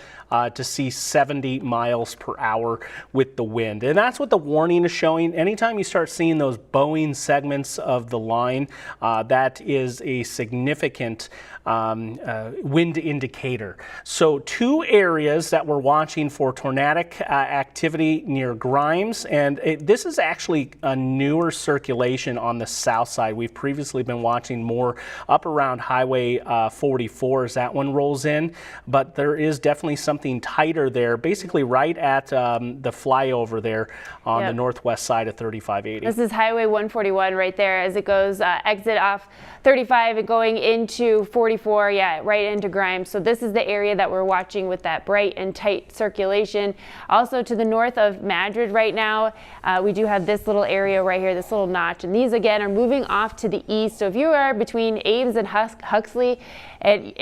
to see 70 miles per hour with the wind. And that's what the warning is showing. Anytime you start seeing those bowing segments of the line, that is a significant wind indicator. So two areas that we're watching for tornadic activity near Grimes, and this is actually a newer circulation on the south side. We've previously been watching more up around Highway 44 as that one rolls in, but there is definitely something tighter there, basically right at the flyover there on the northwest side of 3580. This is Highway 141 right there as it goes exit off 35 and going into 44, right into Grimes. So this is the area that we're watching with that bright and tight circulation. Also to the north of Madrid right now, we do have this little area right here, this little notch, and these again are moving off to the east. So if you are between Ames and Huxley, and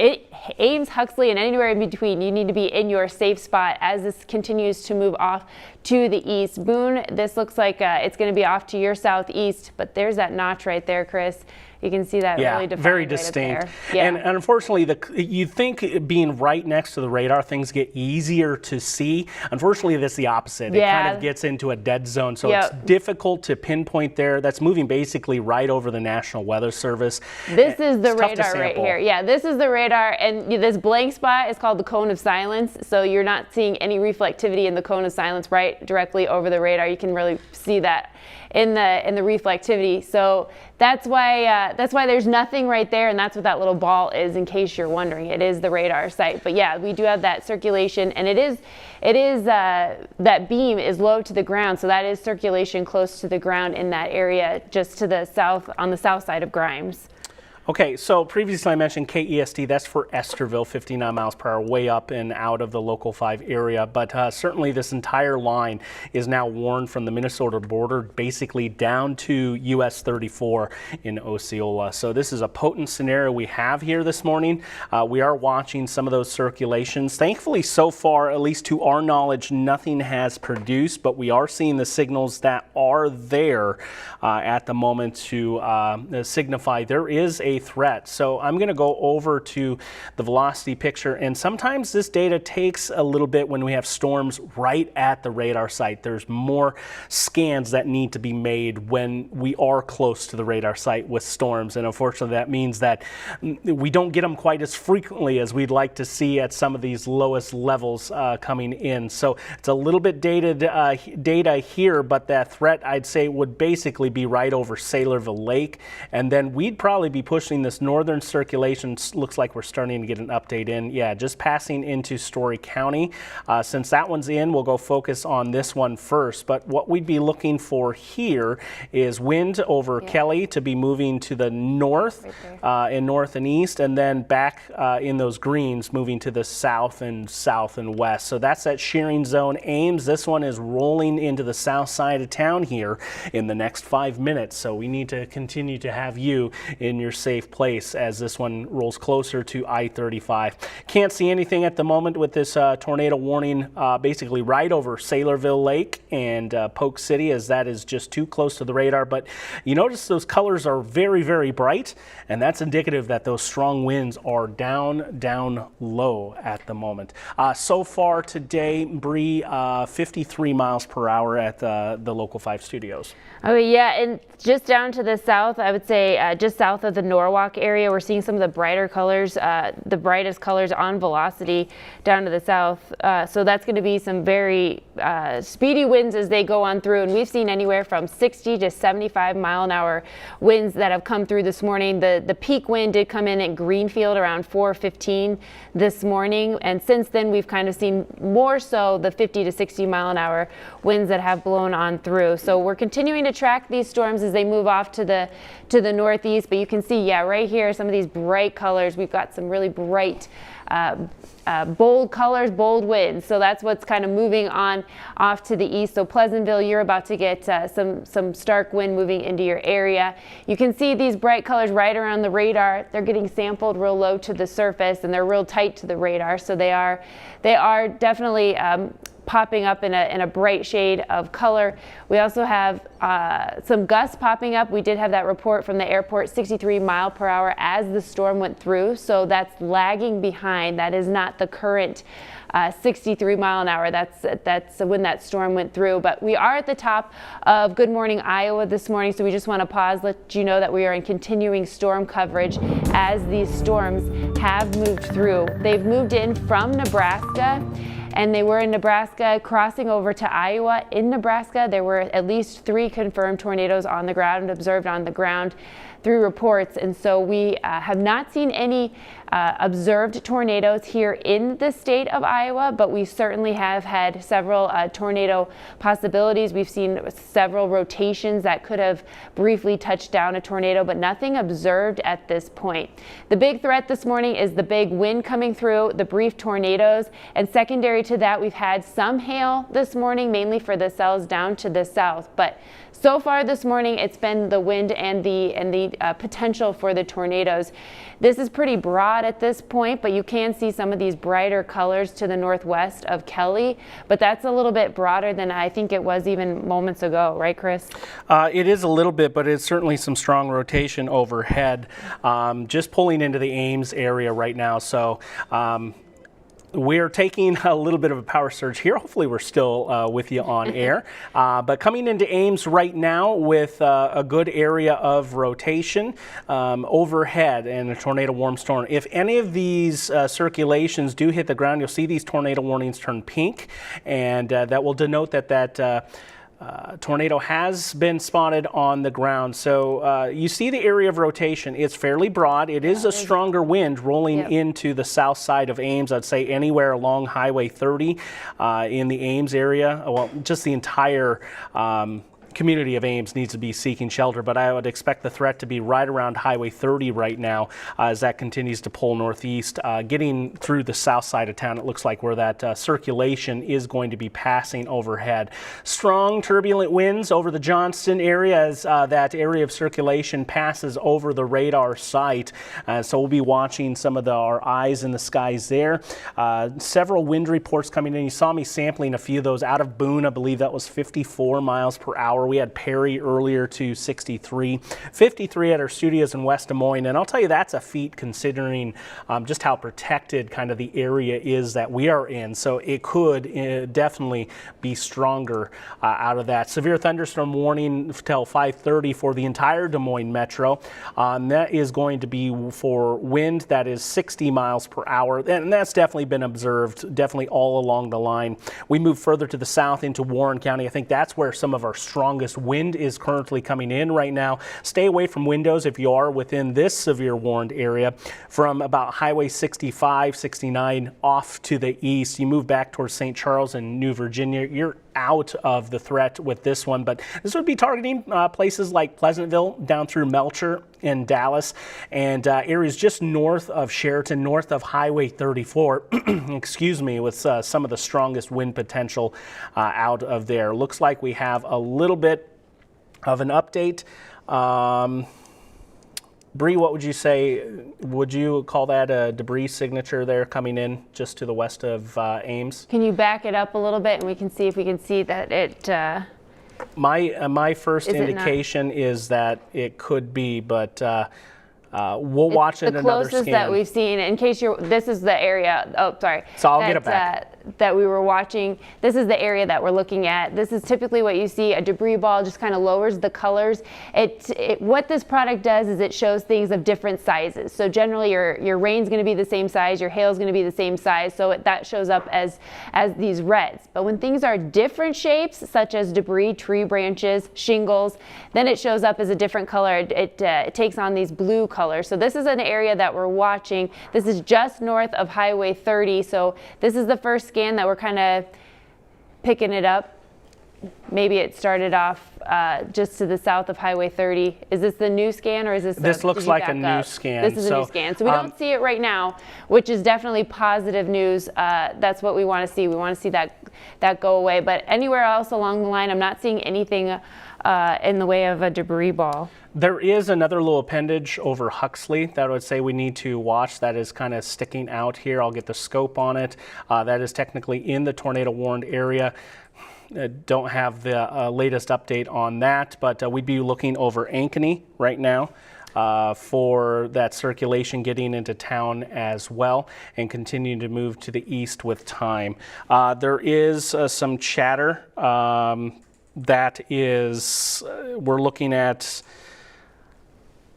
Ames, Huxley, and anywhere in between, you need to be in your safe spot as this continues to move off to the east. Boone, this looks like it's going to be off to your southeast, but there's that notch right there, Chris. You can see that really defined very right distinct. up there. And unfortunately, you think being right next to the radar, things get easier to see. Unfortunately, that's the opposite. It kind of gets into a dead zone, so it's difficult to pinpoint there. That's moving basically right over the National Weather Service. This is the radar right here. Yeah, this is the radar, and this blank spot is called the cone of silence. So you're not seeing any reflectivity in the cone of silence right directly over the radar. You can really see that in the reflectivity. So that's why that's why there's nothing right there, and that's what that little ball is, in case you're wondering. It is the radar site. But yeah, we do have that circulation, and it is that beam is low to the ground, so that is circulation close to the ground in that area, just to the south, on the south side of Grimes. Okay, so previously I mentioned KEST, that's for Esterville, 59 miles per hour, way up and out of the Local 5 area. But certainly this entire line is now warned from the Minnesota border, basically down to US 34 in Osceola. So this is a potent scenario we have here this morning. We are watching some of those circulations. Thankfully, so far, at least to our knowledge, nothing has produced, but we are seeing the signals that are there at the moment to signify there is a threat. So I'm going to go over to the velocity picture, and sometimes this data takes a little bit when we have storms right at the radar site. There's more scans that need to be made when we are close to the radar site with storms, and unfortunately that means that we don't get them quite as frequently as we'd like to see at some of these lowest levels coming in. So it's a little bit dated data here, but that threat, I'd say, would basically be right over Saylorville Lake, and then we'd probably be pushing this northern circulation. Looks like we're starting to get an update in. Yeah, just passing into Story County. Since that one's in, we'll go focus on this one first. But what we'd be looking for here is wind over Kelly to be moving to the north, in north and east, and then back in those greens moving to the south and west. So that's that shearing zone Ames. This one is rolling into the south side of town here in the next 5 minutes. So we need to continue to have you in your safe place as this one rolls closer to I-35. Can't see anything at the moment with this tornado warning basically right over Saylorville Lake and Polk City, as that is just too close to the radar. But you notice those colors are very, very bright, and that's indicative that those strong winds are down low at the moment. So far today, Bree, 53 miles per hour at the Local 5 studios. Oh yeah, and just down to the south, I would say just south of the Norwalk area, we're seeing some of the brighter colors, the brightest colors on velocity down to the south. So that's going to be some very speedy winds as they go on through, and we've seen anywhere from 60 to 75 mile an hour winds that have come through this morning. The peak wind did come in at Greenfield around 4:15 this morning, and since then we've kind of seen more so the 50 to 60 mile an hour winds that have blown on through. So we're continuing to track these storms as they move off to the northeast, but you can see, yeah, right here, some of these bright colors. We've got some really bright bold colors, bold winds. So that's what's kind of moving on off to the east. So Pleasantville, you're about to get some stark wind moving into your area. You can see these bright colors right around the radar. They're getting sampled real low to the surface, and they're real tight to the radar. So they are definitely popping up in a bright shade of color. We also have some gusts popping up. We did have that report from the airport, 63 mile per hour as the storm went through. So that's lagging behind. That is not the current 63 mile an hour. That's when that storm went through. But we are at the top of Good Morning Iowa this morning, so we just want to pause, let you know that we are in continuing storm coverage as these storms have moved through. They've moved in from Nebraska, and they were in Nebraska, crossing over to Iowa. In Nebraska, there were at least 3 confirmed tornadoes on the ground, observed on the ground through reports. And so we have not seen any observed tornadoes here in the state of Iowa, but we certainly have had several tornado possibilities. We've seen several rotations that could have briefly touched down a tornado, but nothing observed at this point. The big threat this morning is the big wind coming through, the brief tornadoes, and secondary to that, we've had some hail this morning, mainly for the cells down to the south. But so far this morning, it's been the wind and the potential for the tornadoes. This is pretty broad at this point, but you can see some of these brighter colors to the northwest of Kelly, but that's a little bit broader than I think it was even moments ago, right, Chris? It is a little bit, but it's certainly some strong rotation overhead, just pulling into the Ames area right now. So we're taking a little bit of a power surge here. Hopefully we're still with you on air. But coming into Ames right now with a good area of rotation overhead and a tornado warm storm. If any of these circulations do hit the ground, you'll see these tornado warnings turn pink, and that will denote that tornado has been spotted on the ground. So you see the area of rotation. It's fairly broad. It is a stronger wind rolling into the south side of Ames. I'd say anywhere along Highway 30 in the Ames area. Well, just the entire community of Ames needs to be seeking shelter, but I would expect the threat to be right around Highway 30 right now as that continues to pull northeast. Getting through the south side of town, it looks like where that circulation is going to be passing overhead. Strong turbulent winds over the Johnston area as that area of circulation passes over the radar site. So we'll be watching some of our eyes in the skies there. Several wind reports coming in. You saw me sampling a few of those out of Boone. I believe that was 54 miles per hour. We had Perry earlier to 63, 53 at our studios in West Des Moines, and I'll tell you that's a feat considering just how protected kind of the area is that we are in. So it could definitely be stronger out of that. Severe thunderstorm warning till 5:30 for the entire Des Moines metro. That is going to be for wind that is 60 miles per hour, and that's definitely been observed definitely all along the line. We move further to the south into Warren County. I think that's where some of our strongest wind is currently coming in right now. Stay away from windows if you are within this severe warned area. From about Highway 65, 69 off to the east, you move back towards St. Charles and New Virginia, you're out of the threat with this one, but this would be targeting places like Pleasantville down through Melcher in Dallas and areas just north of Sheraton, north of Highway 34, excuse me, with some of the strongest wind potential out of there. Looks like we have a little bit of an update. Bree, what would you say? Would you call that a debris signature there coming in just to the west of Ames? Can you back it up a little bit and we can see if we can see that it... My first indication is that it could be, but we'll watch it another scan. The closest that we've seen, in case this is the area, oh, sorry. So I'll get it back. That we were watching. This is the area that we're looking at. This is typically what you see. A debris ball just kind of lowers the colors. What this product does is it shows things of different sizes. So generally your rain's going to be the same size, your hail's going to be the same size, so that shows up as these reds. But when things are different shapes, such as debris, tree branches, shingles, then it shows up as a different color. It takes on these blue colors. So this is an area that we're watching. This is just north of Highway 30. So this is the first scan that we're kind of picking it up. Maybe it started off just to the south of Highway 30. Is this the new scan or is this? This looks like a new scan. This is a new scan. So we don't see it right now, which is definitely positive news. That's what we want to see. We want to see that go away. But anywhere else along the line, I'm not seeing anything in the way of a debris ball. There is another little appendage over Huxley that I would say we need to watch that is kind of sticking out here. I'll get the scope on it. That is technically in the tornado warned area. Don't have the latest update on that, but we'd be looking over Ankeny right now for that circulation getting into town as well and continuing to move to the east with time. There is some chatter that is, we're looking at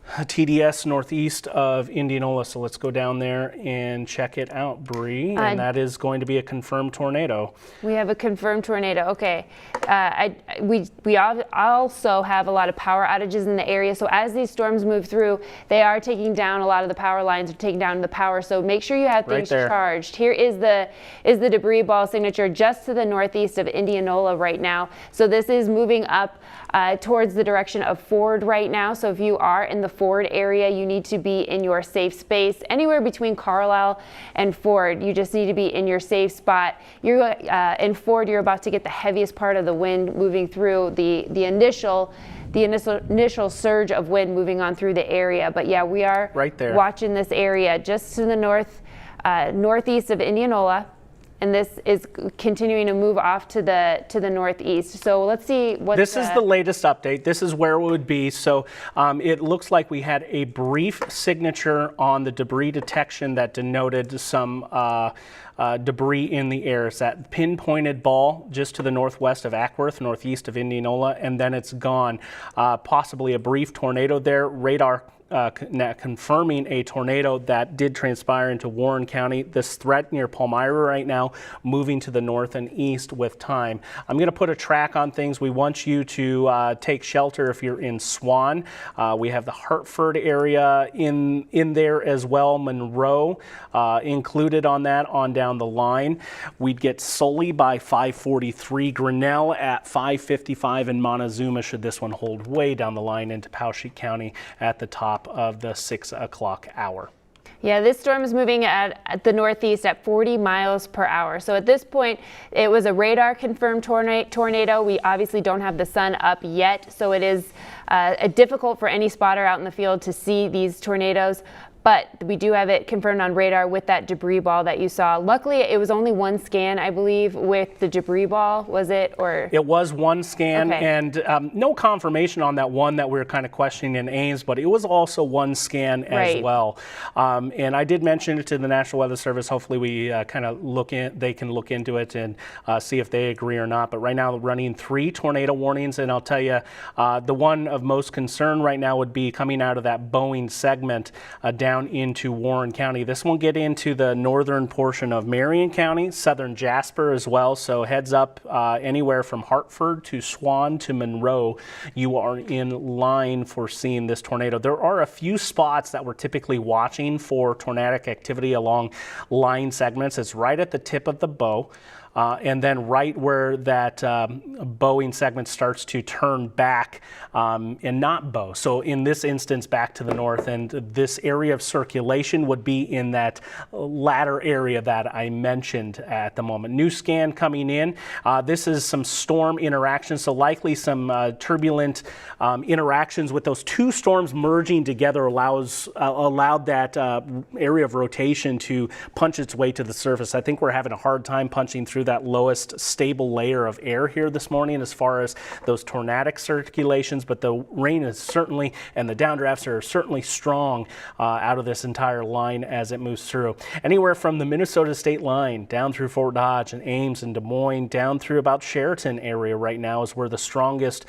TDS northeast of Indianola, so let's go down there and check it out, Bree, and that is going to be a confirmed tornado. We have a confirmed tornado. Okay. We also have a lot of power outages in the area, so as these storms move through, they are taking down a lot of the power lines, are taking down the power, so make sure you have things charged. Here is the debris ball signature just to the northeast of Indianola right now. So this is moving up towards the direction of Ford right now, so if you are in the Ford area, you need to be in your safe space. Anywhere between Carlisle and Ford, you just need to be in your safe spot. You're in Ford, you're about to get the heaviest part of the wind moving through the initial surge of wind moving on through the area. But yeah, we are right there watching this area just to the northeast of Indianola. And this is continuing to move off to the northeast. So let's see what this is the latest update. This is where it would be. So it looks like we had a brief signature on the debris detection that denoted some debris in the air. It's that pinpointed ball just to the northwest of Ackworth, northeast of Indianola, and then it's gone. Possibly a brief tornado there. Radar confirming a tornado that did transpire into Warren County. This threat near Palmyra right now, moving to the north and east with time. I'm going to put a track on things. We want you to take shelter if you're in Swan. We have the Hartford area in there as well. Monroe included on that on down the line. We'd get Sully by 5:43, Grinnell at 5:55, and Montezuma, should this one hold, way down the line into Poweshiek County at the top of the 6 o'clock hour. Yeah, this storm is moving at the northeast at 40 miles per hour. So at this point, it was a radar confirmed tornado. We obviously don't have the sun up yet, so it is difficult for any spotter out in the field to see these tornadoes. But we do have it confirmed on radar with that debris ball that you saw. Luckily, it was only one scan, I believe, with the debris ball, was it? Or it was one scan, okay. And no confirmation on that one that we were kind of questioning in Ames, but it was also one scan as well. And I did mention it to the National Weather Service. Hopefully, we kind of they can look into it and see if they agree or not. But right now, running 3 tornado warnings, and I'll tell you, the one of most concern right now would be coming out of that Boeing segment down into Warren County. This won't get into the northern portion of Marion County, southern Jasper as well. So heads up, anywhere from Hartford to Swan to Monroe, you are in line for seeing this tornado. There are a few spots that we're typically watching for tornadic activity along line segments. It's right at the tip of the bow. And then right where that bowing segment starts to turn back and not bow. So in this instance, back to the north, and this area of circulation would be in that latter area that I mentioned at the moment. New scan coming in. This is some storm interaction, so likely some turbulent interactions with those 2 storms merging together allowed that area of rotation to punch its way to the surface. I think we're having a hard time punching through that lowest stable layer of air here this morning as far as those tornadic circulations, but the rain is certainly, and the downdrafts are certainly strong out of this entire line as it moves through. Anywhere from the Minnesota state line down through Fort Dodge and Ames and Des Moines, down through about Sheraton area right now is where the strongest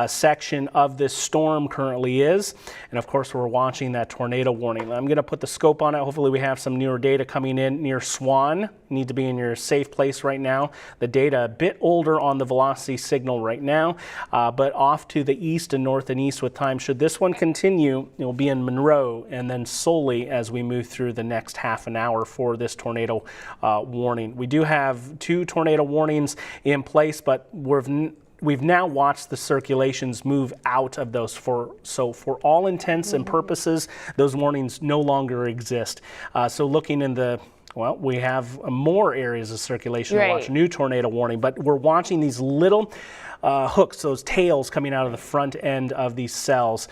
section of this storm currently is. And of course, we're watching that tornado warning. I'm going to put the scope on it. Hopefully we have some newer data coming in near Swan. Need to be in your safe place right now. The data a bit older on the velocity signal right now, but off to the east and north and east with time. Should this one continue, it will be in Monroe and then Sully as we move through the next half an hour for this tornado warning. We do have 2 tornado warnings in place, but we've now watched the circulations move out of those. So for all intents and purposes, those warnings no longer exist. So looking in the we have more areas of circulation to watch. New tornado warning, but we're watching these little hooks, those tails coming out of the front end of these cells.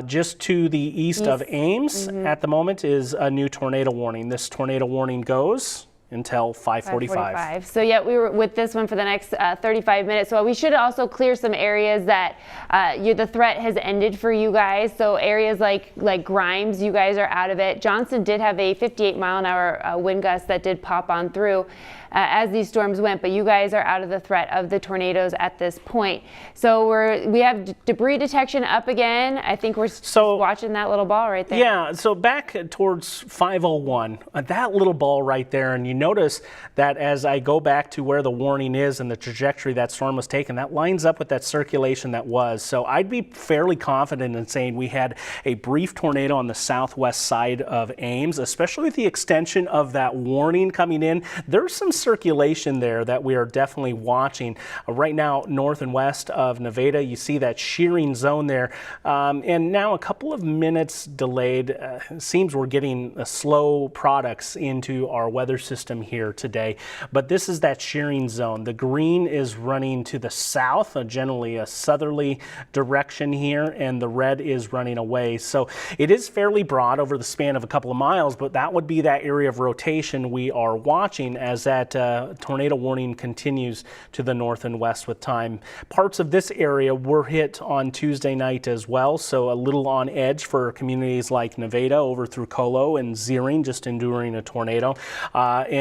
Just to the east of Ames at the moment is a new tornado warning. This tornado warning goes until 5:45. So yeah, we were with this one for the next 35 minutes. So we should also clear some areas that the threat has ended for you guys. So areas like Grimes, you guys are out of it. Johnston did have a 58-mile-an-hour wind gust that did pop on through as these storms went, but you guys are out of the threat of the tornadoes at this point. So we have debris detection up again. I think we're watching that little ball right there. Yeah, so back towards 501, that little ball right there, and you notice that as I go back to where the warning is and the trajectory that storm was taking, that lines up with that circulation that was. So I'd be fairly confident in saying we had a brief tornado on the southwest side of Ames, especially with the extension of that warning coming in. There's some circulation there that we are definitely watching. Right now, north and west of Nevada, you see that shearing zone there. And now a couple of minutes delayed. Seems we're getting slow products into our weather system here today. But this is that shearing zone. The green is running to the south, generally a southerly direction here, and the red is running away. So it is fairly broad over the span of a couple of miles, but that would be that area of rotation we are watching as that tornado warning continues to the north and west with time. Parts of this area were hit on Tuesday night as well, so a little on edge for communities like Nevada over through Colo and Zering, just enduring a tornado.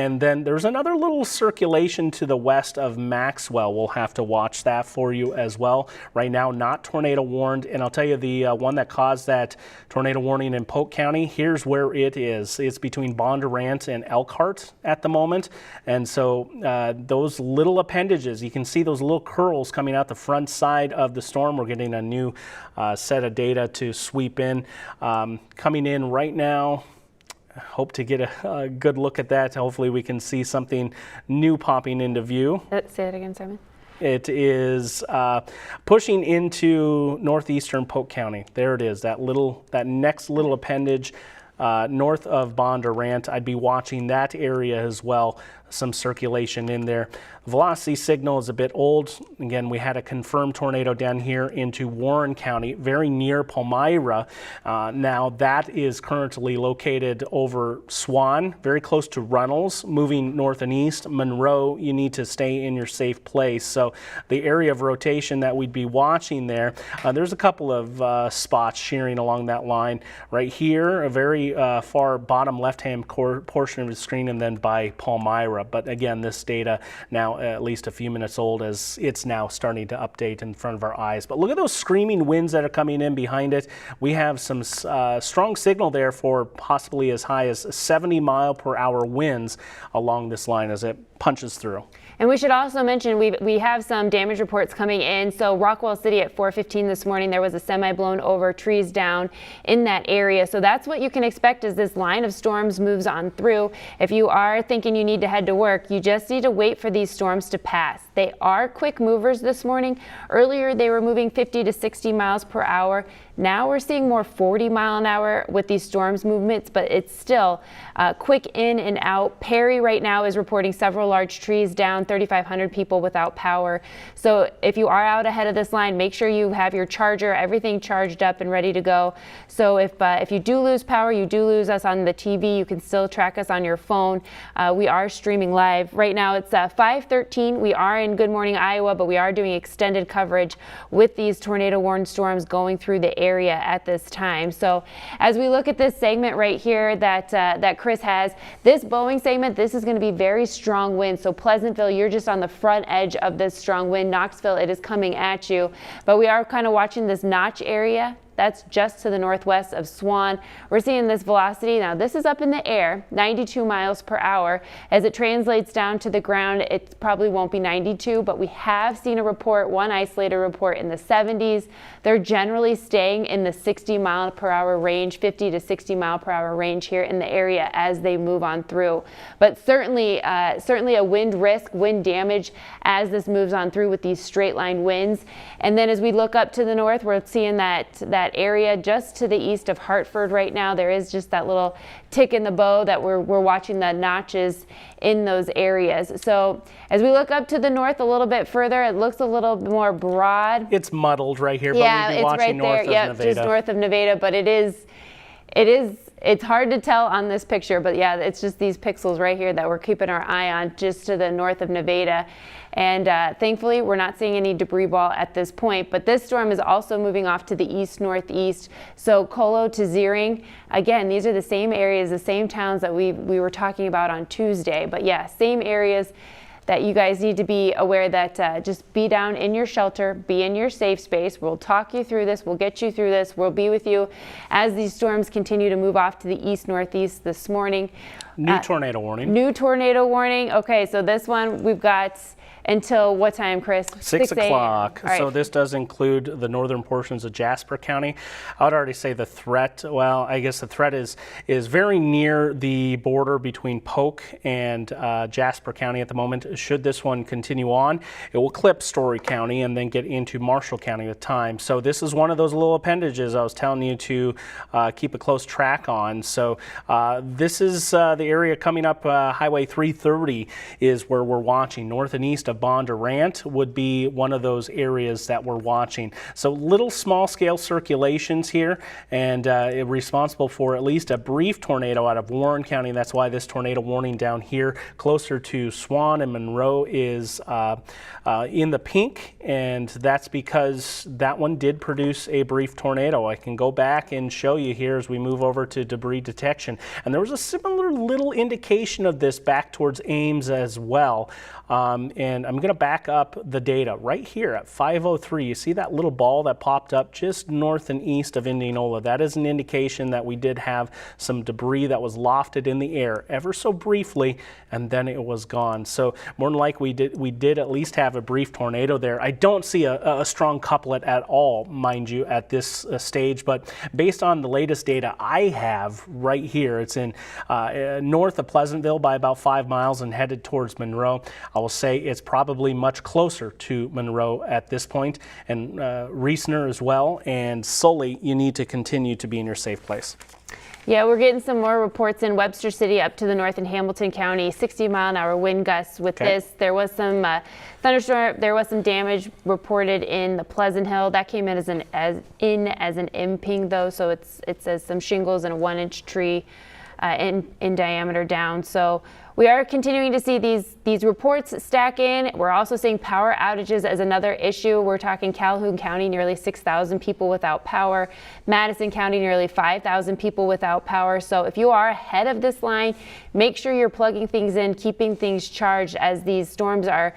And then there's another little circulation to the west of Maxwell. We'll have to watch that for you as well. Right now, not tornado warned. And I'll tell you, the one that caused that tornado warning in Polk County, here's where it is. It's between Bondurant and Elkhart at the moment. And so those little appendages, you can see those little curls coming out the front side of the storm. We're getting a new set of data to sweep in. Coming in right now. Hope to get a good look at that. Hopefully we can see something new popping into view. Say that again, Simon. It is pushing into northeastern Polk County. There it is, that next little appendage north of Bondurant. I'd be watching that area as well. Some circulation in there. Velocity signal is a bit old. Again, we had a confirmed tornado down here into Warren County, very near Palmyra. Now that is currently located over Swan, very close to Runnels, moving north and east. Monroe, you need to stay in your safe place. So the area of rotation that we'd be watching there, there's a couple of spots shearing along that line. Right here, a very far bottom left-hand portion of the screen, and then by Palmyra. But again, this data now at least a few minutes old, as it's now starting to update in front of our eyes. But look at those screaming winds that are coming in behind it. We have some strong signal there for possibly as high as 70-mile-per-hour winds along this line as it punches through. And we should also mention we have some damage reports coming in. So Rockwell City at 4:15 this morning, there was a semi blown over, trees down in that area. So that's what you can expect as this line of storms moves on through. If you are thinking you need to head to work, you just need to wait for these storms to pass. They are quick movers this morning. Earlier they were moving 50 to 60 miles per hour. Now we're seeing more 40-mile-an-hour with these storms movements, but it's still quick in and out. Perry right now is reporting several large trees down, 3,500 people without power. So if you are out ahead of this line, make sure you have your charger, everything charged up and ready to go. So if you do lose power, you do lose us on the TV, you can still track us on your phone. We are streaming live. Right now it's 5:13. We are in Good Morning Iowa, but we are doing extended coverage with these tornado warned storms going through the area at this time. So as we look at this segment right here that Chris has, this Boeing segment, this is going to be very strong wind. So Pleasantville, you're just on the front edge of this strong wind. Knoxville, it is coming at you. But we are kind of watching this notch area. That's just to the northwest of Swan. We're seeing this velocity. Now this is up in the air, 92 miles per hour. As it translates down to the ground, it probably won't be 92, but we have seen a report, one isolated report in the 70s. They're generally staying in the 60 mile per hour range, 50 to 60 mile per hour range here in the area as they move on through. But certainly a wind risk, wind damage as this moves on through with these straight line winds. And then as we look up to the north, we're seeing that area just to the east of Hartford right now. There is just that little tick in the bow that we're watching the notches in those areas. So as we look up to the north a little bit further, it looks a little more broad. It's muddled right here, yeah, but we'd be it's watching right north there. of Yep, Nevada. just north of Nevada, but it's hard to tell on this picture, but yeah, it's just these pixels right here that we're keeping our eye on just to the north of Nevada. And thankfully, we're not seeing any debris ball at this point, but this storm is also moving off to the east-northeast. So Colo to Zeering, again, these are the same areas, the same towns that we were talking about on Tuesday, but yeah, same areas that you guys need to be aware that just be down in your shelter, be in your safe space. We'll talk you through this. We'll get you through this. We'll be with you as these storms continue to move off to the east-northeast this morning. New tornado warning. New tornado warning. Okay, so this one we've got until what time, Chris? 6 o'clock. Right. So this does include the northern portions of Jasper County. I would already say the threat, well, I guess the threat is very near the border between Polk and Jasper County at the moment. Should this one continue on, it will clip Story County and then get into Marshall County with time. So this is one of those little appendages I was telling you to keep a close track on. So this is the area coming up Highway 330 is where we're watching. North and east of Bondurant would be one of those areas that we're watching. So little small scale circulations here, and responsible for at least a brief tornado out of Warren County. That's why this tornado warning down here closer to Swan and Monroe Monroe is in the pink, and that's because that one did produce a brief tornado. I can go back and show you here as we move over to debris detection. And there was a similar little indication of this back towards Ames as well. And I'm going to back up the data right here at 5:03. You see that little ball that popped up just north and east of Indianola? That is an indication that we did have some debris that was lofted in the air ever so briefly, and then it was gone. So more than likely we did at least have a brief tornado there. I don't see a strong couplet at all, mind you, at this stage, but based on the latest data I have right here, it's in north of Pleasantville by about 5 miles and headed towards Monroe. I will say it's probably much closer to Monroe at this point, and Reesner as well, and Sully, you need to continue to be in your safe place. Yeah, we're getting some more reports in Webster City up to the north in Hamilton County, 60-mile-an-hour wind gusts with this. There was some thunderstorm, there was some damage reported in the Pleasant Hill. That came in as an M-ping though, so it says some shingles and a 1-inch tree in diameter down. So we are continuing to see these reports stack in. We're also seeing power outages as another issue. We're talking Calhoun County, nearly 6,000 people without power. Madison County, nearly 5,000 people without power. So if you are ahead of this line, make sure you're plugging things in, keeping things charged as these storms are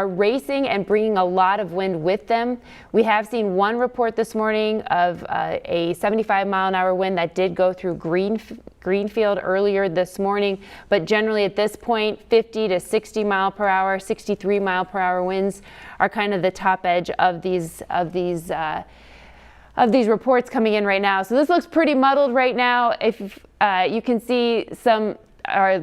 racing and bringing a lot of wind with them. We have seen one report this morning of a 75-mile-an-hour wind that did go through Greenfield earlier this morning, but generally at this point, 50 to 60 mile per hour, 63 mile per hour winds are kind of the top edge of these reports coming in right now. So this looks pretty muddled right now. If you can see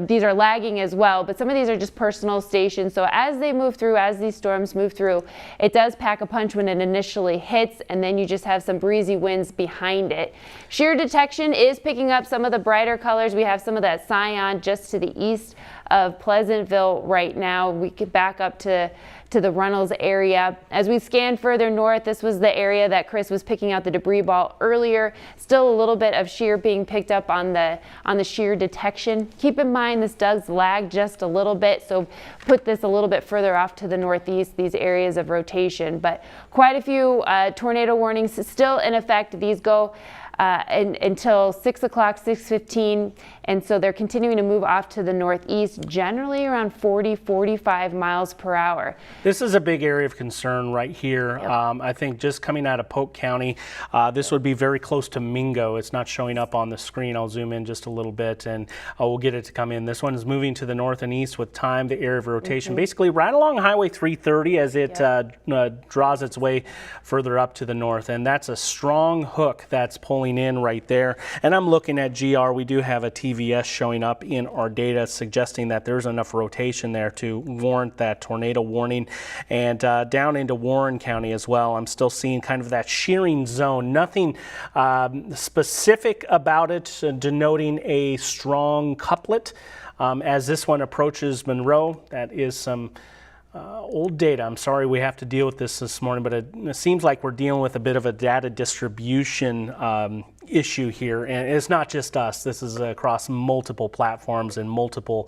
these are lagging as well, but some of these are just personal stations. So as they move through, as these storms move through, it does pack a punch when it initially hits, and then you just have some breezy winds behind it. Shear detection is picking up some of the brighter colors. We have some of that cyan just to the east of Pleasantville right now. We could back up to the Runnels area. As we scan further north, this was the area that Chris was picking out the debris ball earlier. Still a little bit of shear being picked up on the shear detection. Keep in mind this does lag just a little bit, so put this a little bit further off to the northeast, these areas of rotation. But quite a few tornado warnings still in effect. These go until 6 o'clock, 6:15, and so they're continuing to move off to the northeast, generally around 40, 45 miles per hour. This is a big area of concern right here. Yep. I think just coming out of Polk County, this would be very close to Mingo. It's not showing up on the screen. I'll zoom in just a little bit and we'll get it to come in. This one is moving to the north and east with time, the area of rotation, basically right along Highway 330 as it draws its way further up to the north. And that's a strong hook that's pulling in right there. And I'm looking at GR. We do have a TVS showing up in our data suggesting that there's enough rotation there to warrant that tornado warning. And down into Warren County as well, I'm still seeing kind of that shearing zone. Nothing specific about it denoting a strong couplet. As this one approaches Monroe, that is some old data. I'm sorry we have to deal with this morning, but it seems like we're dealing with a bit of a data distribution issue here, and it's not just us. This is across multiple platforms and multiple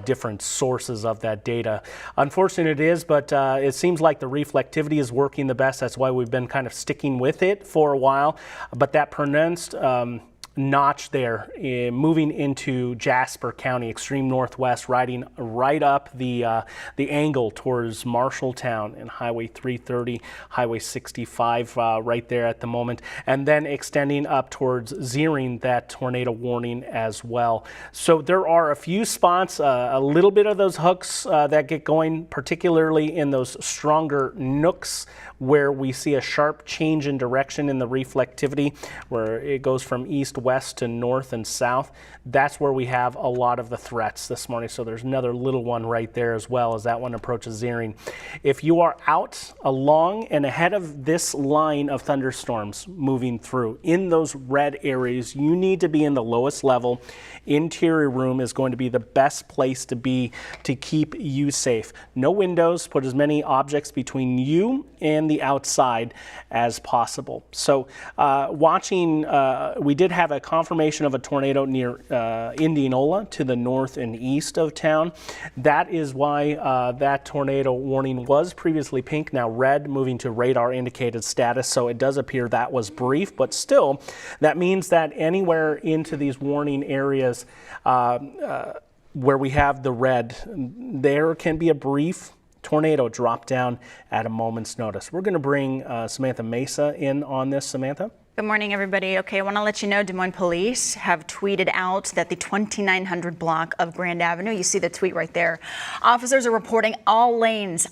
different sources of that data. Unfortunate it is, but it seems like the reflectivity is working the best. That's why we've been kind of sticking with it for a while, but that pronounced notch there moving into Jasper County, extreme northwest, riding right up the angle towards Marshalltown and Highway 330, Highway 65 right there at the moment, and then extending up towards Zeering, that tornado warning as well. So there are a few spots, a little bit of those hooks that get going, particularly in those stronger nooks where we see a sharp change in direction in the reflectivity, where it goes from east, west to north and south. That's where we have a lot of the threats this morning. So there's another little one right there as well as that one approaches Zeering. If you are out along and ahead of this line of thunderstorms moving through in those red areas, you need to be in the lowest level. Interior room is going to be the best place to be to keep you safe. No windows, put as many objects between you and the outside as possible. So watching, we did have a confirmation of a tornado near Indianola to the north and east of town. That is why that tornado warning was previously pink, now red, moving to radar indicated status. So it does appear that was brief, but still, that means that anywhere into these warning areas where we have the red, there can be a brief tornado drop down at a moment's notice. We're going to bring Samantha Mesa in on this. Samantha? Good morning, everybody. Okay, I want to let you know Des Moines Police have tweeted out that the 2900 block of Grand Avenue, you see the tweet right there, officers are reporting all lanes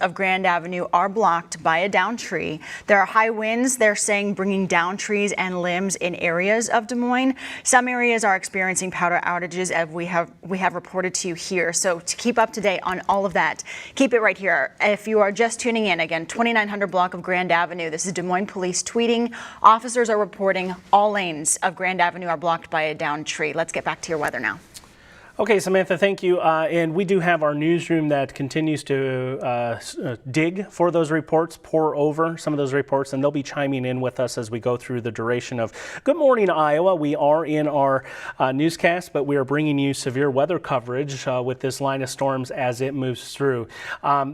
of Grand Avenue are blocked by a downed tree. There are high winds, they're saying, bringing down trees and limbs in areas of Des Moines. Some areas are experiencing power outages, as we have reported to you here. So to keep up to date on all of that, keep it right here. If you are just tuning in, again, 2900 block of Grand Avenue, this is Des Moines Police tweeting. Officers are reporting all lanes of Grand Avenue are blocked by a downed tree. Let's get back to your weather now. Okay, Samantha, thank you. And we do have our newsroom that continues to dig for those reports, pour over some of those reports, and they'll be chiming in with us as we go through the duration of Good Morning Iowa. We are in our newscast, but we are bringing you severe weather coverage with this line of storms as it moves through.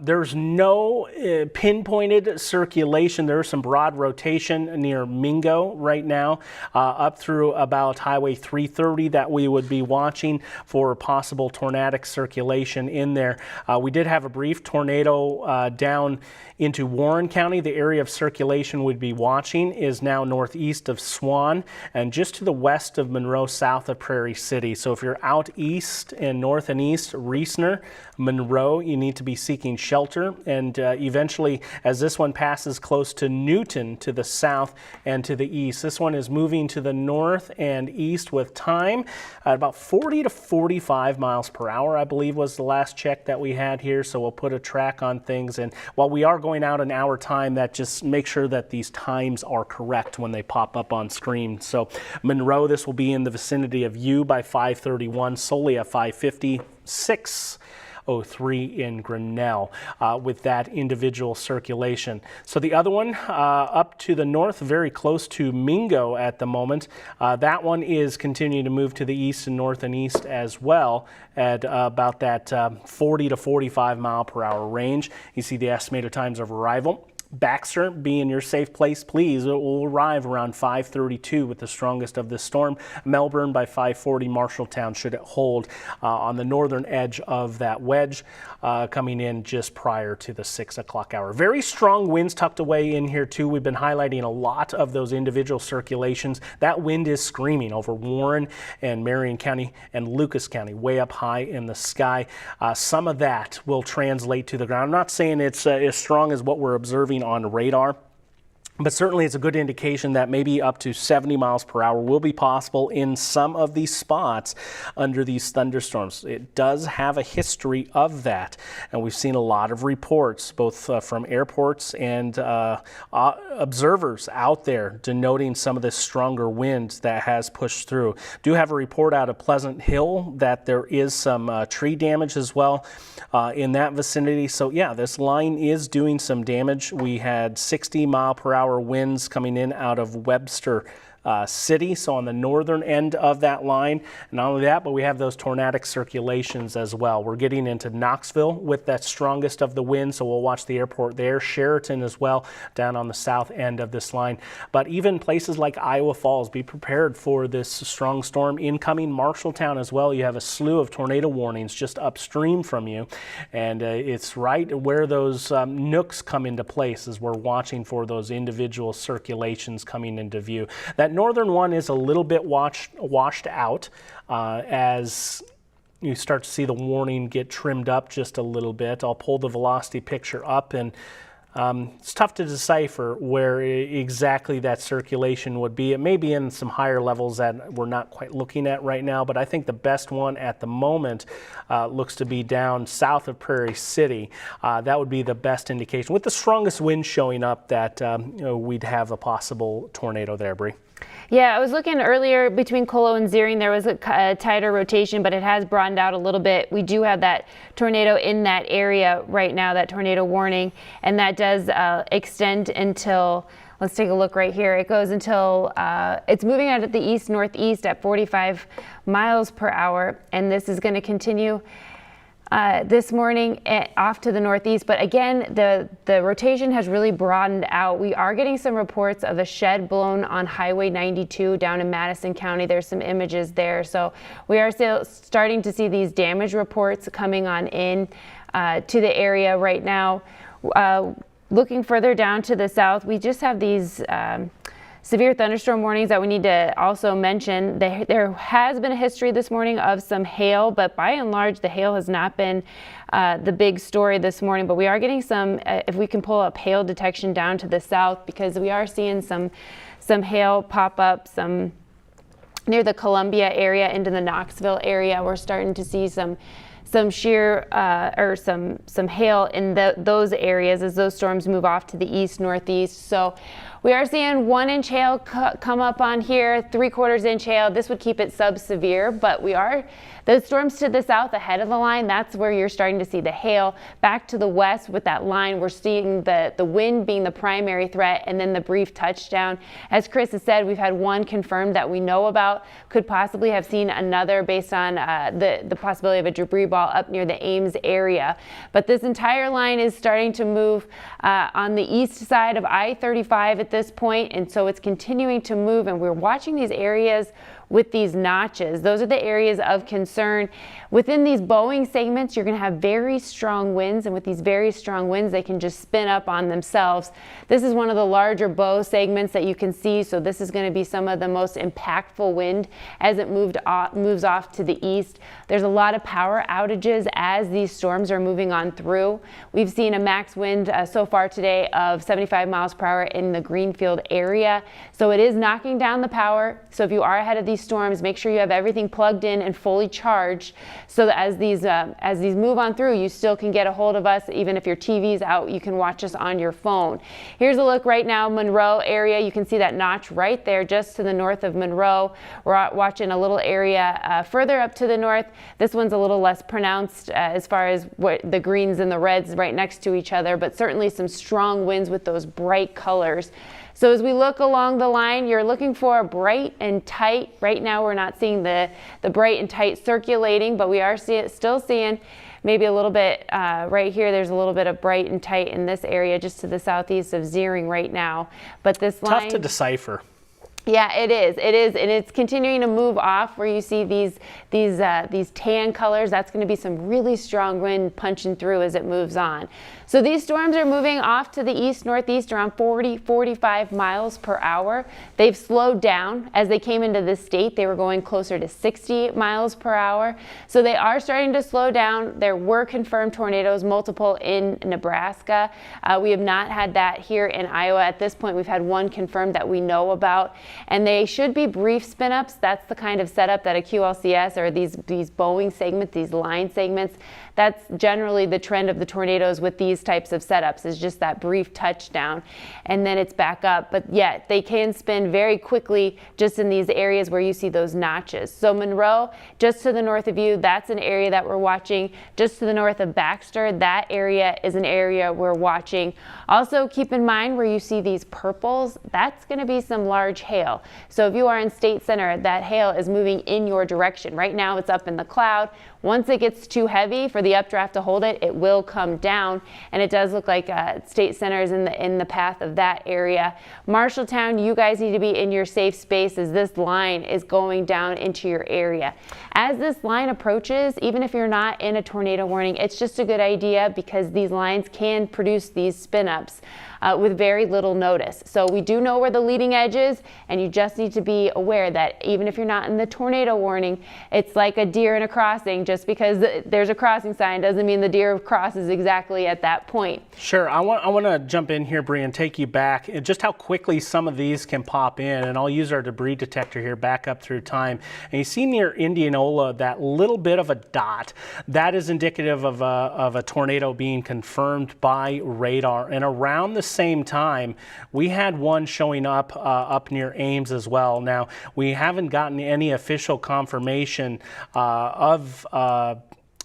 There's no pinpointed circulation. There's some broad rotation near Mingo right now, up through about Highway 330 that we would be watching for possible tornadic circulation in there. We did have a brief tornado down into Warren County. The area of circulation we'd be watching is now northeast of Swan and just to the west of Monroe, south of Prairie City. So if you're out east and north and east, Reesner, Monroe, you need to be seeking shelter. And eventually, as this one passes close to Newton to the south and to the east, this one is moving to the north and east with time at about 40 to 45 miles per hour, I believe was the last check that we had here. So we'll put a track on things. And while we are going out an hour time, that just make sure that these times are correct when they pop up on screen. So Monroe, this will be in the vicinity of you by 5:31, solely at 5:56. 03 in Grinnell with that individual circulation. So the other one up to the north, very close to Mingo at the moment. That one is continuing to move to the east and north and east as well at about that 40 to 45 mile per hour range. You see the estimated times of arrival. Baxter, be in your safe place, please. It will arrive around 5:32 with the strongest of this storm. Melbourne by 5:40. Marshalltown should it hold on the northern edge of that wedge, coming in just prior to the 6 o'clock hour. Very strong winds tucked away in here too. We've been highlighting a lot of those individual circulations. That wind is screaming over Warren and Marion County and Lucas County, way up high in the sky. Some of that will translate to the ground. I'm not saying it's as strong as what we're observing on radar, but certainly it's a good indication that maybe up to 70 miles per hour will be possible in some of these spots under these thunderstorms. It does have a history of that, and we've seen a lot of reports, both from airports and observers out there denoting some of this stronger wind that has pushed through. Do have a report out of Pleasant Hill that there is some tree damage as well in that vicinity. So yeah, this line is doing some damage. We had 60 mile per hour winds coming in out of Webster City, so on the northern end of that line. And not only that, but we have those tornadic circulations as well. We're getting into Knoxville with that strongest of the wind, so we'll watch the airport there. Sheraton as well, down on the south end of this line. But even places like Iowa Falls, be prepared for this strong storm incoming. Marshalltown as well, you have a slew of tornado warnings just upstream from you. And it's right where those nooks come into place as we're watching for those individual circulations coming into view. That northern one is a little bit washed out as you start to see the warning get trimmed up just a little bit. I'll pull the velocity picture up, and it's tough to decipher where exactly that circulation would be. It may be in some higher levels that we're not quite looking at right now, but I think the best one at the moment looks to be down south of Prairie City. That would be the best indication, with the strongest wind showing up that we'd have a possible tornado there, Bree. Yeah, I was looking earlier between Colo and Zeering, there was a tighter rotation, but it has broadened out a little bit. We do have that tornado in that area right now, that tornado warning, and that does extend until Let's take a look right here. It goes until, it's moving out at the east-northeast at 45 miles per hour, and this is going to continue this morning off to the northeast. But again, the rotation has really broadened out. We are getting some reports of a shed blown on Highway 92 down in Madison County. There's some images there. So we are still starting to see these damage reports coming on in to the area right now. Looking further down to the south, we just have these severe thunderstorm warnings that we need to also mention. There has been a history this morning of some hail, but by and large, the hail has not been the big story this morning. But we are getting some, if we can pull up hail detection down to the south, because we are seeing some hail pop up, some near the Columbia area into the Knoxville area. We're starting to see some shear or some hail in those areas as those storms move off to the east northeast. So we are seeing 1 inch hail come up on here, 3/4 inch hail. This would keep it sub-severe, but the storms to the south ahead of the line, that's where you're starting to see the hail. Back to the west with that line, we're seeing the wind being the primary threat, and then the brief touchdown. As Chris has said, we've had one confirmed that we know about. Could possibly have seen another based on the possibility of a debris ball up near the Ames area. But this entire line is starting to move on the east side of I-35 at this point, and so it's continuing to move, and we're watching these areas with these notches. Those are the areas of concern. Within these bowing segments, you're going to have very strong winds, and with these very strong winds, they can just spin up on themselves. This is one of the larger bow segments that you can see, so this is going to be some of the most impactful wind as it moves off to the east. There's a lot of power outages as these storms are moving on through. We've seen a max wind so far today of 75 miles per hour in the Greenfield area, so it is knocking down the power. So if you are ahead of these storms, make sure you have everything plugged in and fully charged, so that as these move on through, you still can get a hold of us. Even if your TV's out, you can watch us on your phone. Here's a look right now, Monroe area. You can see that notch right there just to the north of Monroe. We're watching a little area further up to the north. This one's a little less pronounced as far as what the greens and the reds right next to each other, but certainly some strong winds with those bright colors. So as we look along the line, you're looking for bright and tight. Right now, we're not seeing the bright and tight circulating, but we are still seeing maybe a little bit right here. There's a little bit of bright and tight in this area just to the southeast of Zeering right now. But this line, tough to decipher. Yeah, it is, and it's continuing to move off where you see these tan colors. That's going to be some really strong wind punching through as it moves on. So these storms are moving off to the east-northeast around 40-45 miles per hour. They've slowed down. As they came into this state, they were going closer to 60 miles per hour. So they are starting to slow down. There were confirmed tornadoes, multiple in Nebraska. We have not had that here in Iowa. At this point, we've had one confirmed that we know about. And they should be brief spin-ups. That's the kind of setup that a QLCS or these bowing segments, these line segments, that's generally the trend of the tornadoes with these types of setups, is just that brief touchdown and then it's back up. But yet they can spin very quickly just in these areas where you see those notches. So Monroe, just to the north of you, that's an area that we're watching. Just to the north of Baxter, that area is an area we're watching. Also keep in mind where you see these purples, that's going to be some large hail. So if you are in State Center, that hail is moving in your direction. Right now it's up in the cloud. Once it gets too heavy for the updraft to hold it, it will come down, and it does look like State Center is in the path of that area. Marshalltown, you guys need to be in your safe space as this line is going down into your area. As this line approaches, even if you're not in a tornado warning, it's just a good idea because these lines can produce these spin-ups with very little notice. So we do know where the leading edge is, and you just need to be aware that even if you're not in the tornado warning, it's like a deer in a crossing. Just because there's a crossing sign doesn't mean the deer crosses exactly at that point. Sure. I want to jump in here, Bree, and take you back and just how quickly some of these can pop in. And I'll use our debris detector here back up through time. And you see near Indianola that little bit of a dot. That is indicative of a tornado being confirmed by radar. And around the same time, we had one showing up up near Ames as well. Now, we haven't gotten any official confirmation of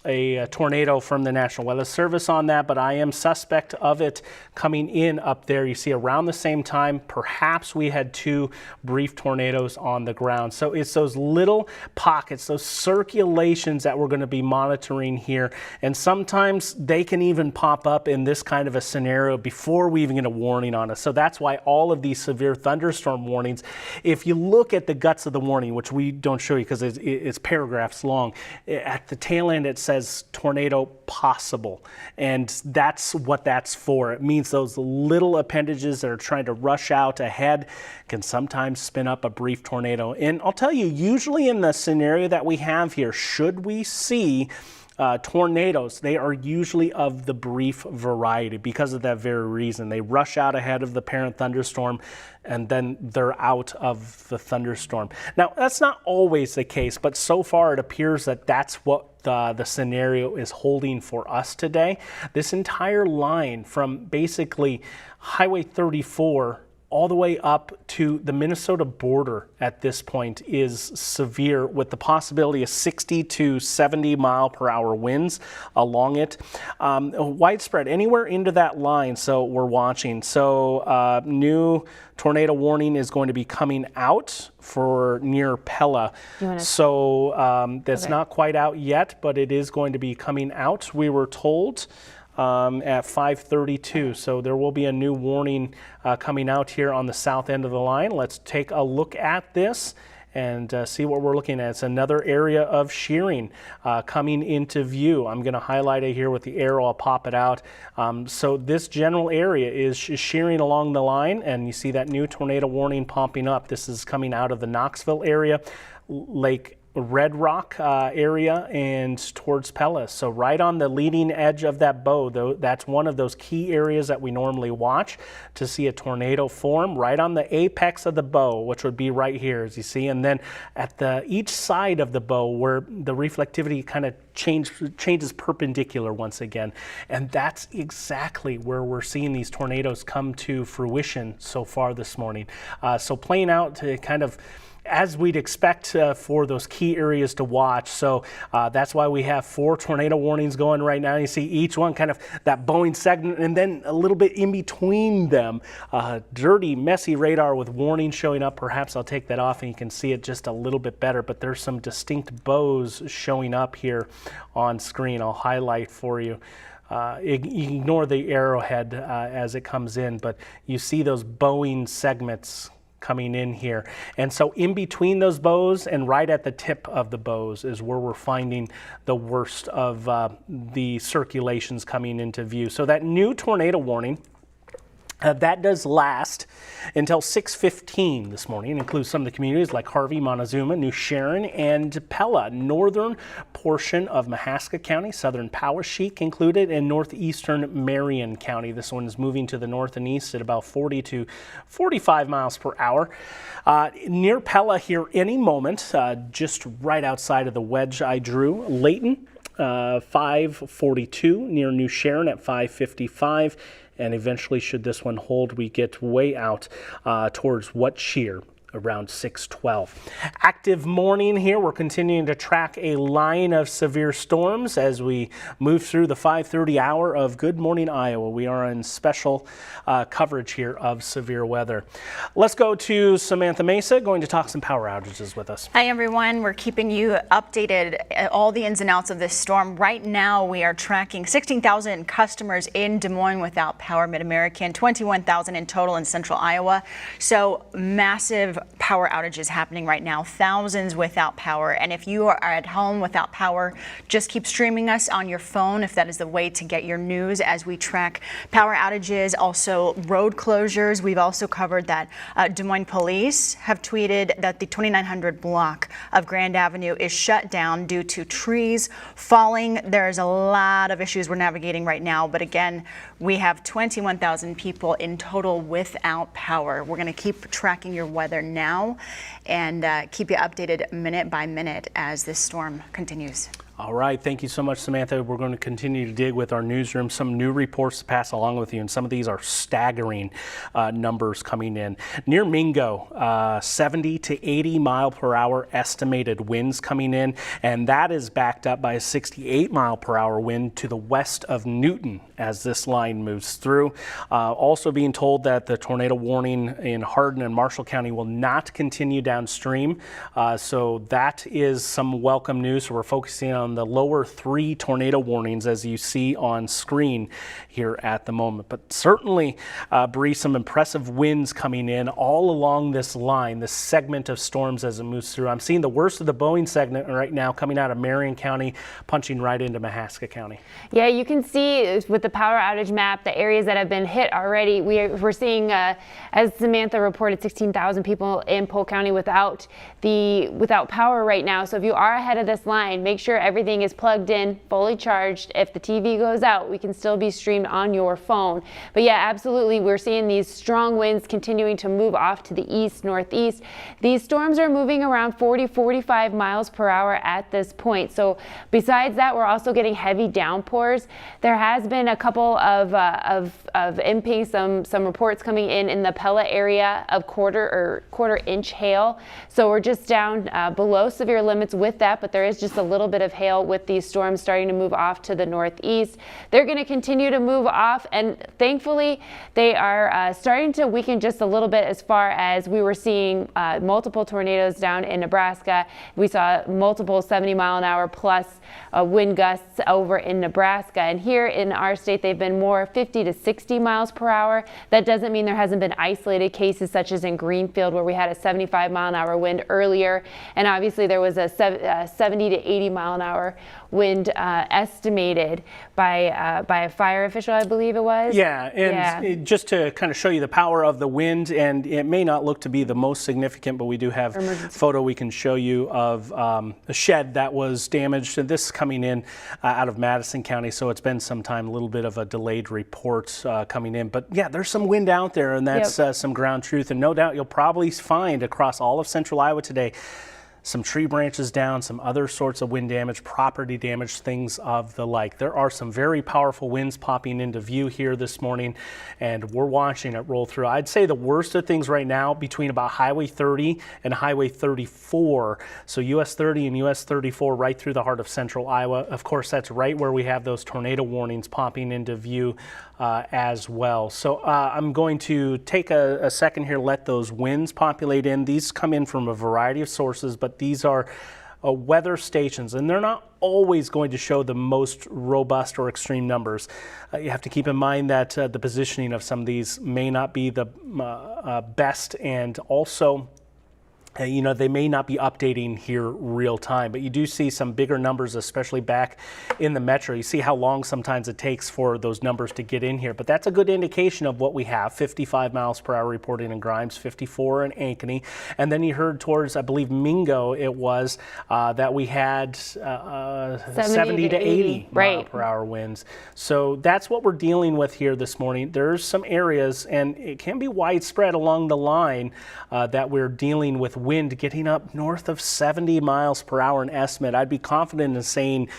a tornado from the National Weather Service on that, but I am suspect of it coming in up there. You see around the same time, perhaps we had 2 brief tornadoes on the ground. So it's those little pockets, those circulations that we're going to be monitoring here. And sometimes they can even pop up in this kind of a scenario before we even get a warning on us. So that's why all of these severe thunderstorm warnings, if you look at the guts of the warning, which we don't show you because it's paragraphs long, at the tail end it says tornado possible, and that's what that's for. It means those little appendages that are trying to rush out ahead can sometimes spin up a brief tornado. And I'll tell you, usually in the scenario that we have here, should we see tornadoes, they are usually of the brief variety because of that very reason. They rush out ahead of the parent thunderstorm and then they're out of the thunderstorm. Now, that's not always the case, but so far it appears that that's what the scenario is holding for us today. This entire line from basically Highway 34 all the way up to the Minnesota border at this point is severe, with the possibility of 60 to 70 mile per hour winds along it. Widespread anywhere into that line, so we're watching. So new tornado warning is going to be coming out for near Pella. So that's not quite out yet, but it is going to be coming out, we were told. At 5:32, so there will be a new warning coming out here on the south end of the line. Let's take a look at this and see what we're looking at. It's another area of shearing coming into view. I'm going to highlight it here with the arrow. I'll pop it out. So this general area is shearing along the line, and you see that new tornado warning popping up. This is coming out of the Knoxville area, Lake Red Rock area, and towards Pella. So right on the leading edge of that bow, though, that's one of those key areas that we normally watch to see a tornado form, right on the apex of the bow, which would be right here, as you see. And then at each side of the bow, where the reflectivity kind of changes perpendicular once again. And that's exactly where we're seeing these tornadoes come to fruition so far this morning. So playing out to kind of as we'd expect for those key areas to watch. So that's why we have 4 tornado warnings going right now. You see each one kind of that bowing segment, and then a little bit in between them, dirty, messy radar with warnings showing up. Perhaps I'll take that off and you can see it just a little bit better, but there's some distinct bows showing up here on screen. I'll highlight for you. Ignore the arrowhead as it comes in, but you see those bowing segments coming in here. And so in between those bows and right at the tip of the bows is where we're finding the worst of the circulations coming into view. So that new tornado warning, that does last until 6:15 this morning. It includes some of the communities like Harvey, Montezuma, New Sharon, and Pella. Northern portion of Mahaska County, southern Poweshiek included, and northeastern Marion County. This one is moving to the north and east at about 40 to 45 miles per hour. Near Pella here any moment, just right outside of the wedge I drew. Layton, 5:42, near New Sharon at 5:55. And eventually, should this one hold, we get way out towards What Shear around 6:12. Active morning here. We're continuing to track a line of severe storms as we move through the 5:30 hour of Good Morning Iowa. We are in special coverage here of severe weather. Let's go to Samantha Mesa, going to talk some power outages with us. Hi everyone, we're keeping you updated all the ins and outs of this storm. Right now we are tracking 16,000 customers in Des Moines without power, Mid-American, 21,000 in total in central Iowa. So massive power outages happening right now, thousands without power. And if you are at home without power, just keep streaming us on your phone if that is the way to get your news as we track power outages, also road closures. We've also covered that Des Moines police have tweeted that the 2900 block of Grand Avenue is shut down due to trees falling. There's a lot of issues we're navigating right now, but again, we have 21,000 people in total without power. We're going to keep tracking your weather now and keep you updated minute by minute as this storm continues. All right, thank you so much, Samantha. We're going to continue to dig with our newsroom, some new reports to pass along with you, and some of these are staggering numbers coming in. Near Mingo, 70 to 80 mile per hour estimated winds coming in, and that is backed up by a 68 mile per hour wind to the west of Newton as this line moves through. Also being told that the tornado warning in Hardin and Marshall County will not continue downstream, so that is some welcome news. So we're focusing on the lower 3 tornado warnings as you see on screen here at the moment. But certainly, Bree, some impressive winds coming in all along this line, this segment of storms as it moves through. I'm seeing the worst of the Boeing segment right now coming out of Marion County, punching right into Mahaska County. Yeah, you can see with the power outage map, the areas that have been hit already. We're seeing, as Samantha reported, 16,000 people in Polk County without power right now. So if you are ahead of this line, make sure everything is plugged in, fully charged. If the TV goes out, we can still be streamed on your phone. But yeah, absolutely, we're seeing these strong winds continuing to move off to the east, northeast. These storms are moving around 40-45 miles per hour at this point. So besides that, we're also getting heavy downpours. There has been a couple of imping, some reports coming in the Pella area of quarter inch hail. So we're just down below severe limits with that, but there is just a little bit of hail with these storms starting to move off to the northeast. They're going to continue to move off, and thankfully they are starting to weaken just a little bit, as far as we were seeing multiple tornadoes down in Nebraska. We saw multiple 70-mile-an-hour plus wind gusts over in Nebraska, and here in our state they've been more 50 to 60 miles per hour. That doesn't mean there hasn't been isolated cases such as in Greenfield, where we had a 75-mile-an-hour wind earlier, and obviously there was a 70 to 80 mile-an-hour wind estimated by a fire official, I believe it was. Yeah, and just to kind of show you the power of the wind, and it may not look to be the most significant, but we do have a photo we can show you of a shed that was damaged, and this is coming in out of Madison County, so it's been some time, a little bit of a delayed report coming in. But yeah, there's some wind out there, and that's some ground truth, and no doubt you'll probably find across all of central Iowa today some tree branches down, some other sorts of wind damage, property damage, things of the like. There are some very powerful winds popping into view here this morning, and we're watching it roll through. I'd say the worst of things right now between about Highway 30 and Highway 34. So US 30 and US 34 right through the heart of central Iowa. Of course, that's right where we have those tornado warnings popping into view as well. So I'm going to take a second here, let those winds populate in. These come in from a variety of sources, but these are weather stations, and they're not always going to show the most robust or extreme numbers. You have to keep in mind that the positioning of some of these may not be the best, and also they may not be updating here real time, but you do see some bigger numbers, especially back in the metro. You see how long sometimes it takes for those numbers to get in here, but that's a good indication of what we have. 55 miles per hour reporting in Grimes, 54 in Ankeny, and then you heard towards, I believe, Mingo, it was that we had 70 to 80 mile per hour winds. So that's what we're dealing with here this morning. There's some areas, and it can be widespread along the line, that we're dealing with wind getting up north of 70 miles per hour in estimate. I'd be confident in saying,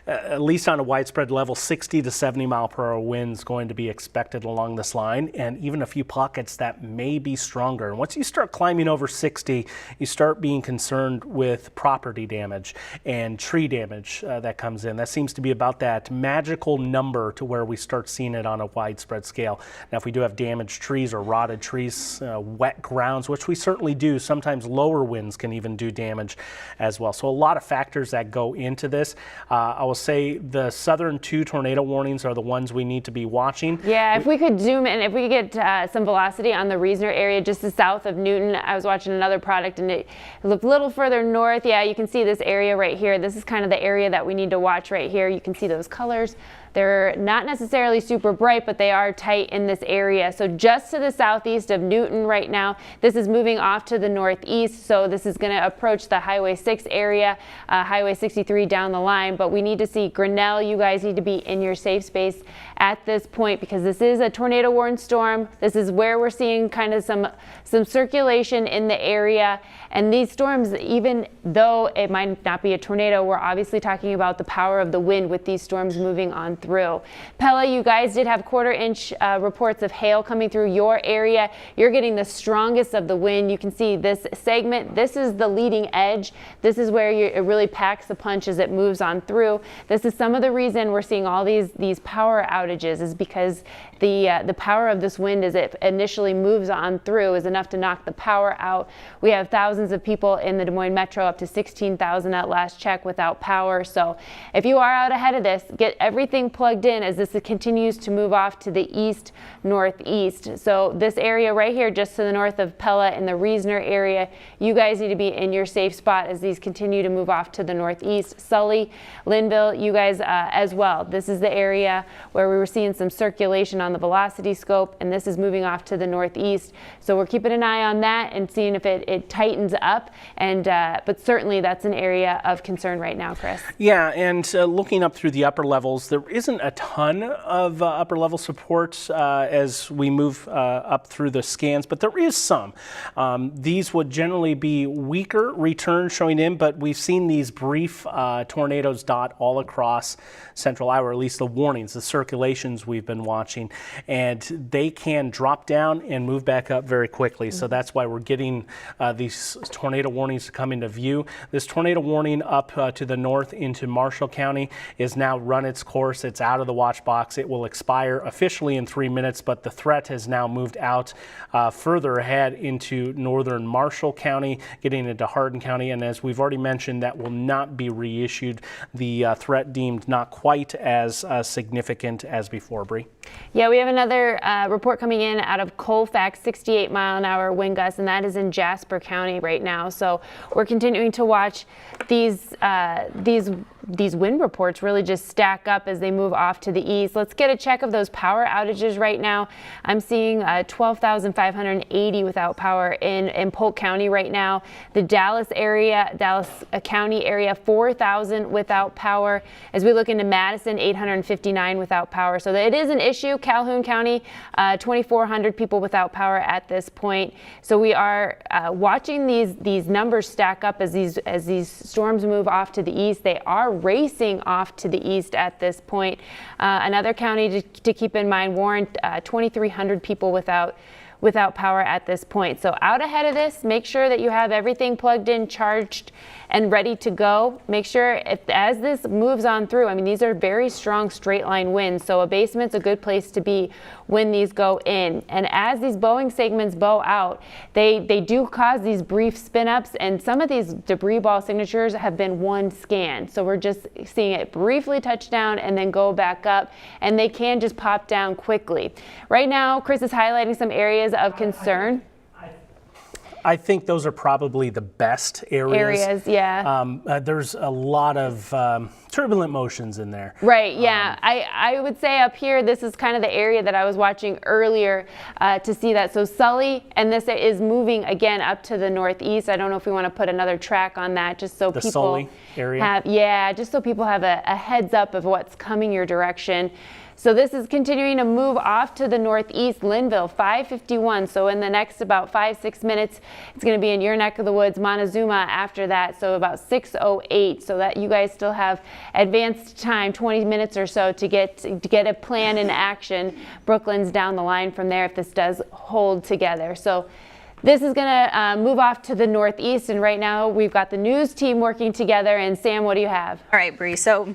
at least on a widespread level, 60 to 70 mile per hour winds going to be expected along this line, and even a few pockets that may be stronger. And once you start climbing over 60, you start being concerned with property damage and tree damage that comes in. That seems to be about that magical number to where we start seeing it on a widespread scale. Now, if we do have damaged trees or rotted trees, wet grounds, which we certainly do, sometimes lower winds can even do damage as well. So a lot of factors that go into this. I will say the southern 2 tornado warnings are the ones we need to be watching. Yeah, if we could zoom in, if we could get some velocity on the Reasoner area just to south of Newton. I was watching another product and it looked a little further north. Yeah, you can see this area right here. This is kind of the area that we need to watch right here. You can see those colors They're not necessarily super bright, but they are tight in this area. So just to the southeast of Newton right now, this is moving off to the northeast. So this is going to approach the Highway 6 area, Highway 63 down the line. But we need to see Grinnell. You guys need to be in your safe space at this point because this is a tornado warned storm. This is where we're seeing kind of some circulation in the area. And these storms, even though it might not be a tornado, we're obviously talking about the power of the wind with these storms moving on through. Pella, you guys did have quarter-inch reports of hail coming through your area. You're getting the strongest of the wind. You can see this segment. This is the leading edge. This is where it really packs the punch as it moves on through. This is some of the reason we're seeing all these power outages is because the power of this wind as it initially moves on through is enough to knock the power out. We have thousands of people in the Des Moines Metro, up to 16,000 at last check, without power. So if you are out ahead of this, get everything plugged in as this continues to move off to the east northeast. So this area right here just to the north of Pella in the Reasoner area, you guys need to be in your safe spot as these continue to move off to the northeast. Sully, Linville, you guys as well. This is the area where we were seeing some circulation on the velocity scope, and this is moving off to the northeast. So we're keeping an eye on that and seeing if it tightens up. And but certainly that's an area of concern right now, Chris. Yeah, and looking up through the upper levels, there isn't a ton of upper level support as we move up through the scans, but there is some. These would generally be weaker returns showing in, but we've seen these brief tornadoes dot all across central Iowa, or at least the warnings, the circulations we've been watching, and they can drop down and move back up very quickly. So that's why we're getting these tornado warnings to come into view. This tornado warning up to the north into Marshall County is now run its course. It's out of the watch box. It will expire officially in 3 minutes, but the threat has now moved out further ahead into northern Marshall County, getting into Hardin County, and as we've already mentioned, that will not be reissued. The threat deemed not quite as significant as before, Bree. Yeah, we have another report coming in out of Colfax, 68-mile-an-hour wind gusts, and that is in Jasper County right now. So we're continuing to watch these wind reports really just stack up as they move off to the east. Let's get a check of those power outages right now. I'm seeing 12,580 without power in Polk County right now. The Dallas County area, 4,000 without power. As we look into Madison, 859 without power. So it is an issue. Calhoun County, 2,400 people without power at this point. So we are watching these numbers stack up as these storms move off to the east. They are racing off to the east at this point. Another county to keep in mind, Warren, 2,300 people without power at this point. So out ahead of this, make sure that you have everything plugged in, charged, and ready to go. Make sure as this moves on through, I mean, these are very strong straight line winds, so a basement's a good place to be when these go in. And as these bowing segments bow out, they do cause these brief spin ups, and some of these debris ball signatures have been one scan. So we're just seeing it briefly touch down and then go back up, and they can just pop down quickly. Right now, Chris is highlighting some areas of concern. I think those are probably the best areas. Yeah. There's a lot of turbulent motions in there. Right, yeah. I would say up here, this is kind of the area that I was watching earlier to see that. So Sully, and this is moving again up to the northeast. I don't know if we want to put another track on that just so The people Sully area? just so people have a heads up of what's coming your direction. So this is continuing to move off to the northeast. Linville, 551. So in the next about 5-6 minutes, it's going to be in your neck of the woods. Montezuma after that, so about 6:08. So that you guys still have advanced time, 20 minutes or so to get a plan in action. Brooklyn's down the line from there if this does hold together. So this is going to move off to the northeast, and right now we've got the news team working together. And Sam, what do you have? All right, Bree. So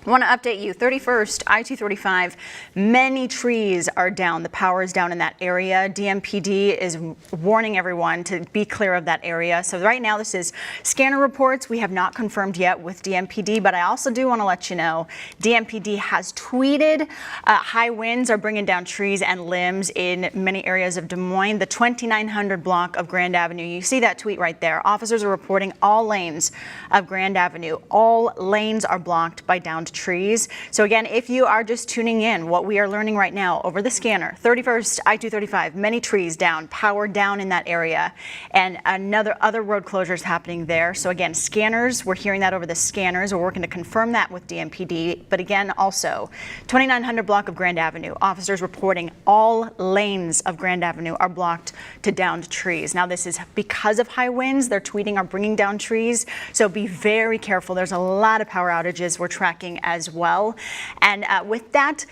I want to update you. 31st, I-235, many trees are down. The power is down in that area. DMPD is warning everyone to be clear of that area. So right now this is scanner reports. We have not confirmed yet with DMPD, but I also do want to let you know DMPD has tweeted high winds are bringing down trees and limbs in many areas of Des Moines. The 2900 block of Grand Avenue, you see that tweet right there. Officers are reporting all lanes of Grand Avenue. All lanes are blocked by downed trees. So again, if you are just tuning in, what we are learning right now over the scanner, 31st I-235, many trees down, power down in that area, and other road closures happening there. So again, scanners, we're hearing that over the scanners. We're working to confirm that with DMPD. But again, also 2900 block of Grand Avenue. Officers reporting all lanes of Grand Avenue are blocked to downed trees. Now this is because of high winds. They're tweeting are bringing down trees. So be very careful. There's a lot of power outages we're tracking as well. And with that,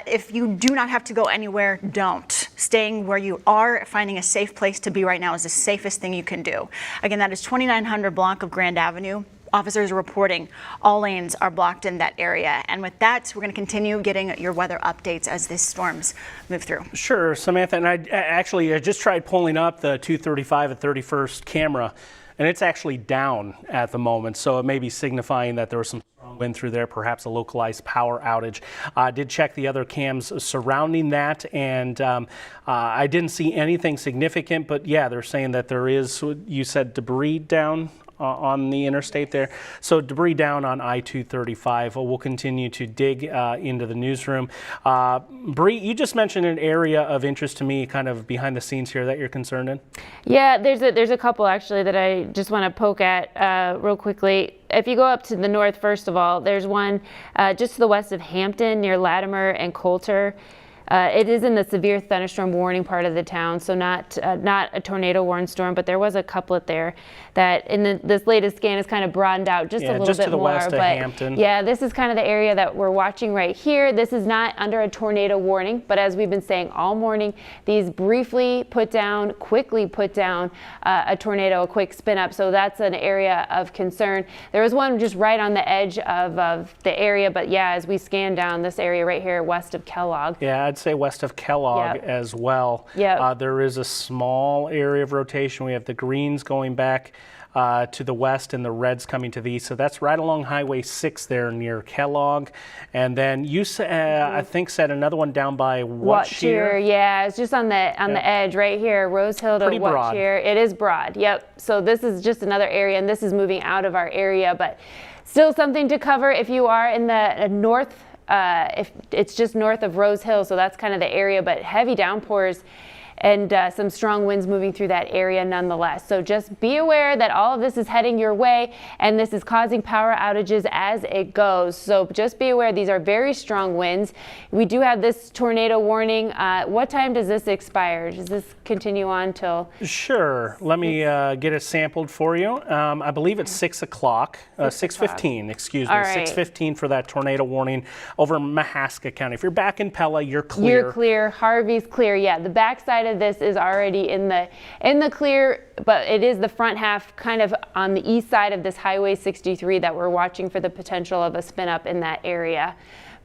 if you do not have to go anywhere, don't. Staying where you are, finding a safe place to be right now is the safest thing you can do. Again, that is 2900 block of Grand Avenue. Officers are reporting all lanes are blocked in that area. And with that, we're going to continue getting your weather updates as these storms move through. Sure, Samantha. And I just tried pulling up the 235 at 31st camera, and it's actually down at the moment. So it may be signifying that there was some strong wind through there, perhaps a localized power outage. I did check the other cams surrounding that, and I didn't see anything significant. But yeah, they're saying that there is, you said, debris down on the interstate there. So debris down on I-235. We'll continue to dig into the newsroom. Bree, you just mentioned an area of interest to me, kind of behind the scenes here, that you're concerned in. Yeah, there's a couple actually that I just want to poke at real quickly. If you go up to the north, first of all, there's one just to the west of Hampton near Latimer and Coulter. It is in the severe thunderstorm warning part of the town, so not a tornado warned storm, but there was a couplet there that in this latest scan is kind of broadened out just a little just bit to the more. west of Hampton. Yeah, this is kind of the area that we're watching right here. This is not under a tornado warning, but as we've been saying all morning, these quickly put down a tornado, a quick spin up. So that's an area of concern. There was one just right on the edge of the area, but yeah, as we scan down this area right here west of Kellogg. Yeah, I'd say west of Kellogg as well. Yep. There is a small area of rotation. We have the greens going back to the west and the reds coming to the east. So that's right along Highway 6 there near Kellogg. And then you I think said another one down by Watchier. Yeah, it's just on the edge right here, Rose Hill to Watchier. It is broad. Yep. So this is just another area, and this is moving out of our area, but still something to cover if you are in the north. If it's just north of Rose Hill, so that's kind of the area, but heavy downpours and some strong winds moving through that area nonetheless. So just be aware that all of this is heading your way, and this is causing power outages as it goes. So just be aware these are very strong winds. We do have this tornado warning. What time does this expire? Does this continue on till? Sure. Let me get it sampled for you. I believe it's 6 o'clock, 6:15, excuse me, right. 6:15 for that tornado warning over Mahaska County. If you're back in Pella, you're clear. You're clear. Harvey's clear. Yeah, the backside of this is already in the clear, but it is the front half kind of on the east side of this Highway 63 that we're watching for the potential of a spin up in that area.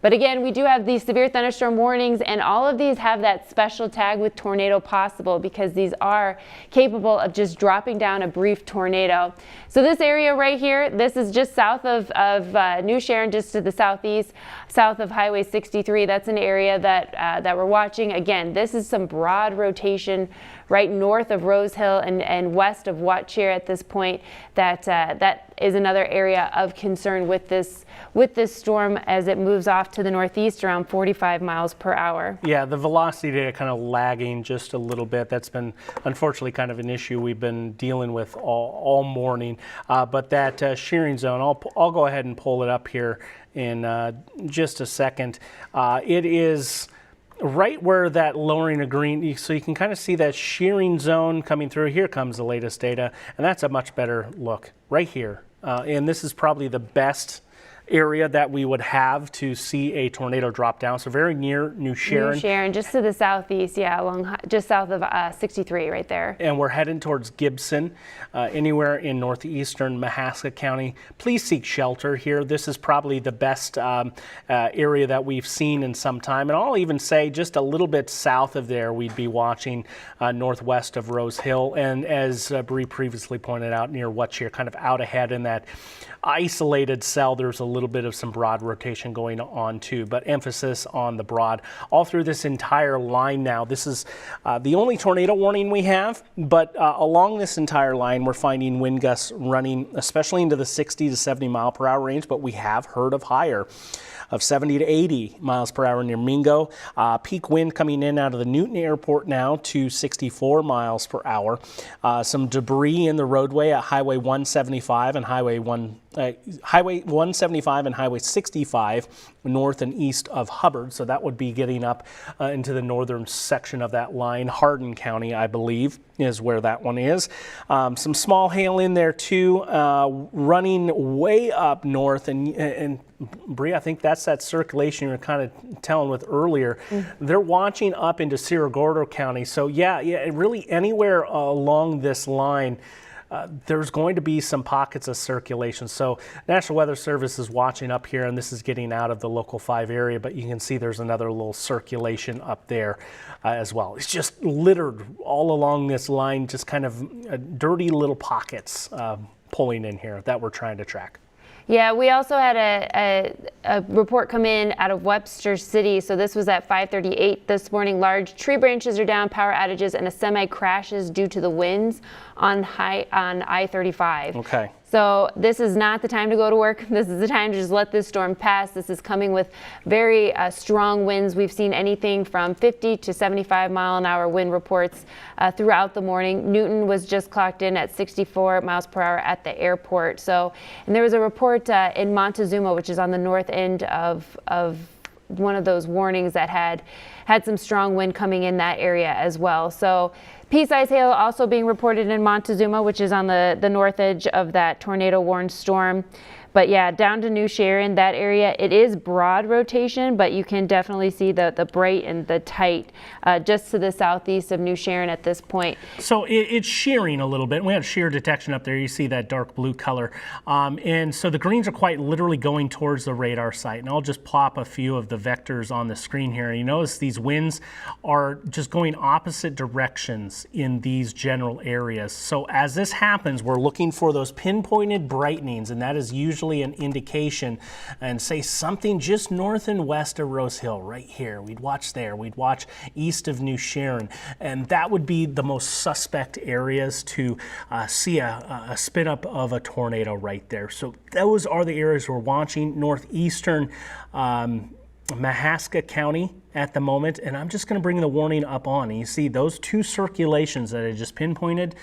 But again, we do have these severe thunderstorm warnings, and all of these have that special tag with tornado possible because these are capable of just dropping down a brief tornado. So this area right here, this is just south of New Sharon, just to the southeast, south of Highway 63. That's an area that we're watching. Again, this is some broad rotation right north of Rose Hill and west of Watchier at this point. That is another area of concern with this storm as it moves off to the northeast around 45 miles per hour. Yeah, the velocity data kind of lagging just a little bit. That's been unfortunately kind of an issue we've been dealing with all morning. But that shearing zone, I'll go ahead and pull it up here in just a second. It is right where that lowering of green, so you can kind of see that shearing zone coming through. Here comes the latest data, and that's a much better look right here. And this is probably the best area that we would have to see a tornado drop down. So very near New Sharon. New Sharon, just to the southeast, yeah, along just south of 63 right there. And we're heading towards Gibson, anywhere in northeastern Mahaska County. Please seek shelter here. This is probably the best area that we've seen in some time. And I'll even say just a little bit south of there, we'd be watching northwest of Rose Hill. And as Bree previously pointed out, near Watchier, kind of out ahead in that isolated cell, there's a little bit of some broad rotation going on too, but emphasis on the broad all through this entire line now. This is the only tornado warning we have, but along this entire line, we're finding wind gusts running, especially into the 60 to 70 mile per hour range, but we have heard of higher, of 70 to 80 miles per hour near Mingo. Peak wind coming in out of the Newton Airport now to 64 miles per hour. Some debris in the roadway at Highway 175 and Highway 175 and Highway 65 north and east of Hubbard. So that would be getting up into the northern section of that line. Hardin County, I believe, is where that one is. Some small hail in there too, running way up north. And Bree, I think that's that circulation you were kind of telling with earlier. They're watching up into Cerro Gordo County. So yeah, really anywhere along this line, there's going to be some pockets of circulation. So National Weather Service is watching up here, and this is getting out of the Local 5 area, but you can see there's another little circulation up there as well. It's just littered all along this line, just kind of dirty little pockets pulling in here that we're trying to track. Yeah, we also had a report come in out of Webster City. So this was at 5:38 this morning. Large tree branches are down, power outages, and a semi crashes due to the winds on I-35. Okay. So this is not the time to go to work. This is the time to just let this storm pass. This is coming with very strong winds. We've seen anything from 50 to 75 mile an hour wind reports throughout the morning. Newton was just clocked in at 64 miles per hour at the airport. So, and there was a report in Montezuma, which is on the north end of one of those warnings that had some strong wind coming in that area as well. So pea-sized hail also being reported in Montezuma, which is on the north edge of that tornado-warned storm. But yeah, down to New Sharon, that area, it is broad rotation, but you can definitely see the bright and the tight just to the southeast of New Sharon at this point. So it's shearing a little bit. We have shear detection up there. You see that dark blue color. And so the greens are quite literally going towards the radar site. And I'll just plop a few of the vectors on the screen here. You notice these winds are just going opposite directions in these general areas. So as this happens, we're looking for those pinpointed brightenings, and that is usually an indication, and say something just north and west of Rose Hill right here. We'd watch there. We'd watch east of New Sharon, and that would be the most suspect areas to see a spin up of a tornado right there. So those are the areas we're watching. Northeastern Mahaska County at the moment, and I'm just going to bring the warning up on. And you see those two circulations that I just pinpointed,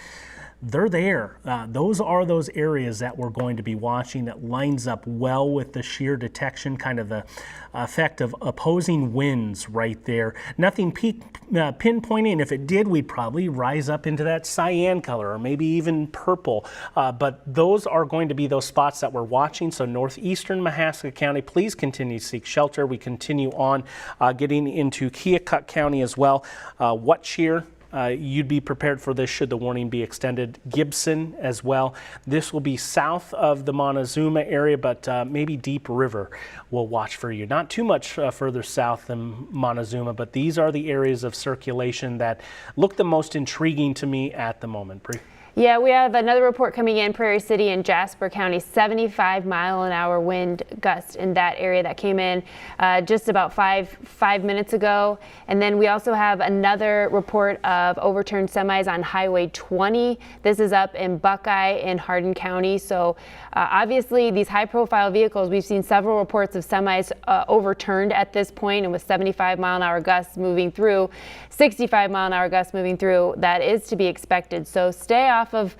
they're there. Those are those areas that we're going to be watching that lines up well with the shear detection, kind of the effect of opposing winds right there. Nothing pinpointing. If it did, we'd probably rise up into that cyan color or maybe even purple. But those are going to be those spots that we're watching. So northeastern Mahaska County, please continue to seek shelter. We continue on getting into Keokuk County as well. What shear? You'd be prepared for this should the warning be extended. Gibson as well. This will be south of the Montezuma area, but maybe Deep River will watch for you. Not too much further south than Montezuma, but these are the areas of circulation that look the most intriguing to me at the moment. Bree? Yeah, we have another report coming in, Prairie City and Jasper County, 75 mile an hour wind gust in that area that came in just about five minutes ago. And then we also have another report of overturned semis on Highway 20. This is up in Buckeye in Hardin County. So obviously these high profile vehicles, we've seen several reports of semis overturned at this point, and with 75 mile an hour gusts moving through, 65 mile an hour gusts moving through, that is to be expected. So stay off of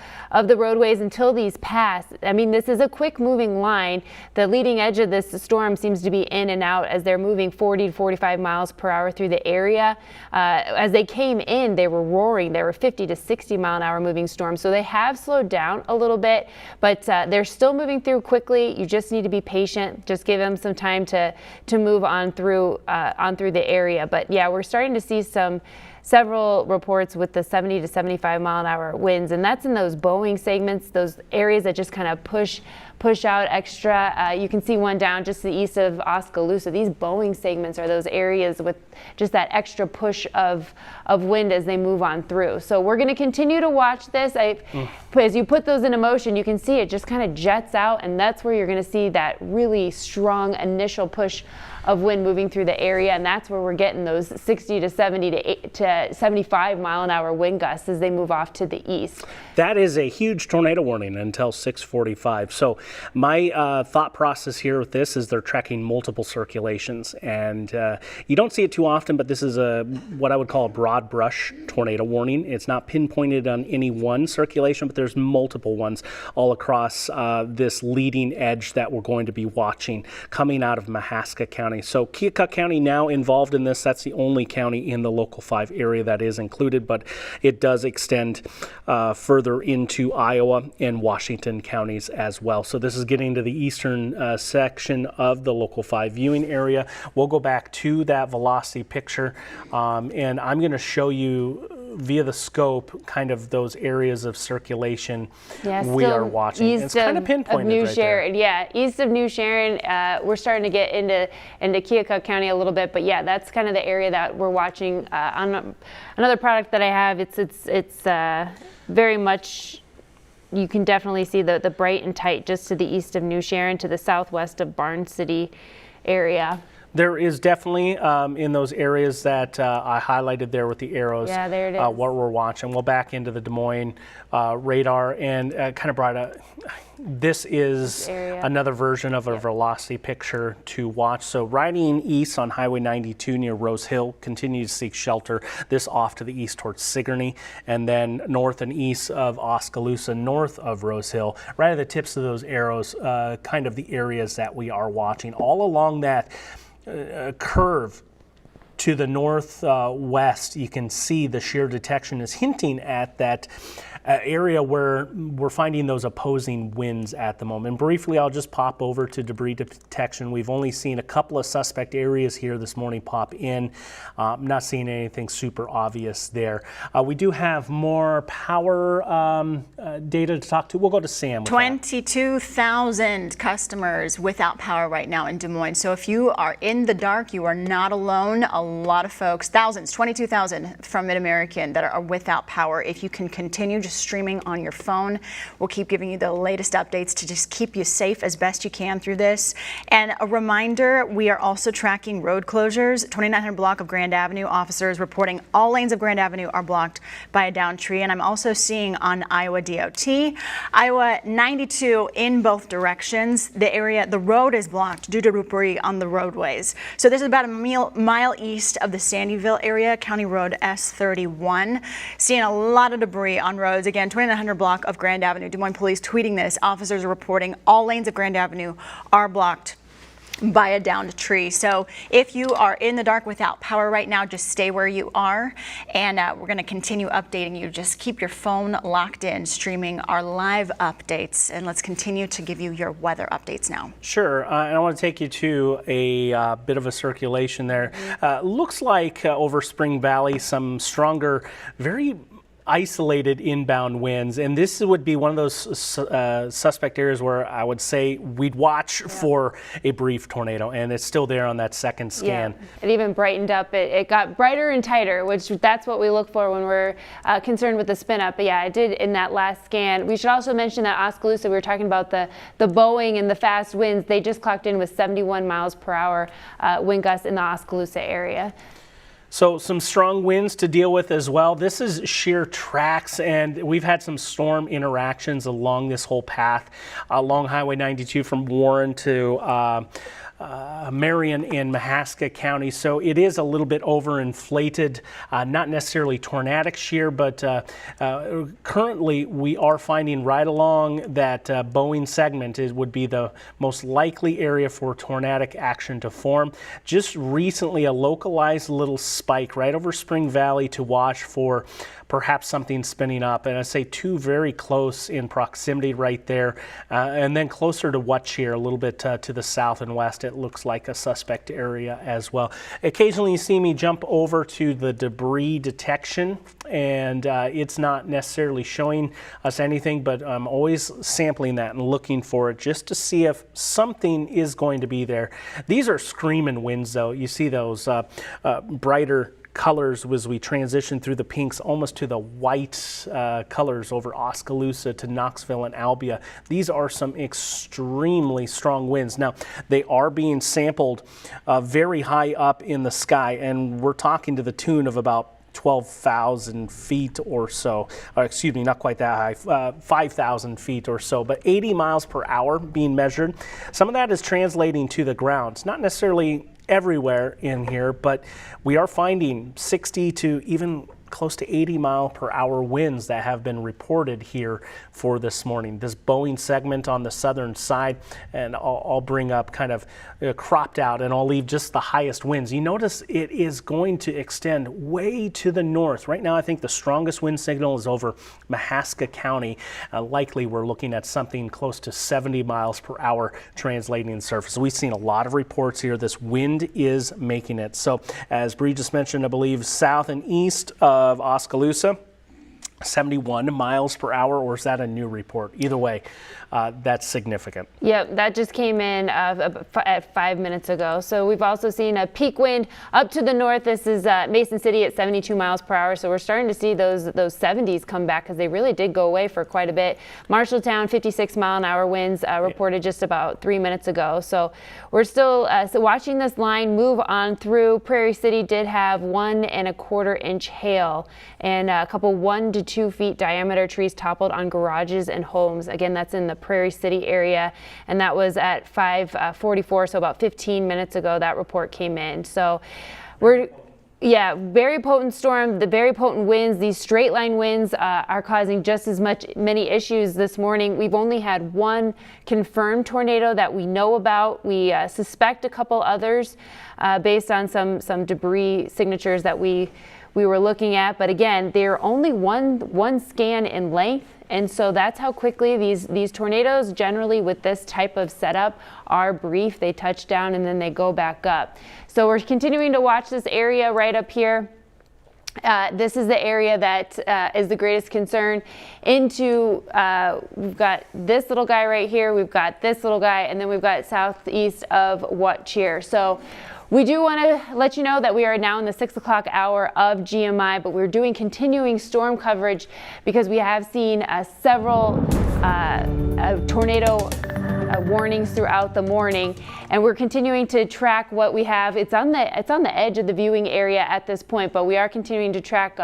the roadways until these pass. I mean, this is a quick moving line. The leading edge of this storm seems to be in and out as they're moving 40 to 45 miles per hour through the area. As they came in, they were roaring. They were 50 to 60 mile an hour moving storms. So they have slowed down a little bit, but they're still moving through quickly. You just need to be patient. Just give them some time to move on through the area. But yeah, we're starting to see some several reports with the 70 to 75 mile an hour winds, and that's in those Boeing segments, those areas that just kind of push out extra. You can see one down just to the east of Oskaloosa. These Boeing segments are those areas with just that extra push of wind as they move on through. So we're going to continue to watch this. As you put those into motion, you can see it just kind of jets out, and that's where you're going to see that really strong initial push of wind moving through the area, and that's where we're getting those 60 to 70 to 75 mile an hour wind gusts as they move off to the east. That is a huge tornado warning until 6:45. So my thought process here with this is they're tracking multiple circulations, and you don't see it too often, but this is what I would call a broad brush tornado warning. It's not pinpointed on any one circulation, but there's multiple ones all across this leading edge that we're going to be watching coming out of Mahaska County. So Keokuk County now involved in this. That's the only county in the Local 5 area that is included, but it does extend further into Iowa and Washington counties as well. So this is getting to the eastern section of the Local 5 viewing area. We'll go back to that velocity picture, and I'm going to show you via the scope kind of those areas of circulation we are watching. It's kind of pinpointed New right Sharon. there. Yeah, east of New Sharon. We're starting to get into Keokuk County a little bit, but yeah, that's kind of the area that we're watching. On another product that I have, it's very much, you can definitely see the bright and tight just to the east of New Sharon, to the southwest of Barn City area. There is definitely in those areas that I highlighted there with the arrows. Yeah, there it is. What we're watching. We'll back into the Des Moines radar and kind of brought a. This is another version of a velocity picture to watch. So riding east on Highway 92 near Rose Hill, continue to seek shelter. This off to the east towards Sigourney, and then north and east of Oskaloosa, north of Rose Hill. Right at the tips of those arrows, kind of the areas that we are watching. All along that curve to the northwest, you can see the shear detection is hinting at that area where we're finding those opposing winds at the moment. Briefly, I'll just pop over to debris detection. We've only seen a couple of suspect areas here this morning pop in. Not seeing anything super obvious there. We do have more power data to talk to. We'll go to Sam. 22,000 customers without power right now in Des Moines. So if you are in the dark, you are not alone. A lot of folks, thousands, 22,000 from Mid-American that are without power. If you can continue just streaming on your phone, we'll keep giving you the latest updates to just keep you safe as best you can through this. And a reminder, we are also tracking road closures. 2900 block of Grand Avenue, officers reporting all lanes of Grand Avenue are blocked by a downed tree. And I'm also seeing on Iowa DOT, Iowa 92 in both directions. The road is blocked due to debris on the roadways. So this is about a mile east of the Sandyville area, County Road S31. Seeing a lot of debris on roads. Again, 2900 block of Grand Avenue. Des Moines Police tweeting this. Officers are reporting all lanes of Grand Avenue are blocked by a downed tree. So if you are in the dark without power right now, just stay where you are, and we're going to continue updating you. Just keep your phone locked in, streaming our live updates, and let's continue to give you your weather updates now. Sure, and I want to take you to a bit of a circulation there. Looks like over Spring Valley, some stronger, very isolated inbound winds, and this would be one of those suspect areas where I would say we'd watch for a brief tornado, and it's still there on that second scan. Yeah, it even brightened up. It got brighter and tighter, which that's what we look for when we're concerned with the spin up. But yeah, it did in that last scan. We should also mention that Oskaloosa, we were talking about the Boeing and the fast winds. They just clocked in with 71 miles per hour wind gusts in the Oskaloosa area. So some strong winds to deal with as well. This is shear tracks, and we've had some storm interactions along this whole path, along Highway 92 from Warren to Marion in Mahaska County. So it is a little bit overinflated, not necessarily tornadic shear, but currently we are finding right along that Boeing segment would be the most likely area for tornadic action to form. Just recently, a localized little spike right over Spring Valley to watch for perhaps something spinning up. And I say two very close in proximity right there. And then closer to Watchir, a little bit to the south and west, it looks like a suspect area as well. Occasionally you see me jump over to the debris detection, and it's not necessarily showing us anything, but I'm always sampling that and looking for it just to see if something is going to be there. These are screaming winds though. You see those brighter colors as we transition through the pinks almost to the white colors over Oskaloosa to Knoxville and Albia. These are some extremely strong winds. Now, they are being sampled very high up in the sky, and we're talking to the tune of about 12,000 feet or so, excuse me, not quite that high, 5,000 feet or so, but 80 miles per hour being measured. Some of that is translating to the ground. It's not necessarily everywhere in here, but we are finding 60 to even close to 80 mile per hour winds that have been reported here for this morning. This Boeing segment on the southern side, and I'll bring up kind of cropped out, and I'll leave just the highest winds. You notice it is going to extend way to the north. Right now I think the strongest wind signal is over Mahaska County. Likely we're looking at something close to 70 miles per hour translating the surface. We've seen a lot of reports here. This wind is making it. So as Bree just mentioned, I believe south and east of Oskaloosa, 71 miles per hour, or is that a new report? Either way, that's significant. Yep, that just came in at 5 minutes ago. So we've also seen a peak wind up to the north. This is Mason City at 72 miles per hour. So we're starting to see those 70s come back because they really did go away for quite a bit. Marshalltown, 56 mile an hour winds reported just about 3 minutes ago. So we're still watching this line move on through. Prairie City did have 1 1/4 inch hail, and a couple 1 to 2 feet diameter trees toppled on garages and homes. Again, that's in the Prairie City area, and that was at 5:44, so about 15 minutes ago that report came in. So yeah, very potent storm, the very potent winds. These straight line winds are causing just as many issues this morning. We've only had 1 confirmed tornado that we know about. We suspect a couple others based on some debris signatures that we were looking at, but again, they're only one scan in length, and so that's how quickly these tornadoes, generally with this type of setup, are brief. They touch down and then they go back up. So we're continuing to watch this area right up here. This is the area that is the greatest concern. We've got this little guy right here, we've got this little guy, and then we've got southeast of Watchir. So we do want to let you know that we are now in the 6 o'clock hour of GMI, but we're doing continuing storm coverage because we have seen several tornado warnings throughout the morning, and we're continuing to track what we have. It's on the edge of the viewing area at this point, but we are continuing to track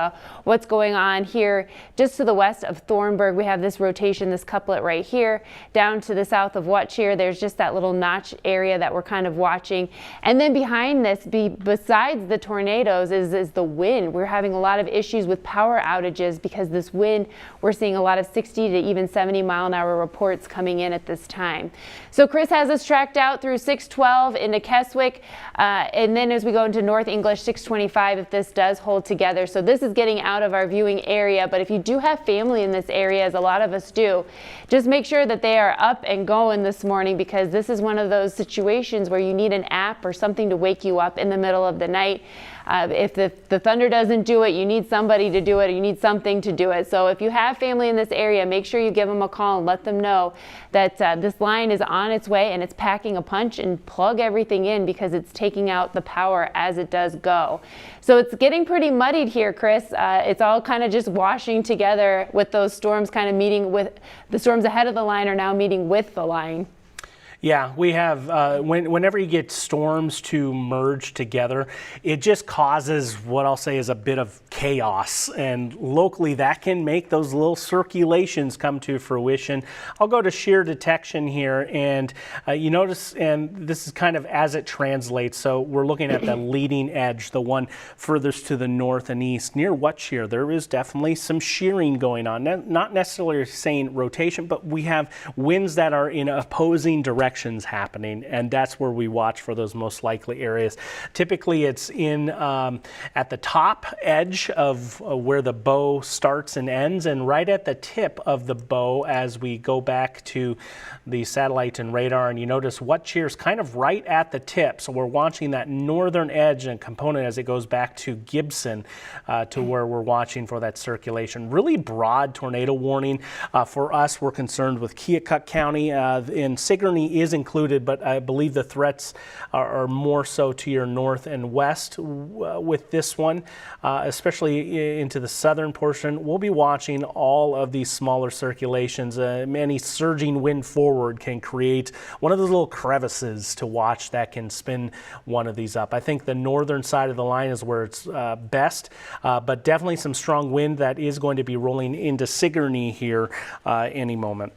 what's going on here just to the west of Thornburg. We have this rotation, this couplet right here, down to the south of Watchir. There's just that little notch area that we're kind of watching, and then behind this, besides the tornadoes, is the wind. We're having a lot of issues with power outages because this wind, we're seeing a lot of 60 to even 70 mile an hour reports coming in at this time. So Chris has us tracked out through 612 into Keswick, and then as we go into North English, 625 if this does hold together. So this is getting out of our viewing area, but if you do have family in this area, as a lot of us do, just make sure that they are up and going this morning, because this is one of those situations where you need an app or something to wake you up in the middle of the night. If the thunder doesn't do it, you need somebody to do it, or you need something to do it. So if you have family in this area, make sure you give them a call and let them know that this line is on its way and it's packing a punch, and plug everything in because it's taking out the power as it does go. So it's getting pretty muddied here, Chris. It's all kind of just washing together with those storms kind of meeting with the storms ahead of the line are now meeting with the line. Yeah, we have, whenever you get storms to merge together, it just causes what I'll say is a bit of chaos. And locally, that can make those little circulations come to fruition. I'll go to shear detection here, and you notice, and this is kind of as it translates. So we're looking at the leading edge, the one furthest to the north and east. Near Watchir, there is definitely some shearing going on. Not necessarily saying rotation, but we have winds that are in opposing directions. convection's happening, and that's where we watch for those most likely areas. Typically it's in at the top edge of where the bow starts and ends, and right at the tip of the bow as we go back to the satellite and radar, and you notice what cheers kind of right at the tip. So we're watching that northern edge and component as it goes back to Gibson to where we're watching for that circulation. Really broad tornado warning. For us, we're concerned with Keokuk County, and Sigourney is included, but I believe the threats are more so to your north and west with this one, especially into the southern portion. We'll be watching all of these smaller circulations. Any surging wind forward can create one of those little crevices to watch that can spin one of these up. I think the northern side of the line is where it's best, but definitely some strong wind that is going to be rolling into Sigourney here any moment.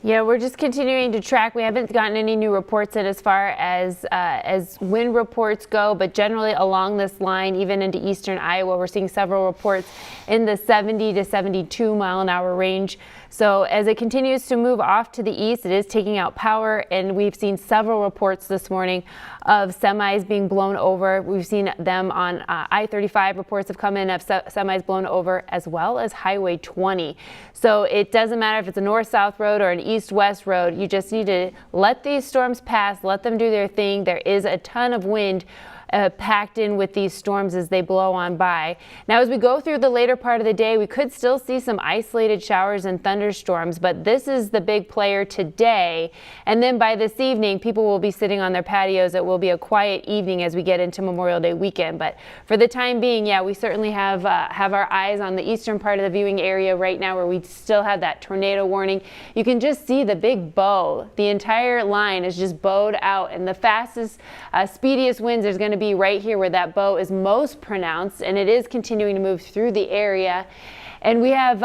Yeah, we're just continuing to track. We haven't gotten any new reports in as far as wind reports go, but generally along this line, even into eastern Iowa, we're seeing several reports in the 70 to 72 mile an hour range. So as it continues to move off to the east, it is taking out power, and we've seen several reports this morning of semis being blown over. We've seen them on I-35. Reports have come in of semis blown over, as well as Highway 20. So it doesn't matter if it's a north-south road or an east-west road. You just need to let these storms pass, let them do their thing. There is a ton of wind packed in with these storms as they blow on by. Now, as we go through the later part of the day, we could still see some isolated showers and thunderstorms, but this is the big player today. And then by this evening, people will be sitting on their patios. It will be a quiet evening as we get into Memorial Day weekend. But for the time being, yeah, we certainly have our eyes on the eastern part of the viewing area right now, where we still have that tornado warning. You can just see the big bow. The entire line is just bowed out, and the fastest, speediest winds is going to be right here where that bow is most pronounced, and it is continuing to move through the area. And we have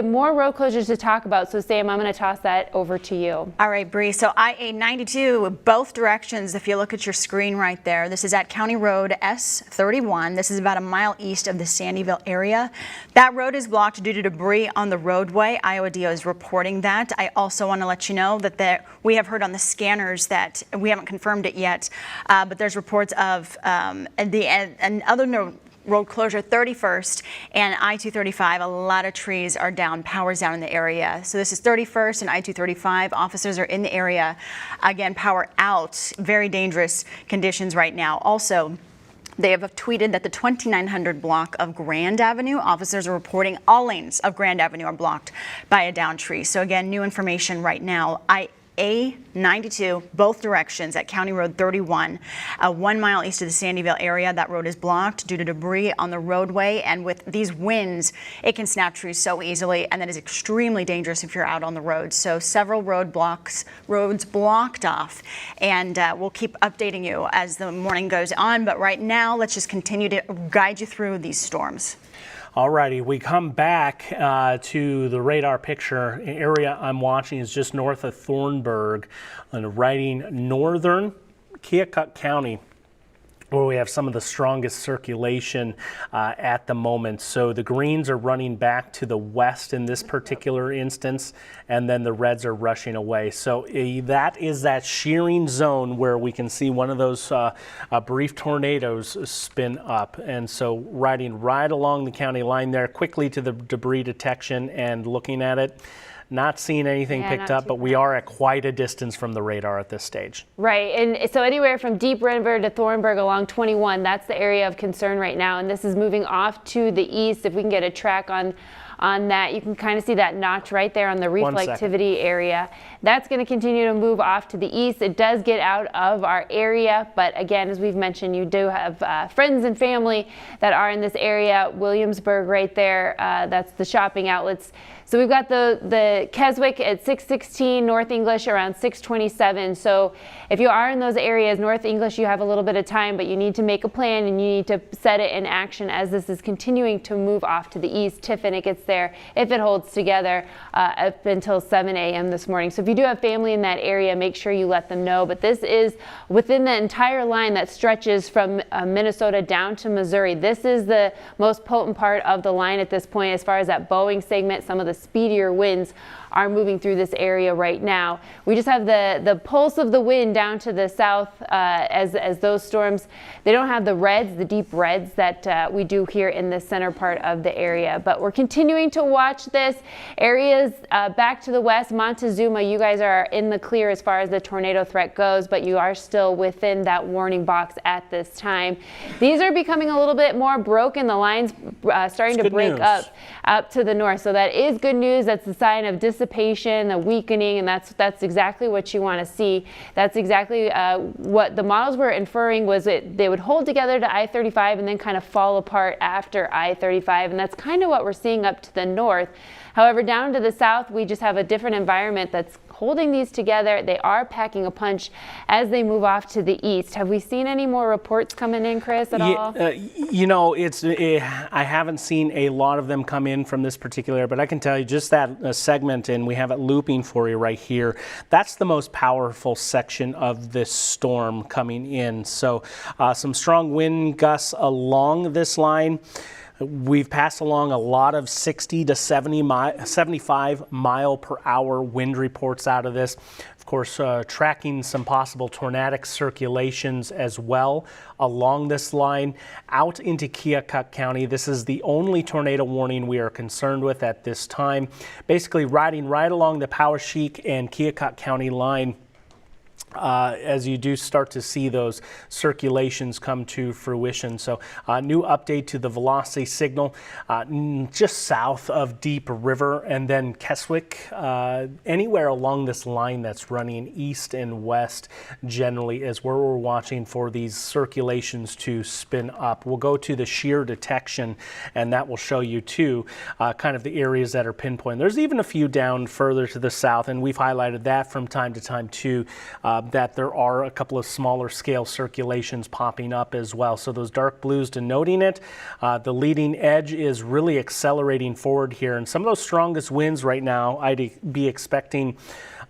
more road closures to talk about. So Sam, I'm going to toss that over to you. All right, Bree. So I-92, both directions. If you look at your screen right there, this is at County Road S31. This is about a mile east of the Sandyville area. That road is blocked due to debris on the roadway. Iowa DO is reporting that. I also want to let you know that we have heard on the scanners that we haven't confirmed it yet, but there's reports of another road closure 31st and I-235. A lot of trees are down, power's down in the area. So this is 31st and I-235. Officers are in the area. Again, power out. Very dangerous conditions right now. Also, they have tweeted that the 2900 block of Grand Avenue, officers are reporting all lanes of Grand Avenue are blocked by a downed tree. So again, new information right now. A92, both directions at County Road 31, 1 mile east of the Sandyville area. That road is blocked due to debris on the roadway, and with these winds, it can snap trees so easily, and that is extremely dangerous if you're out on the road. So several roads blocked off, and we'll keep updating you as the morning goes on. But right now, let's just continue to guide you through these storms. Alrighty, we come back to the radar picture. Area I'm watching is just north of Thornburg and riding northern Keokuk County, where we have some of the strongest circulation at the moment. So the greens are running back to the west in this particular instance, and then the reds are rushing away. So that is that shearing zone where we can see one of those brief tornadoes spin up. And so riding right along the county line there, quickly to the debris detection and looking at it. Not seeing anything picked up, but we are at quite a distance from the radar at this stage. Right, and so anywhere from Deep River to Thornburg along 21, that's the area of concern right now, and this is moving off to the east. If we can get a track on that, you can kind of see that notch right there on the reflectivity area. That's going to continue to move off to the east. It does get out of our area, but again, as we've mentioned, you do have friends and family that are in this area. Williamsburg right there, that's the shopping outlets. So we've got the Keswick at 616, North English around 627. So if you are in those areas, North English, you have a little bit of time, but you need to make a plan and you need to set it in action as this is continuing to move off to the east. Tiffin, it gets there if it holds together up until 7 a.m. this morning. So if you do have family in that area, make sure you let them know. But this is within the entire line that stretches from Minnesota down to Missouri. This is the most potent part of the line at this point as far as that bowing segment. Some of the speedier winds are moving through this area right now. We just have the pulse of the wind down to the south as those storms. They don't have the reds, the deep reds that we do here in the center part of the area. But we're continuing to watch this. Areas back to the west, Montezuma, you guys are in the clear as far as the tornado threat goes, but you are still within that warning box at this time. These are becoming a little bit more broken. The lines starting to break up to the north. So that is good news. That's a sign of dissipation, a weakening, and that's exactly what you want to see. That's exactly what the models were inferring was they would hold together to I-35 and then kind of fall apart after I-35, and that's kind of what we're seeing up to the north. However, down to the south, we just have a different environment that's holding these together. They are packing a punch as they move off to the east. Have we seen any more reports coming in, Chris, at all? You know, I haven't seen a lot of them come in from this particular area, but I can tell you just that segment, and we have it looping for you right here. That's the most powerful section of this storm coming in. So some strong wind gusts along this line. We've passed along a lot of 60 to 75 mile per hour wind reports out of this. Of course, tracking some possible tornadic circulations as well along this line out into Keokuk County. This is the only tornado warning we are concerned with at this time. Basically riding right along the Poweshiek and Keokuk County line. As you do start to see those circulations come to fruition. So new update to the velocity signal just south of Deep River and then Keswick. Anywhere along this line that's running east and west generally is where we're watching for these circulations to spin up. We'll go to the shear detection, and that will show you too kind of the areas that are pinpointed. There's even a few down further to the south, and we've highlighted that from time to time too. That there are a couple of smaller scale circulations popping up as well. So those dark blues denoting it. The leading edge is really accelerating forward here. And some of those strongest winds right now, I'd be expecting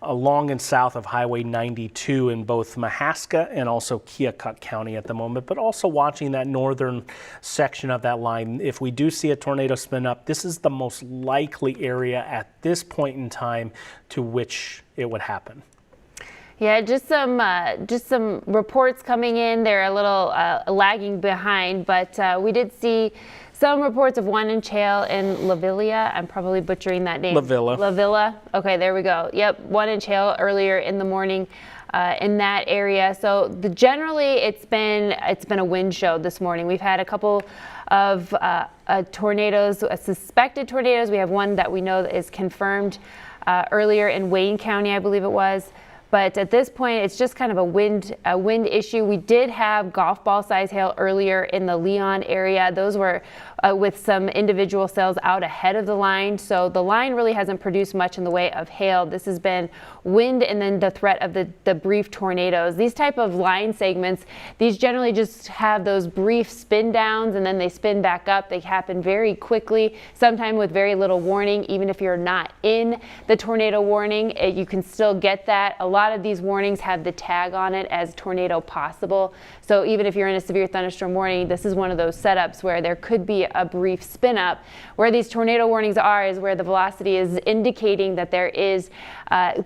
along and south of Highway 92 in both Mahaska and also Keokuk County at the moment, but also watching that northern section of that line. If we do see a tornado spin up, this is the most likely area at this point in time to which it would happen. Yeah, just some reports coming in. They're a little lagging behind, but we did see some reports of one inch hail in Lavilla. I'm probably butchering that name. Lavilla. Okay, there we go. Yep, 1 inch hail earlier in the morning in that area. So generally, it's been a wind show this morning. We've had a couple of tornadoes, suspected tornadoes. We have one that we know is confirmed earlier in Wayne County, I believe it was. But at this point, it's just kind of a wind issue. We did have golf ball size hail earlier in the Leon area. Those were with some individual cells out ahead of the line. So the line really hasn't produced much in the way of hail. This has been wind and then the threat of the brief tornadoes. These type of line segments, these generally just have those brief spin downs and then they spin back up. They happen very quickly, sometimes with very little warning. Even if you're not in the tornado warning, you can still get that. A lot of these warnings have the tag on it as tornado possible. So even if you're in a severe thunderstorm warning, this is one of those setups where there could be a brief spin up. Where these tornado warnings are is where the velocity is indicating that there is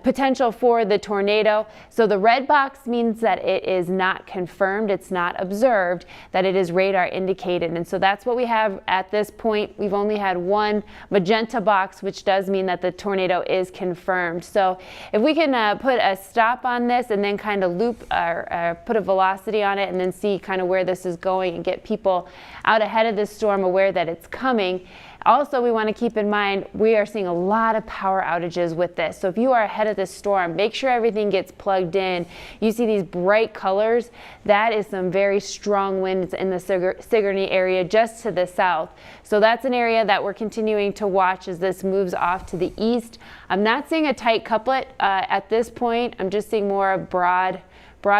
potential for the tornado. So the red box means that it is not confirmed, it's not observed, that it is radar indicated. And so that's what we have at this point. We've only had one magenta box, which does mean that the tornado is confirmed. So if we can put a stop on this and then kind of loop or put a velocity on it and then see kind of where this is going and get people out ahead of this storm aware that it's coming. Also, we want to keep in mind we are seeing a lot of power outages with this. So if you are ahead of this storm, make sure everything gets plugged in. You see these bright colors, that is some very strong winds in the Sigourney area just to the south. So that's an area that we're continuing to watch as this moves off to the east. I'm not seeing a tight couplet at this point. I'm just seeing more broad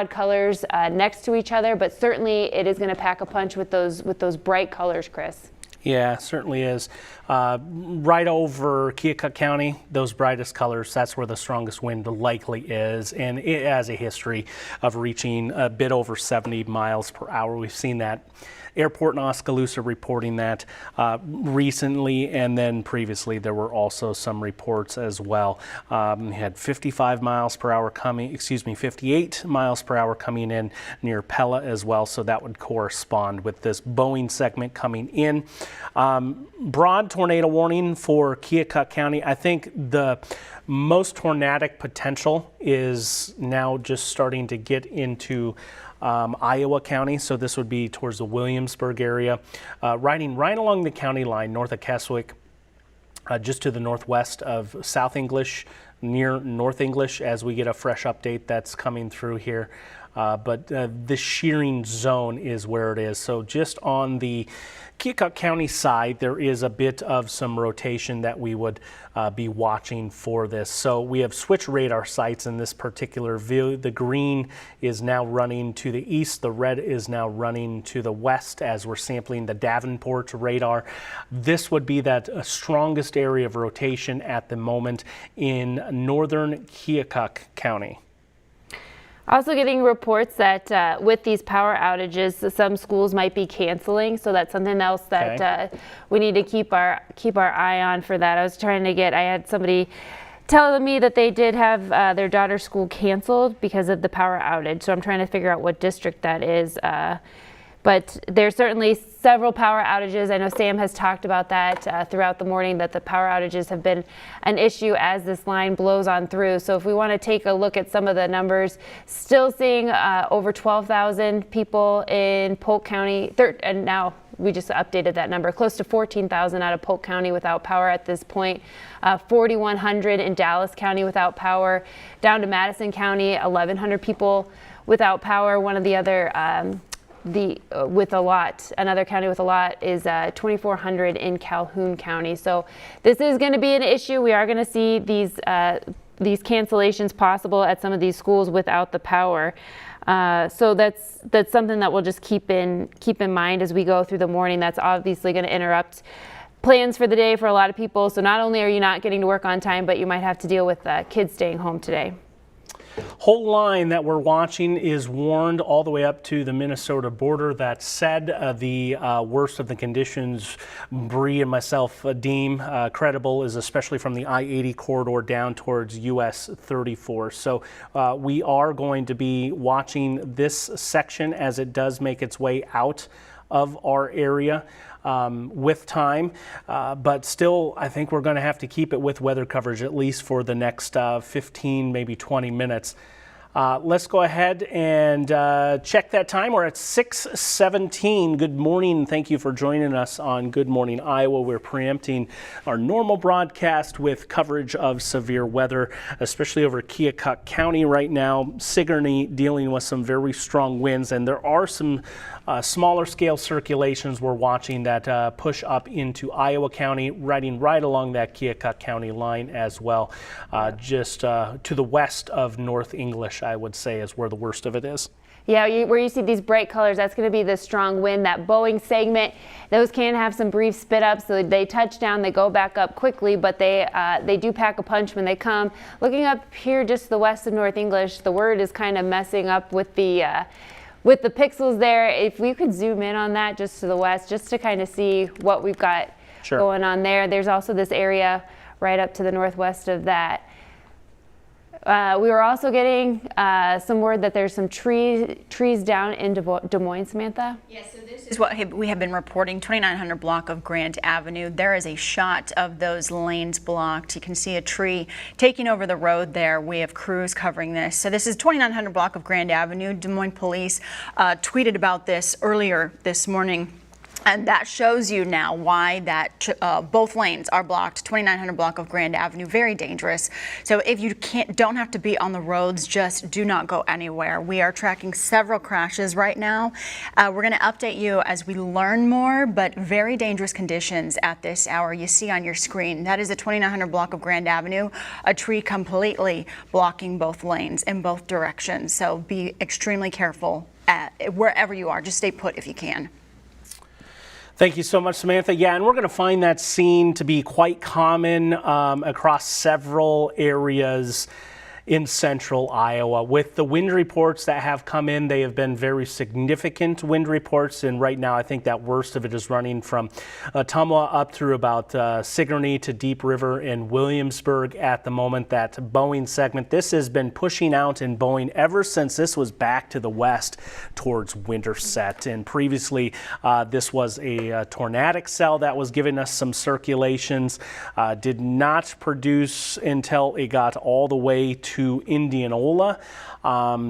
colors next to each other, but certainly it is going to pack a punch with those bright colors, Chris. Yeah, certainly is. Right over Keokuk County, those brightest colors, that's where the strongest wind likely is, and it has a history of reaching a bit over 70 miles per hour. We've seen that. Airport in Oskaloosa reporting that recently, and then previously there were also some reports as well. We had 55 miles per hour coming, 58 miles per hour coming in near Pella as well, so that would correspond with this Boeing segment coming in. Broad tornado warning for Keokuk County. I think the most tornadic potential is now just starting to get into Iowa County, so this would be towards the Williamsburg area, riding right along the county line north of Keswick, just to the northwest of South English, near North English, as we get a fresh update that's coming through here. But this shearing zone is where it is. So just on the Keokuk County side, there is a bit of some rotation that we would be watching for this. So we have switch radar sites in this particular view. The green is now running to the east. The red is now running to the west as we're sampling the Davenport radar. This would be that strongest area of rotation at the moment in northern Keokuk County. Also getting reports that with these power outages, some schools might be canceling. So that's something else that we need to keep our eye on for that. I had somebody telling me that they did have their daughter's school canceled because of the power outage. So I'm trying to figure out what district that is. But there's certainly several power outages. I know Sam has talked about that throughout the morning, that the power outages have been an issue as this line blows on through. So if we want to take a look at some of the numbers, still seeing over 12,000 people in Polk County, and now we just updated that number, close to 14,000 out of Polk County without power at this point, 4,100 in Dallas County without power, down to Madison County, 1,100 people without power. One of the other another county with a lot is 2,400 in Calhoun County. So this is going to be an issue. We are going to see these cancellations possible at some of these schools without the power. So that's something that we'll just keep in mind as we go through the morning. That's obviously going to interrupt plans for the day for a lot of people. So not only are you not getting to work on time, but you might have to deal with kids staying home today. Whole line that we're watching is warned all the way up to the Minnesota border. That said, the worst of the conditions Bree and myself deem credible is especially from the I-80 corridor down towards US 34. So we are going to be watching this section as it does make its way out of our area. With time, but still I think we're going to have to keep it with weather coverage at least for the next 15, maybe 20 minutes. Let's go ahead and check that time. We're at 6:17. Good morning. Thank you for joining us on Good Morning Iowa. We're preempting our normal broadcast with coverage of severe weather, especially over Keokuk County right now. Sigourney dealing with some very strong winds, and there are some smaller scale circulations we're watching that push up into Iowa County, riding right along that Keokuk County line as well. Just to the west of North English, I would say, is where the worst of it is. Yeah, where you see these bright colors, that's going to be the strong wind, that Boeing segment. Those can have some brief spit ups, so they touch down, they go back up quickly, but they do pack a punch when they come. Looking up here just to the west of North English, the word is kind of messing up with the pixels there. If we could zoom in on that just to the west, just to kind of see what we've got going on there. There's also this area right up to the northwest of that. We were also getting some word that there's some trees down in Des Moines, Samantha. Yes, so this is what we have been reporting, 2900 block of Grant Avenue. There is a shot of those lanes blocked. You can see a tree taking over the road there. We have crews covering this. So this is 2900 block of Grant Avenue. Des Moines police tweeted about this earlier this morning. And that shows you now why that both lanes are blocked. 2900 block of Grand Avenue, very dangerous. So if you don't have to be on the roads, just do not go anywhere. We are tracking several crashes right now. We're going to update you as we learn more, but very dangerous conditions at this hour. You see on your screen, that is the 2900 block of Grand Avenue, a tree completely blocking both lanes in both directions. So be extremely careful wherever you are. Just stay put if you can. Thank you so much, Samantha. Yeah, and we're going to find that scene to be quite common across several areas in central Iowa. With the wind reports that have come in, they have been very significant wind reports, and right now I think that worst of it is running from Ottumwa up through about Sigourney to Deep River in Williamsburg at the moment. That Boeing segment, this has been pushing out and Boeing ever since this was back to the west towards Winterset. And previously this was a tornadic cell that was giving us some circulations, did not produce until it got all the way to Indianola,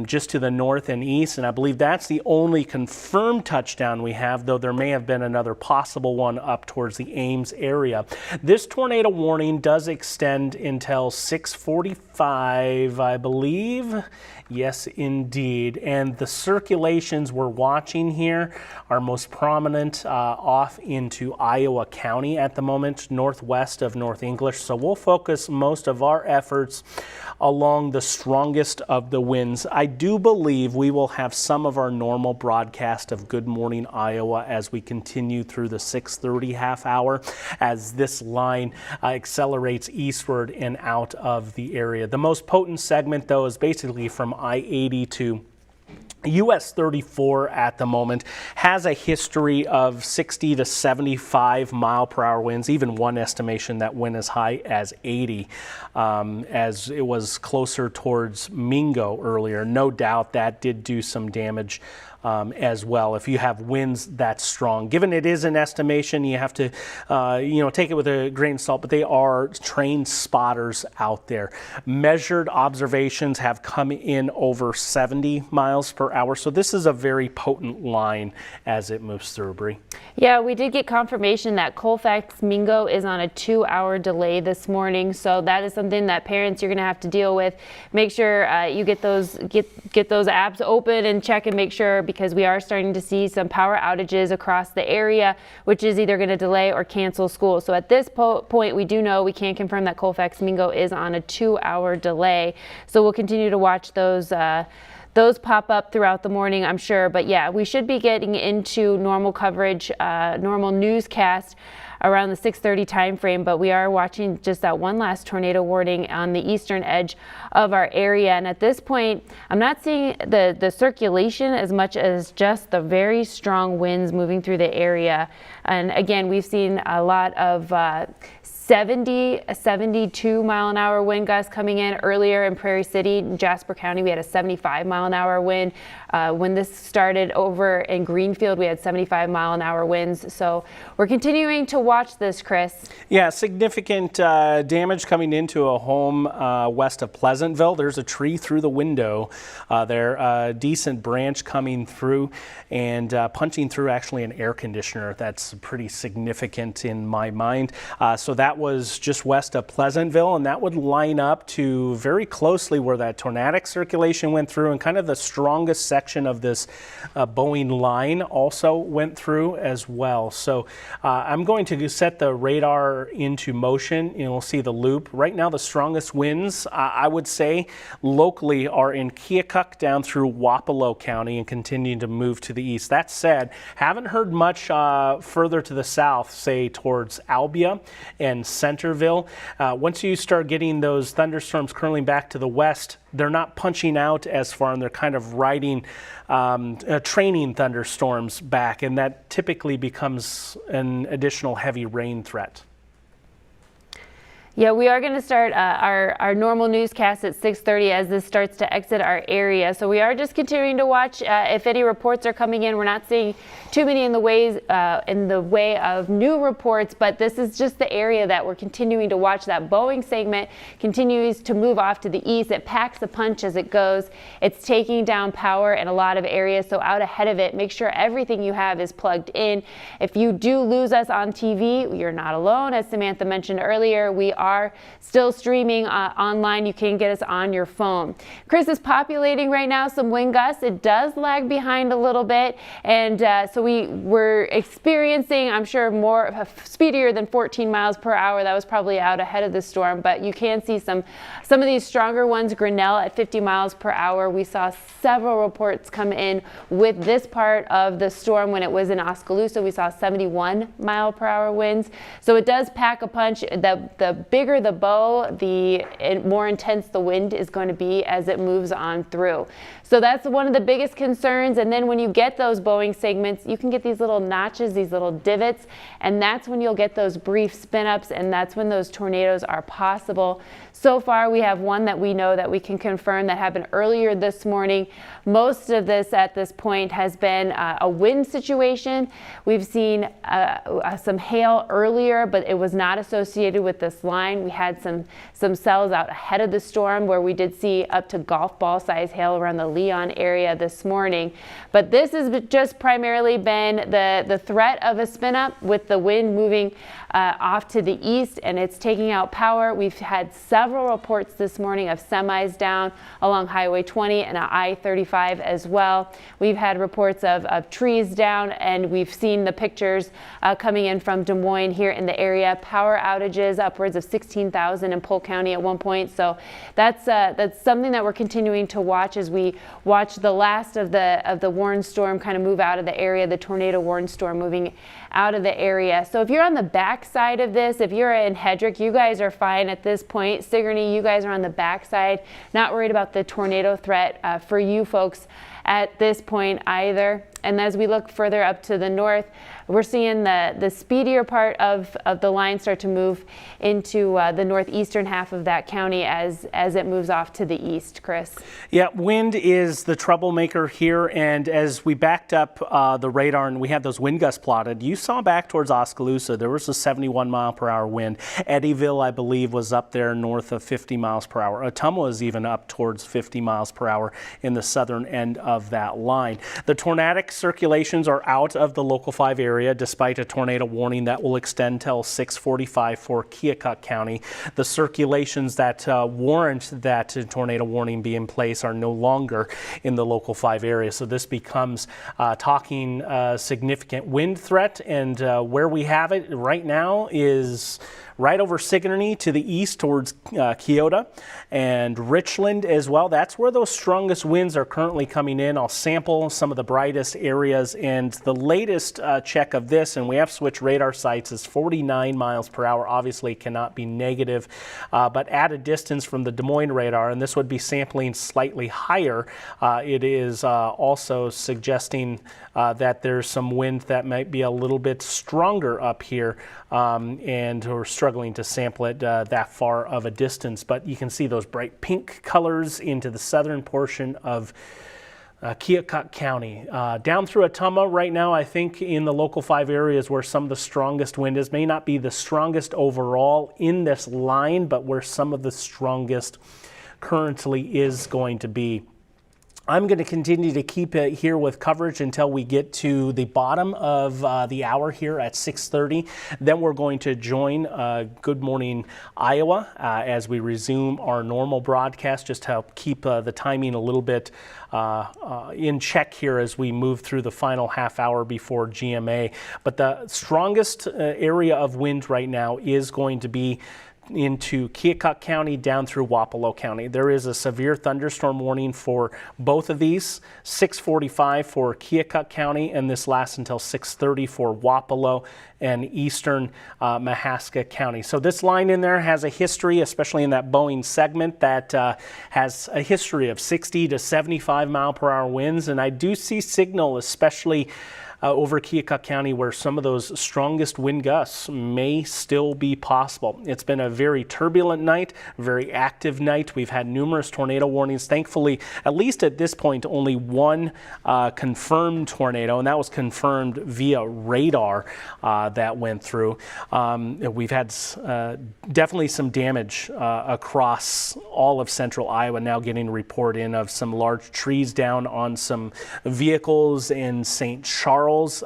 just to the north and east, and I believe that's the only confirmed touchdown we have, though there may have been another possible one up towards the Ames area. This tornado warning does extend until 6:45, I believe. Yes, indeed. And the circulations we're watching here are most prominent off into Iowa County at the moment, northwest of North English. So we'll focus most of our efforts along the strongest of the winds. I do believe we will have some of our normal broadcast of Good Morning Iowa as we continue through the 6:30 half hour as this line accelerates eastward and out of the area. The most potent segment, though, is basically from I-80 to US 34 at the moment, has a history of 60 to 75 mile per hour winds, even one estimation that went as high as 80 as it was closer towards Mingo earlier. No doubt that did do some damage as well if you have winds that strong. Given it is an estimation, you have to take it with a grain of salt, but they are trained spotters out there. Measured observations have come in over 70 miles per hour, so this is a very potent line as it moves through, Bree. Yeah, we did get confirmation that Colfax Mingo is on a 2-hour delay this morning, so that is something that parents you're going to have to deal with. Make sure you get those apps open and check and make sure, because we are starting to see some power outages across the area, which is either going to delay or cancel school. So at this point, we do know, we can confirm that Colfax Mingo is on a 2-hour delay. So we'll continue to watch those pop up throughout the morning, I'm sure. But yeah, we should be getting into normal coverage, normal newscast around the 6:30 time frame, but we are watching just that one last tornado warning on the eastern edge of our area. And at this point, I'm not seeing the circulation as much as just the very strong winds moving through the area. And again, we've seen a lot of 72 mile an hour wind gusts coming in earlier in Prairie City. In Jasper County, we had a 75 mile an hour wind. When this started over in Greenfield, we had 75 mile an hour winds. So we're continuing to watch this, Chris. Yeah, significant damage coming into a home west of Pleasantville. There's a tree through the window there, a decent branch coming through and punching through actually an air conditioner. That's pretty significant in my mind. So that was just west of Pleasantville, and that would line up to very closely where that tornadic circulation went through, and kind of the strongest section of this Boeing line also went through as well. So I'm going to set the radar into motion, and we'll see the loop. Right now, the strongest winds, I would say, locally are in Keokuk down through Wapello County and continuing to move to the east. That said, haven't heard much further to the south, say towards Albia and Centerville. Once you start getting those thunderstorms curling back to the west, they're not punching out as far, and they're kind of riding training thunderstorms back, and that typically becomes an additional heavy rain threat. Yeah, we are going to start our normal newscast at 6:30 as this starts to exit our area. So we are just continuing to watch if any reports are coming in. We're not seeing too many in the way of new reports, but this is just the area that we're continuing to watch. That Boeing segment continues to move off to the east. It packs a punch as it goes. It's taking down power in a lot of areas. So out ahead of it, make sure everything you have is plugged in. If you do lose us on TV, you're not alone. As Samantha mentioned earlier, we are are still streaming online. You can get us on your phone. Chris is populating right now some wind gusts. It does lag behind a little bit, and so we're experiencing, I'm sure, more speedier than 14 miles per hour. That was probably out ahead of the storm, but you can see some of these stronger ones. Grinnell at 50 miles per hour. We saw several reports come in with this part of the storm when it was in Oskaloosa. We saw 71 mile per hour winds. So it does pack a punch. The bigger the bow, the more intense the wind is going to be as it moves on through. So that's one of the biggest concerns. And then when you get those bowing segments, you can get these little notches, these little divots, and that's when you'll get those brief spin ups, and that's when those tornadoes are possible. So far, we have one that we know that we can confirm that happened earlier this morning. Most of this at this point has been a wind situation. We've seen some hail earlier, but it was not associated with this line. We had some cells out ahead of the storm where we did see up to golf ball size hail around the Leon area this morning. But this has just primarily been the threat of a spin up with the wind moving off to the east, and it's taking out power. We've had several reports this morning of semis down along Highway 20 and I-35 as well. We've had reports of trees down, and we've seen the pictures coming in from Des Moines here in the area. Power outages upwards of 16,000 in Polk County at one point. So that's something that we're continuing to watch as we watch the last of the warned storm kind of move out of the area, the tornado warned storm moving out of the area. So if you're on the back side of this, if you're in Hedrick, you guys are fine at this point. Sigourney, you guys are on the back side, not worried about the tornado threat for you folks at this point either. And as we look further up to the north, we're seeing the speedier part of the line start to move into the northeastern half of that county as it moves off to the east, Chris. Yeah, wind is the troublemaker here, and as we backed up the radar and we had those wind gusts plotted, you saw back towards Oskaloosa, there was a 71 mile per hour wind. Eddyville, I believe, was up there north of 50 miles per hour. Ottumwa was even up towards 50 miles per hour in the southern end of that line. The tornadic circulations are out of the Local 5 area despite a tornado warning that will extend till 6:45 for Keokuk County. The circulations that warrant that tornado warning be in place are no longer in the Local 5 area. So this becomes talking significant wind threat, and where we have it right now is right over Sigourney to the east towards Keota and Richland as well. That's where those strongest winds are currently coming in. I'll sample some of the brightest areas, and the latest check of this, and we have switched radar sites, is 49 miles per hour. Obviously cannot be negative, but at a distance from the Des Moines radar, and this would be sampling slightly higher, it is also suggesting that there's some wind that might be a little bit stronger up here, and we're struggling to sample it that far of a distance. But you can see those bright pink colors into the southern portion of Keokuk County. Down through Ottumwa right now, I think in the Local 5 areas where some of the strongest wind is, may not be the strongest overall in this line, but where some of the strongest currently is going to be. I'm going to continue to keep it here with coverage until we get to the bottom of the hour here at 6:30. Then we're going to join Good Morning Iowa as we resume our normal broadcast, just to help keep the timing a little bit in check here as we move through the final half hour before GMA. But the strongest area of wind right now is going to be into Keokuk County down through Wapello County. There is a severe thunderstorm warning for both of these, 6:45 for Keokuk County, and this lasts until 6:30 for Wapello and eastern Mahaska County. So this line in there has a history, especially in that Boeing segment, that has a history of 60 to 75 mile per hour winds, and I do see signal, especially over Keokuk County, where some of those strongest wind gusts may still be possible. It's been a very turbulent night, very active night. We've had numerous tornado warnings. Thankfully, at least at this point, only one confirmed tornado, and that was confirmed via radar that went through. We've had definitely some damage across all of central Iowa, now getting a report in of some large trees down on some vehicles in St. Charles Charles,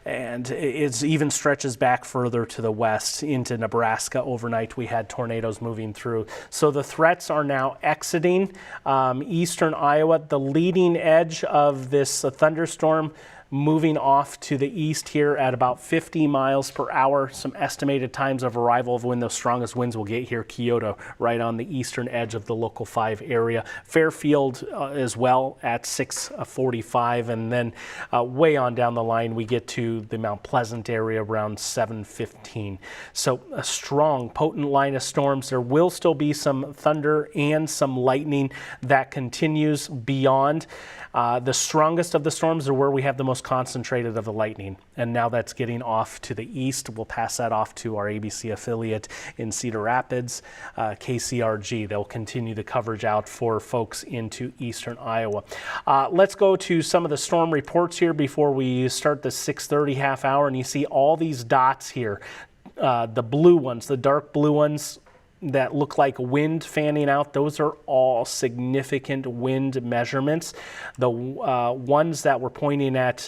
and it even stretches back further to the west into Nebraska. Overnight, we had tornadoes moving through. So the threats are now exiting eastern Iowa. The leading edge of this thunderstorm moving off to the east here at about 50 miles per hour. Some estimated times of arrival of when those strongest winds will get here. Kyoto right on the eastern edge of the Local 5 area. Fairfield as well at 6:45, and then way on down the line we get to the Mount Pleasant area around 7:15. So a strong, potent line of storms. There will still be some thunder and some lightning that continues beyond. The strongest of the storms are where we have the most concentrated of the lightning, and now that's getting off to the east. We'll pass that off to our ABC affiliate in Cedar Rapids, KCRG. They'll continue the coverage out for folks into eastern Iowa. Let's go to some of the storm reports here before we start the 6:30 half hour, and you see all these dots here, the blue ones, the dark blue ones that look like wind fanning out. Those are all significant wind measurements. The ones that we're pointing at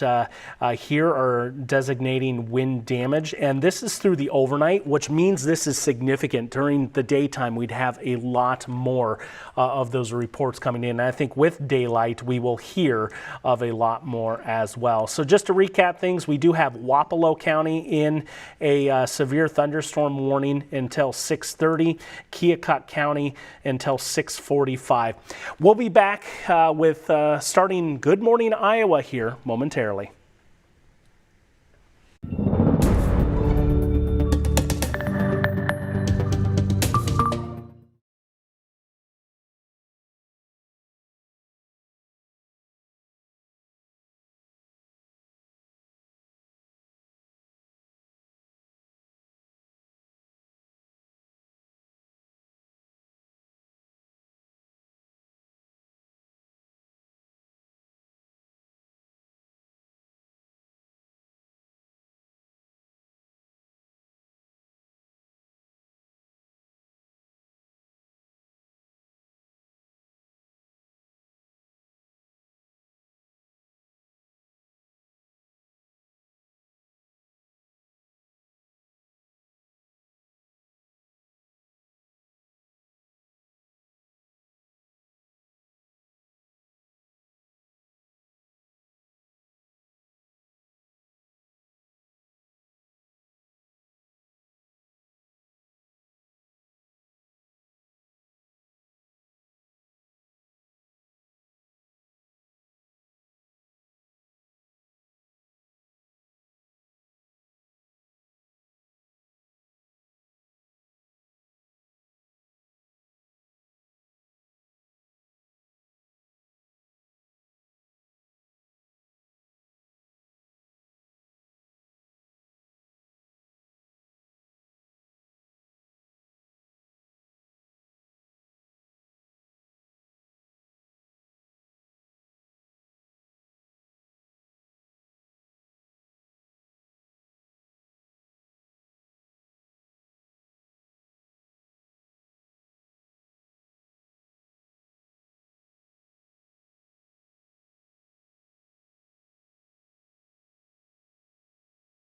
here are designating wind damage, and this is through the overnight, which means this is significant. During the daytime, we'd have a lot more of those reports coming in. And I think with daylight, we will hear of a lot more as well. So just to recap things, we do have Wapello County in a severe thunderstorm warning until 6:30. Keokuk County until 6:45. We'll be back with starting Good Morning Iowa here momentarily.